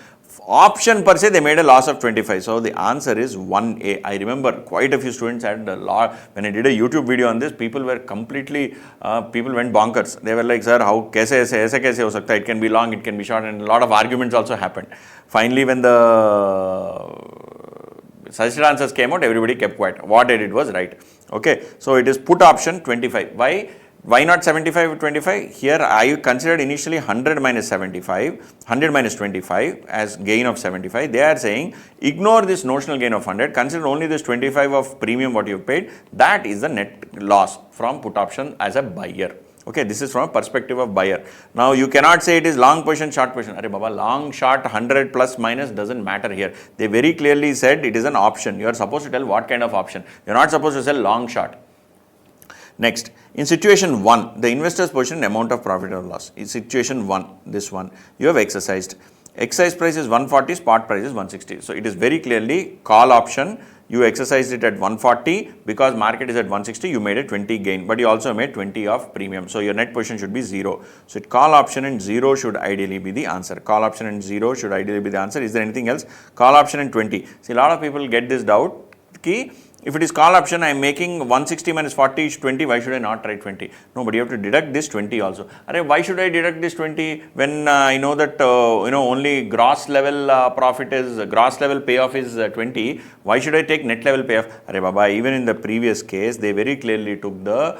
Option per se, they made a loss of 25. So the answer is 1A. I remember quite a few students had a lot. When I did a YouTube video on this, people were completely, people went bonkers. They were like, sir, how kaise ho sakta? It can be long, it can be short, and a lot of arguments also happened. Finally, when the suggested answers came out, everybody kept quiet. What I did was right. Okay, so it is put option 25. Why not 75 25? Here I considered initially 100 minus 75, 100 minus 25 as gain of 75. They are saying ignore this notional gain of 100, consider only this 25 of premium what you have paid. That is the net loss from put option as a buyer. Okay, this is from a perspective of buyer. Now you cannot say it is long position, short position. Arey baba, long, short, 100 plus minus doesn't matter here. They very clearly said it is an option. You are supposed to tell what kind of option. You are not supposed to sell long, short. Next, in situation 1, the investor's position amount of profit or loss. In situation 1, this one, you have exercised. Exercise price is 140, spot price is 160. So it is very clearly call option. You exercised it at 140 because market is at 160, you made a 20 gain, but you also made 20 of premium. So your net position should be 0. So call option and 0 should ideally be the answer. Call option and 0 should ideally be the answer. Is there anything else? Call option and 20. See, a lot of people get this doubt. Key, if it is call option, I am making 160 minus 40 is 20, why should I not write 20? No, but you have to deduct this 20 also. Why should I deduct this 20 when I know that only gross level profit is, gross level payoff is 20, why should I take net level payoff? Baba, even in the previous case, they very clearly took the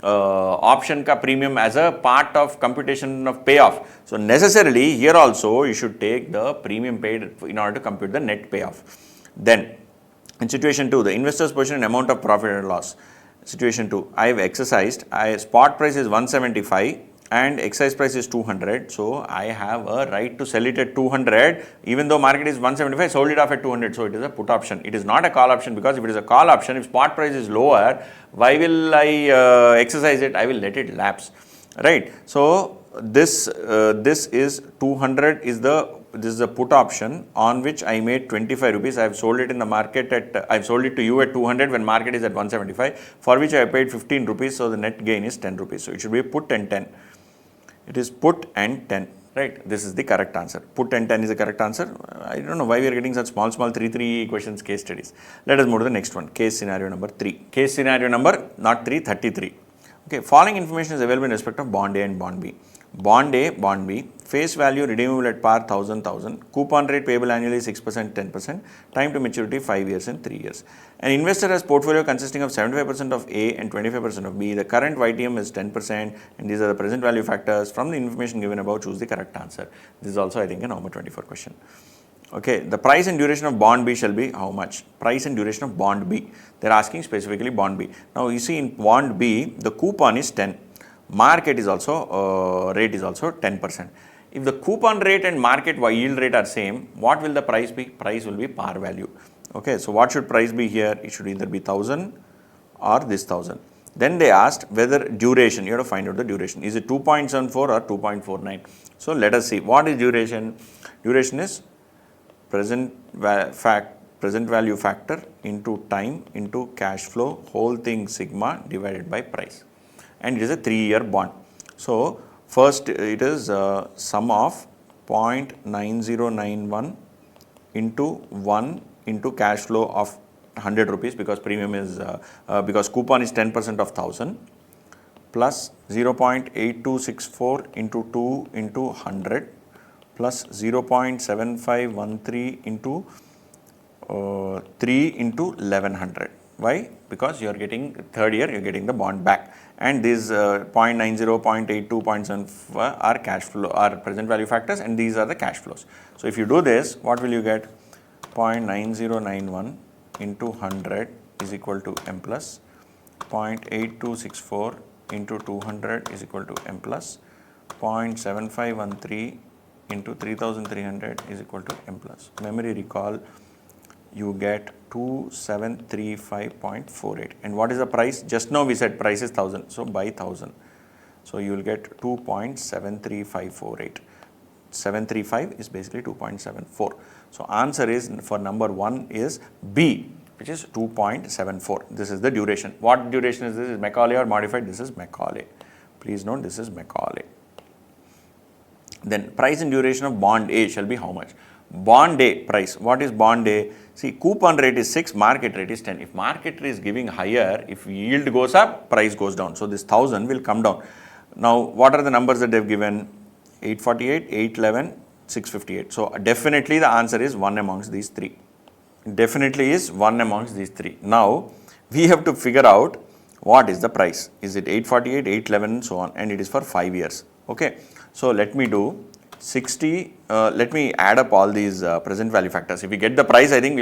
option ka premium as a part of computation of payoff. So necessarily here also you should take the premium paid in order to compute the net payoff. Then in situation 2, the investor's position and amount of profit or loss. Situation 2, I have exercised, spot price is 175 and exercise price is 200. So I have a right to sell it at 200, even though market is 175, sold it off at 200. So it is a put option. It is not a call option, because if it is a call option, if spot price is lower, why will I exercise it? I will let it lapse, right? So this is 200 is this is a put option on which I made 25 rupees. I have sold it in the market at, I have sold it to you at 200 when market is at 175, for which I paid 15 rupees. So the net gain is 10 rupees. So it should be put and 10. It is put and 10, right? This is the correct answer. Put and 10 is the correct answer. I don't know why we are getting such small 3 questions case studies. Let us move to the next one. Case scenario number 3. Case scenario number, not 3, 33. Okay, following information is available in respect of bond A and bond B. Bond A, bond B, face value redeemable at par 1000, coupon rate payable annually 6%, 10%, time to maturity 5 years and 3 years. An investor has portfolio consisting of 75% of A and 25% of B. The current YTM is 10%, and these are the present value factors. From the information given above, choose the correct answer. This is also, I think, a number 24 question. Okay, the price and duration of bond B shall be how much? Price and duration of bond B. They are asking specifically bond B. Now you see in bond B, the coupon is 10. Market is also, rate is also 10%. If the coupon rate and market yield rate are same, what will the price be? Price will be par value. Okay, so what should price be here? It should either be 1000 or this 1000. Then they asked whether duration, you have to find out the duration. Is it 2.74 or 2.49? So let us see. What is duration? Duration is present value factor into time into cash flow, whole thing sigma divided by price. And it is a 3-year bond. So first it is sum of 0.9091 into 1 into cash flow of 100 rupees, because premium is, because coupon is 10% of 1000, plus 0.8264 into 2 into 100, plus 0.7513 into 3 into 1100. Why? Because you are getting, third year you are getting the bond back, and these 0.90, 0.82, 0.7 are cash flow, are present value factors, and these are the cash flows. So if you do this, what will you get? 0.9091 into 100 is equal to M plus, 0.8264 into 200 is equal to M plus, 0.7513 into 3300 is equal to M plus. Memory recall, you get 2735.48. And what is the price? Just now we said price is 1000, so by 1000. So you will get 2.73548. 735 is basically 2.74. So answer is for number 1 is B, which is 2.74. This is the duration. What duration is this? Is Macaulay or modified? This is Macaulay. Please note this is Macaulay. Then price and duration of bond A shall be how much? Bond A price. What is bond A? See, coupon rate is 6, market rate is 10. If market rate is giving higher, if yield goes up, price goes down. So this 1000 will come down. Now, what are the numbers that they have given? 848, 811, 658. So definitely the answer is one amongst these 3. Definitely is one amongst these 3. Now, we have to figure out what is the price. Is it 848, 811 and so on, and it is for 5 years. Okay. So let me do 60 let me add up all these present value factors. If we get the price, I think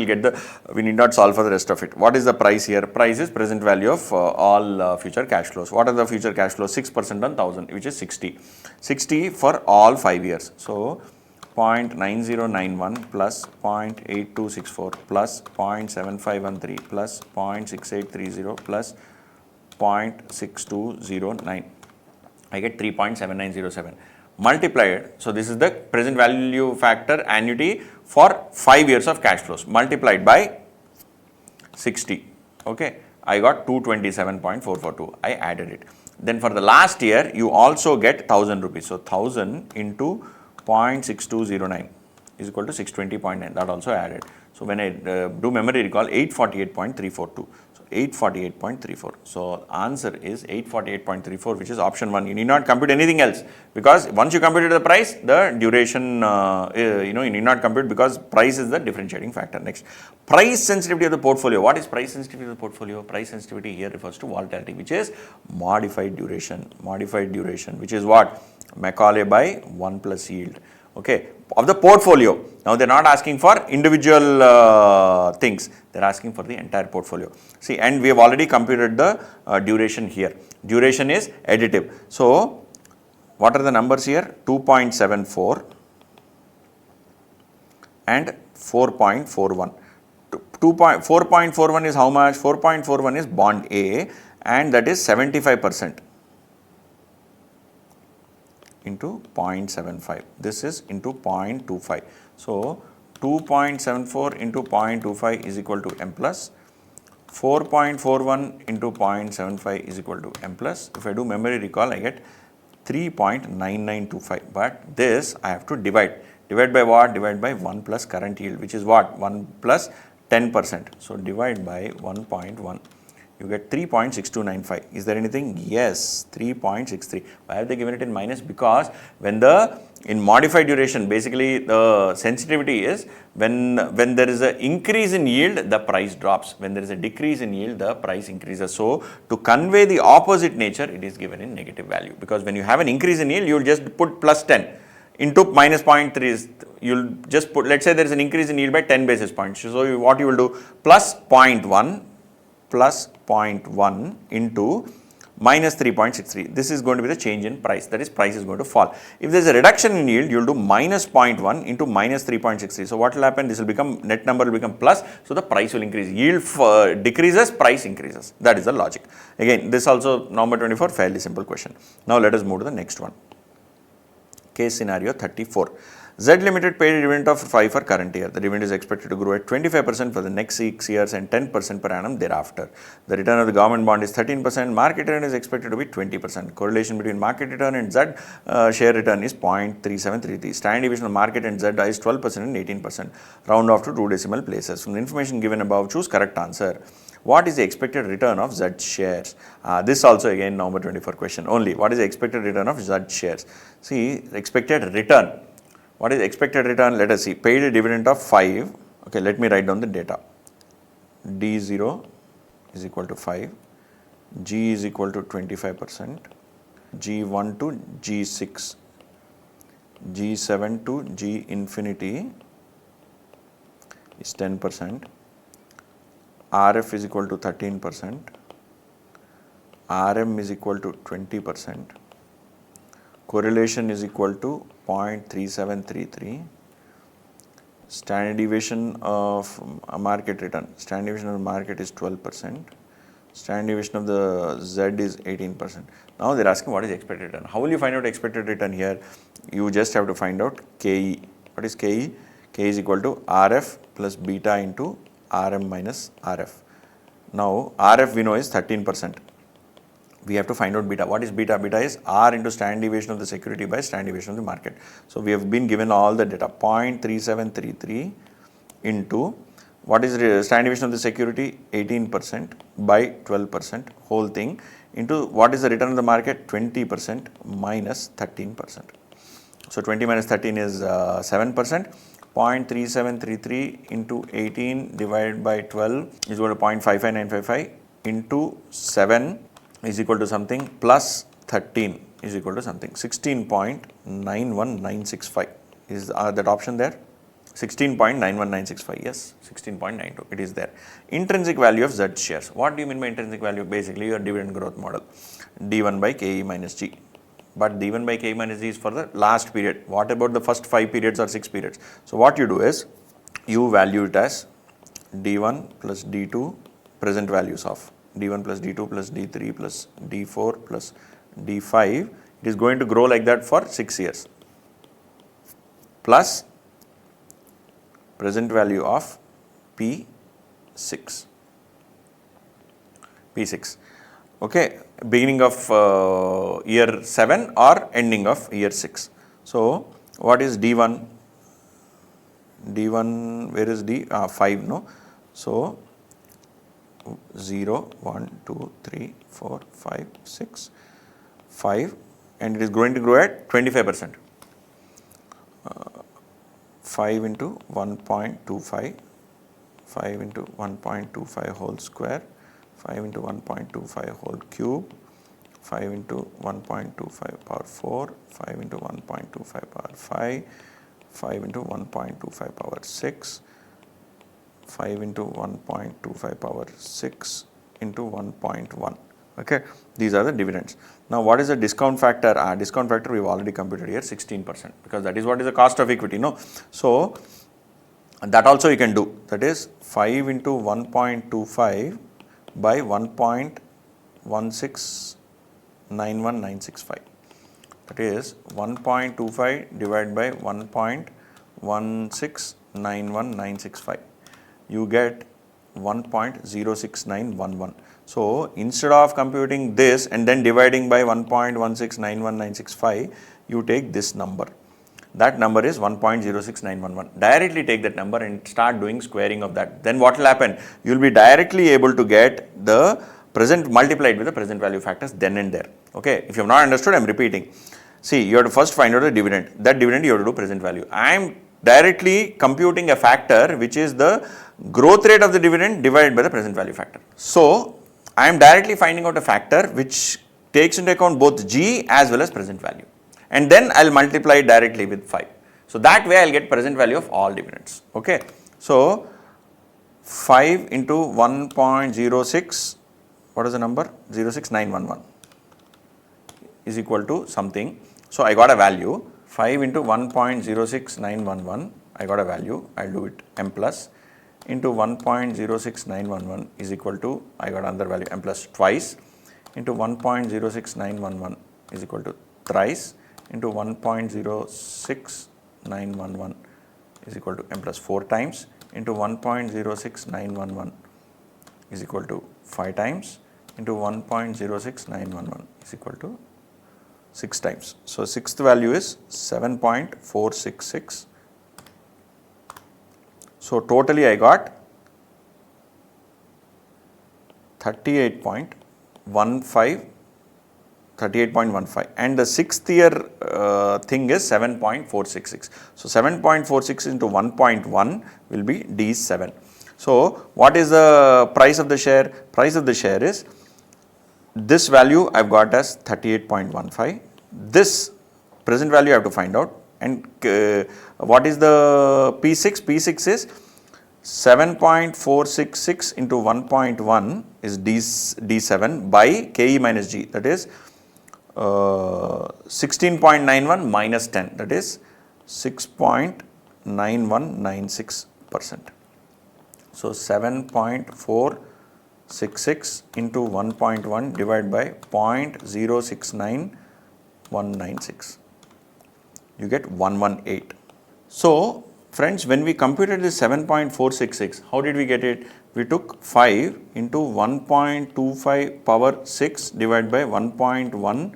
we need not solve for the rest of it. What is the price here? Price is present value of all future cash flows. What are the future cash flows? 6% on 1000, which is 60. 60 for all 5 years. So 0.9091 plus 0.8264 plus 0.7513 plus 0.6830 plus 0.6209. I get 3.7907. Multiplied, so this is the present value factor annuity for 5 years of cash flows, multiplied by 60. Okay, I got 227.442. I added it. Then for the last year, you also get 1000 rupees. So 1000 into 0.6209 is equal to 620.9. That also added. So when I do memory recall, 848.342. So 848.34. So answer is 848.34, which is option 1. You need not compute anything else, because once you computed the price, the duration, you need not compute, because price is the differentiating factor. Next, price sensitivity of the portfolio. What is price sensitivity of the portfolio? Price sensitivity here refers to volatility, which is modified duration. Modified duration, which is what? Macaulay by 1 plus yield. Okay, of the portfolio. Now they're not asking for individual things, they're asking for the entire portfolio. See, and we have already computed the duration here. Duration is additive. So what are the numbers here? 2.74 and 4.41. 4.41 is how much? 4.41 is bond A, and that is 75%. Into 0.75. This is into 0.25. So 2.74 into 0.25 is equal to M plus. 4.41 into 0.75 is equal to M plus. If I do memory recall, I get 3.9925. But this I have to divide. Divide by what? Divide by 1 plus current yield, which is what? 1 plus 10%. So divide by 1.1. You get 3.6295. Is there anything? Yes, 3.63. Why have they given it in minus? Because when in modified duration, basically the sensitivity is when there is an increase in yield, the price drops. When there is a decrease in yield, the price increases. So to convey the opposite nature, it is given in negative value. Because when you have an increase in yield, you will just put plus 10. Into minus 0.3, you'll just put, let's say there is an increase in yield by 10 basis points. So what you will do? Plus 0.1 plus 0.1 into minus 3.63. This is going to be the change in price. That is, price is going to fall. If there is a reduction in yield, you will do minus 0.1 into minus 3.63. So what will happen? This will become, net number will become plus. So the price will increase. Yield decreases, price increases. That is the logic. Again, this also November 24, fairly simple question. Now let us move to the next one. Case scenario 34. Z Limited paid a dividend of 5 for current year. The dividend is expected to grow at 25% for the next 6 years and 10% per annum thereafter. The return of the government bond is 13%. Market return is expected to be 20%. Correlation between market return and Z share return is 0.3733. Standard deviation of market and Z is 12% and 18%. Round off to 2 decimal places. From the information given above, choose correct answer. What is the expected return of Z shares? This also again November 24 question only. What is the expected return of Z shares? See, expected return. What is expected return? Let us see. Paid a dividend of 5. Okay, let me write down the data. D0 is equal to 5. G is equal to 25%. G1 to G6. G7 to G infinity is 10%. RF is equal to 13%. RM is equal to 20%. Correlation is equal to 0.3733. Standard deviation of a market return. Standard deviation of the market is 12%. Standard deviation of the Z is 18%. Now they are asking what is expected return. How will you find out expected return here? You just have to find out KE. What is KE? K is equal to RF plus beta into RM minus RF. Now RF we know is 13%. We have to find out beta. What is beta? Beta is R into standard deviation of the security by standard deviation of the market. So we have been given all the data. 0.3733 into what is standard deviation of the security? 18% by 12%, whole thing, into what is the return of the market? 20% minus 13%. So 20 minus 13 is 7%. 0.3733 into 18 divided by 12 is equal to 0.55955 into 7 is equal to something plus 13 is equal to something 16.91965. Is that option there? 16.91965, yes, 16.92, it is there. Intrinsic value of Z shares. What do you mean by intrinsic value? Basically your dividend growth model, D1 by KE minus G. But D1 by KE minus G is for the last period. What about the first 5 periods or 6 periods? So what you do is, you value it as D1 plus D2 present values of D1 plus D2 plus D3 plus D4 plus D5. It is going to grow like that for 6 years. Plus present value of P6. Okay, beginning of year 7 or ending of year 6. So what is D1? D1, where is D? 5, no? So 0, 1, 2, 3, 4, 5, 6, 5, and it is going to grow at 25%. 5 into 1.25, 5 into 1.25 whole square, 5 into 1.25 whole cube, 5 into 1.25 power 4, 5 into 1.25 power 5, 5 into 1.25 power 6, 5 into 1.25 power 6 into 1.1. Okay, these are the dividends. Now what is the discount factor? Discount factor we have already computed here, 16%, because that is what is the cost of equity, no? So that also you can do, that is 5 into 1.25 by 1.1691965. That is 1.25 divided by 1.1691965. You get 1.06911. So instead of computing this and then dividing by 1.1691965, you take this number. That number is 1.06911. Directly take that number and start doing squaring of that. Then what will happen? You will be directly able to get the present multiplied with the present value factors then and there. Okay, if you have not understood, I am repeating. See, you have to first find out the dividend. That dividend you have to do present value. I am directly computing a factor which is the growth rate of the dividend divided by the present value factor. So I am directly finding out a factor which takes into account both G as well as present value, and then I will multiply it directly with 5. So that way I will get present value of all dividends. Okay. So 5 into 1.06, what is the number? 06911 is equal to something. So I got a value. 5 into 1.06911, I got a value. I will do it m plus into 1.06911 is equal to, I got another value, m plus twice, into 1.06911 is equal to thrice, into 1.06911 is equal to m plus 4 times, into 1.06911 is equal to 5 times, into 1.06911 is equal to 6 times. So sixth value is 7.466. So totally I got 38.15, and the 6th year thing is 7.466. So 7.46 into 1.1 will be D7. So what is the price of the share? Price of the share is, this value I have got as 38.15. This present value I have to find out. And what is the P6? P6 is 7.466 into 1.1 is D7 by KE minus G, that is 16.91 minus 10, that is 6.9196%. So 7.466 into 1.1 divided by 0.069196. You get 118. So friends, when we computed this 7.466, how did we get it? We took 5 into 1.25 power 6 divided by 1.1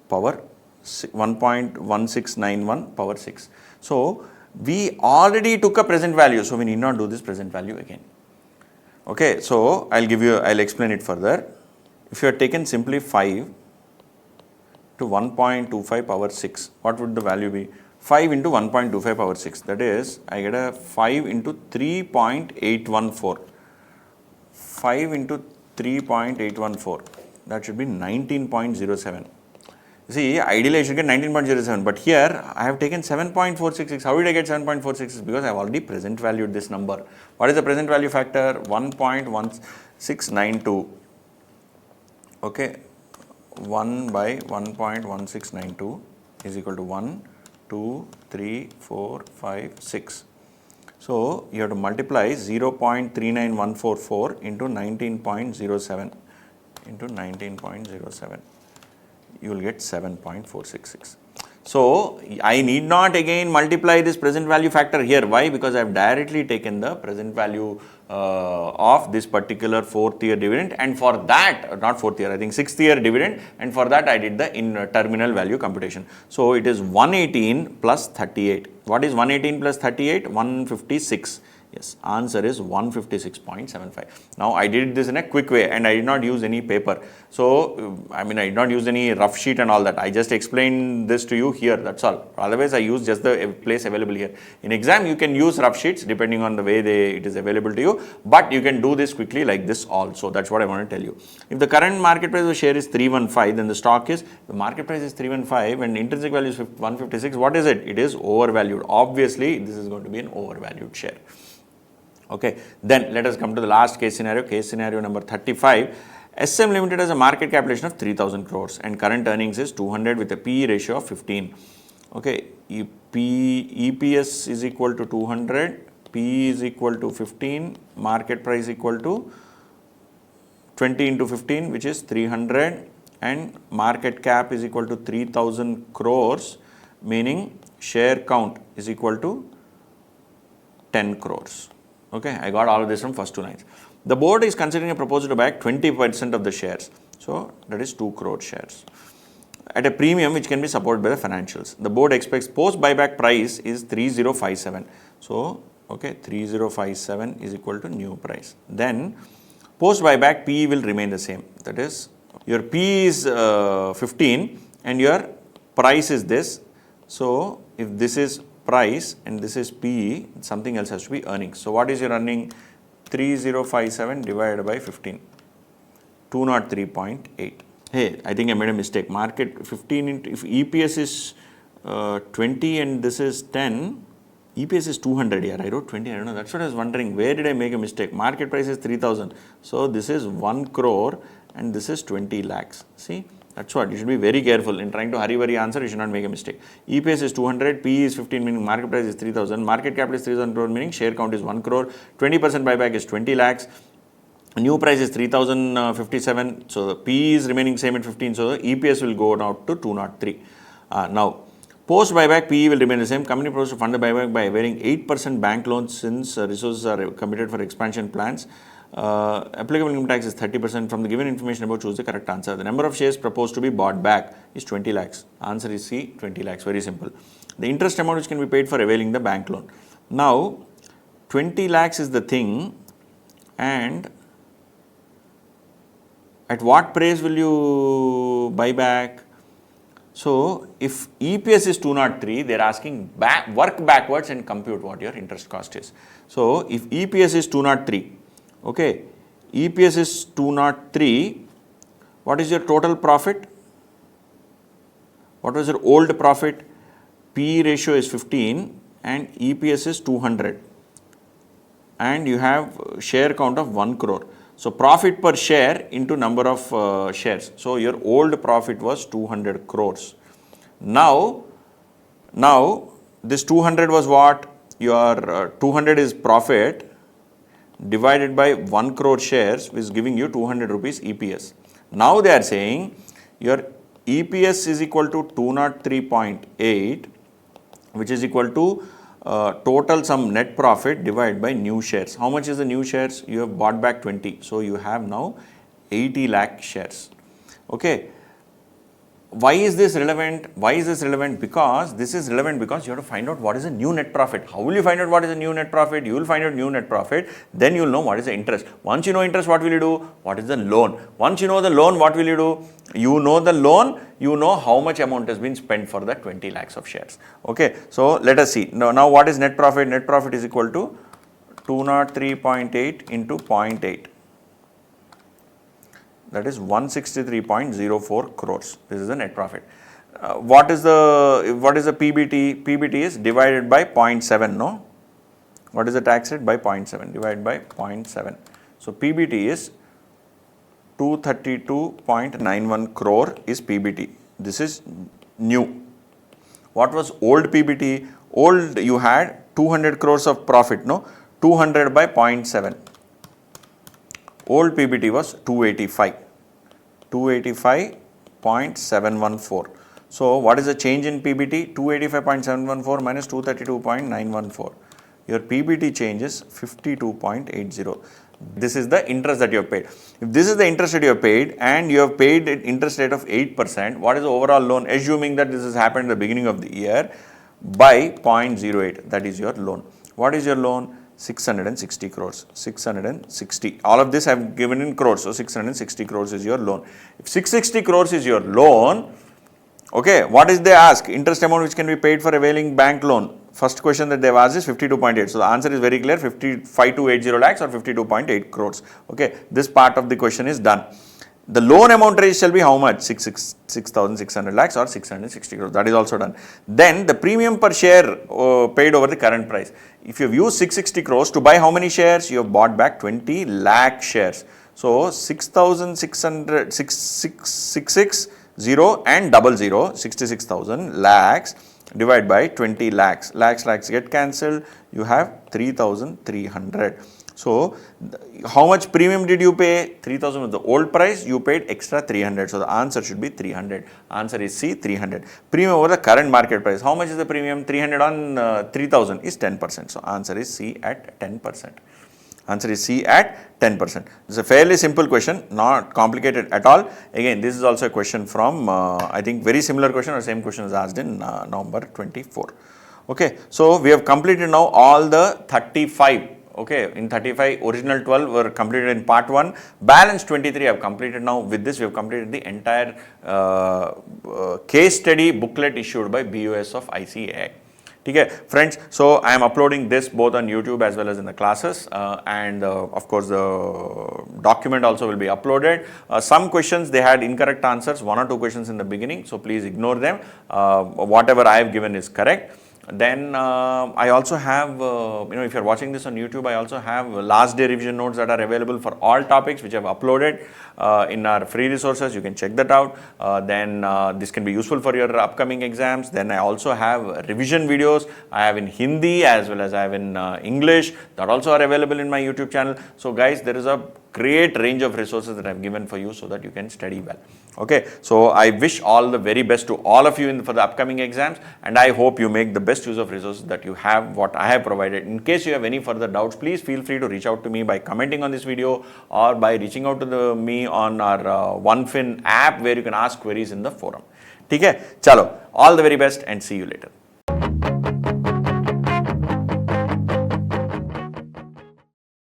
power 1.1691 power 6. So we already took a present value, so we need not do this present value again. Okay, so I'll explain it further. If you have taken simply 5 to 1.25 power 6, what would the value be? 5 into 1.25 power 6, that is, I get a 5 into 3.814. 5 into 3.814, that should be 19.07. See, ideally I should get 19.07, but here I have taken 7.466. How did I get 7.466? Because I have already present valued this number. What is the present value factor? 1.1692. Okay, 1 by 1.1692 is equal to 1, 2, 3, 4, 5, 6. So you have to multiply 0.39144 into 19.07 into 19.07. You will get 7.466. So I need not again multiply this present value factor here. Why? Because I have directly taken the present value of this particular 4th year dividend, and for that, not 4th year, I think 6th year dividend, and for that I did the terminal value computation. So it is 118 plus 38. What is 118 plus 38? 156. Yes, answer is 156.75. Now I did this in a quick way and I did not use any paper. So I did not use any rough sheet and all that. I just explained this to you here, that's all. Otherwise I use just the place available here. In exam you can use rough sheets depending on the way it is available to you, but you can do this quickly like this also. That's what I want to tell you. If the current market price of the share is 315, then the stock is, the market price is 315 and intrinsic value is 156. What is it? It is overvalued. Obviously this is going to be an overvalued share. Okay, then let us come to the last case scenario number 35. SM Limited has a market capitalization of 3000 crores and current earnings is 200 with a PE ratio of 15. Okay, EPS is equal to 200, PE is equal to 15, market price equal to 20 into 15, which is 300, and market cap is equal to 3000 crores, meaning share count is equal to 10 crores. Okay, I got all of this from first two lines. The board is considering a proposal to buy 20% of the shares. So that is 2 crore shares at a premium which can be supported by the financials. The board expects post buyback price is 3057. So, okay, 3057 is equal to new price. Then post buyback PE will remain the same. That is, your PE is 15 and your price is this. So if this is price and this is PE, something else has to be earnings. So what is your earning? 3057 divided by 15, 203.8. Hey, I think I made a mistake. Market 15 into, if EPS is 20 and this is 10, EPS is 200 here. I wrote 20, I don't know. That's what I was wondering. Where did I make a mistake? Market price is 3000. So this is 1 crore and this is 20 lakhs. See? That's what, you should be very careful in trying to hurry answer, you should not make a mistake. EPS is 200, PE is 15 meaning market price is 3000, market capital is 3000 crore meaning share count is 1 crore, 20% buyback is 20 lakhs, new price is 3057, so the PE is remaining same at 15, so the EPS will go down to 203. Now, post buyback PE will remain the same. Company proposes to fund the buyback by availing 8% bank loans since resources are committed for expansion plans. Applicable income tax is 30%. From the given information above, choose the correct answer. The number of shares proposed to be bought back is 20 lakhs. Answer is C, 20 lakhs. Very simple. The interest amount which can be paid for availing the bank loan. Now, 20 lakhs is the thing, and at what price will you buy back? So, if EPS is 203, they are asking work backwards and compute what your interest cost is. So, if EPS is 203, okay, EPS is 203, what is your total profit? What was your old profit? PE ratio is 15 and EPS is 200 and you have share count of 1 crore. So, profit per share into number of shares. So, your old profit was 200 crores. Now this 200 was what? Your 200 is profit divided by 1 crore shares is giving you 200 rupees EPS. Now they are saying your EPS is equal to 203.8, which is equal to total sum net profit divided by new shares. How much is the new shares? You have bought back 20. So you have now 80 lakh shares. Okay. Why is this relevant? Why is this relevant? Because this is relevant because you have to find out what is the new net profit. How will you find out what is the new net profit? You will find out new net profit, then you will know what is the interest. Once you know interest, what will you do? What is the loan? Once you know the loan, what will you do? You know the loan, you know how much amount has been spent for the 20 lakhs of shares. Okay, so let us see. Now what is net profit? Net profit is equal to 203.8 into 0.8. That is 163.04 crores. This is the net profit. what is the PBT? PBT is divided by 0.7, no? What is the tax rate? By 0.7, divided by 0.7. So PBT is 232.91 crore is PBT. This is new. What was old PBT? Old you had 200 crores of profit, no? 200 by 0.7. Old PBT was 285. 285.714. So what is the change in PBT? 285.714 minus 232.914. Your PBT change is 52.80. This is the interest that you have paid. If this is the interest that you have paid and you have paid an interest rate of 8%, what is the overall loan? Assuming that this has happened at the beginning of the year, by 0.08, that is your loan. What is your loan? 660 crores. 660. All of this I have given in crores. So 660 crores is your loan. If 660 crores is your loan, okay, what is they ask? Interest amount which can be paid for availing bank loan. First question that they have asked is 52.8. So the answer is very clear, 5280 lakhs or 52.8 crores. Okay, this part of the question is done. The loan amount raised shall be how much? 6,600 lakhs or 660 crores. That is also done. Then the premium per share paid over the current price. If you have used 660 crores to buy how many shares? You have bought back 20 lakh shares. So 6,600, 660 and 00, 66,000 lakhs divided by 20 lakhs. Lakhs get cancelled. You have 3,300. So, how much premium did you pay? 3,000 was the old price, you paid extra 300. So, the answer should be 300. Answer is C, 300. Premium over the current market price. How much is the premium? 300 on 3,000 is 10%. So, answer is C at 10%. Answer is C at 10%. It's a fairly simple question, not complicated at all. Again, this is also a question from, I think very similar question or same question was asked in November 24. Okay, so we have completed now all the 35. Okay, in 35, original 12 were completed in part 1. Balance 23 I have completed now. With this, we have completed the entire case study booklet issued by BOS of ICAI. Okay, friends, so I am uploading this both on YouTube as well as in the classes and of course the document also will be uploaded. Some questions they had incorrect answers, 1 or 2 questions in the beginning, so please ignore them. Whatever I have given is correct. Then I also have, if you are watching this on YouTube, I also have last day revision notes that are available for all topics which I have uploaded in our free resources. You can check that out. Then this can be useful for your upcoming exams. Then I also have revision videos. I have in Hindi as well as I have in English that also are available in my YouTube channel. So guys, there is a great range of resources that I have given for you so that you can study well. Okay, so I wish all the very best to all of you for the upcoming exams, and I hope you make the best use of resources that you have, what I have provided. In case you have any further doubts, please feel free to reach out to me by commenting on this video or by reaching out to me on our OneFin app where you can ask queries in the forum. Okay, chalo, all the very best and see you later.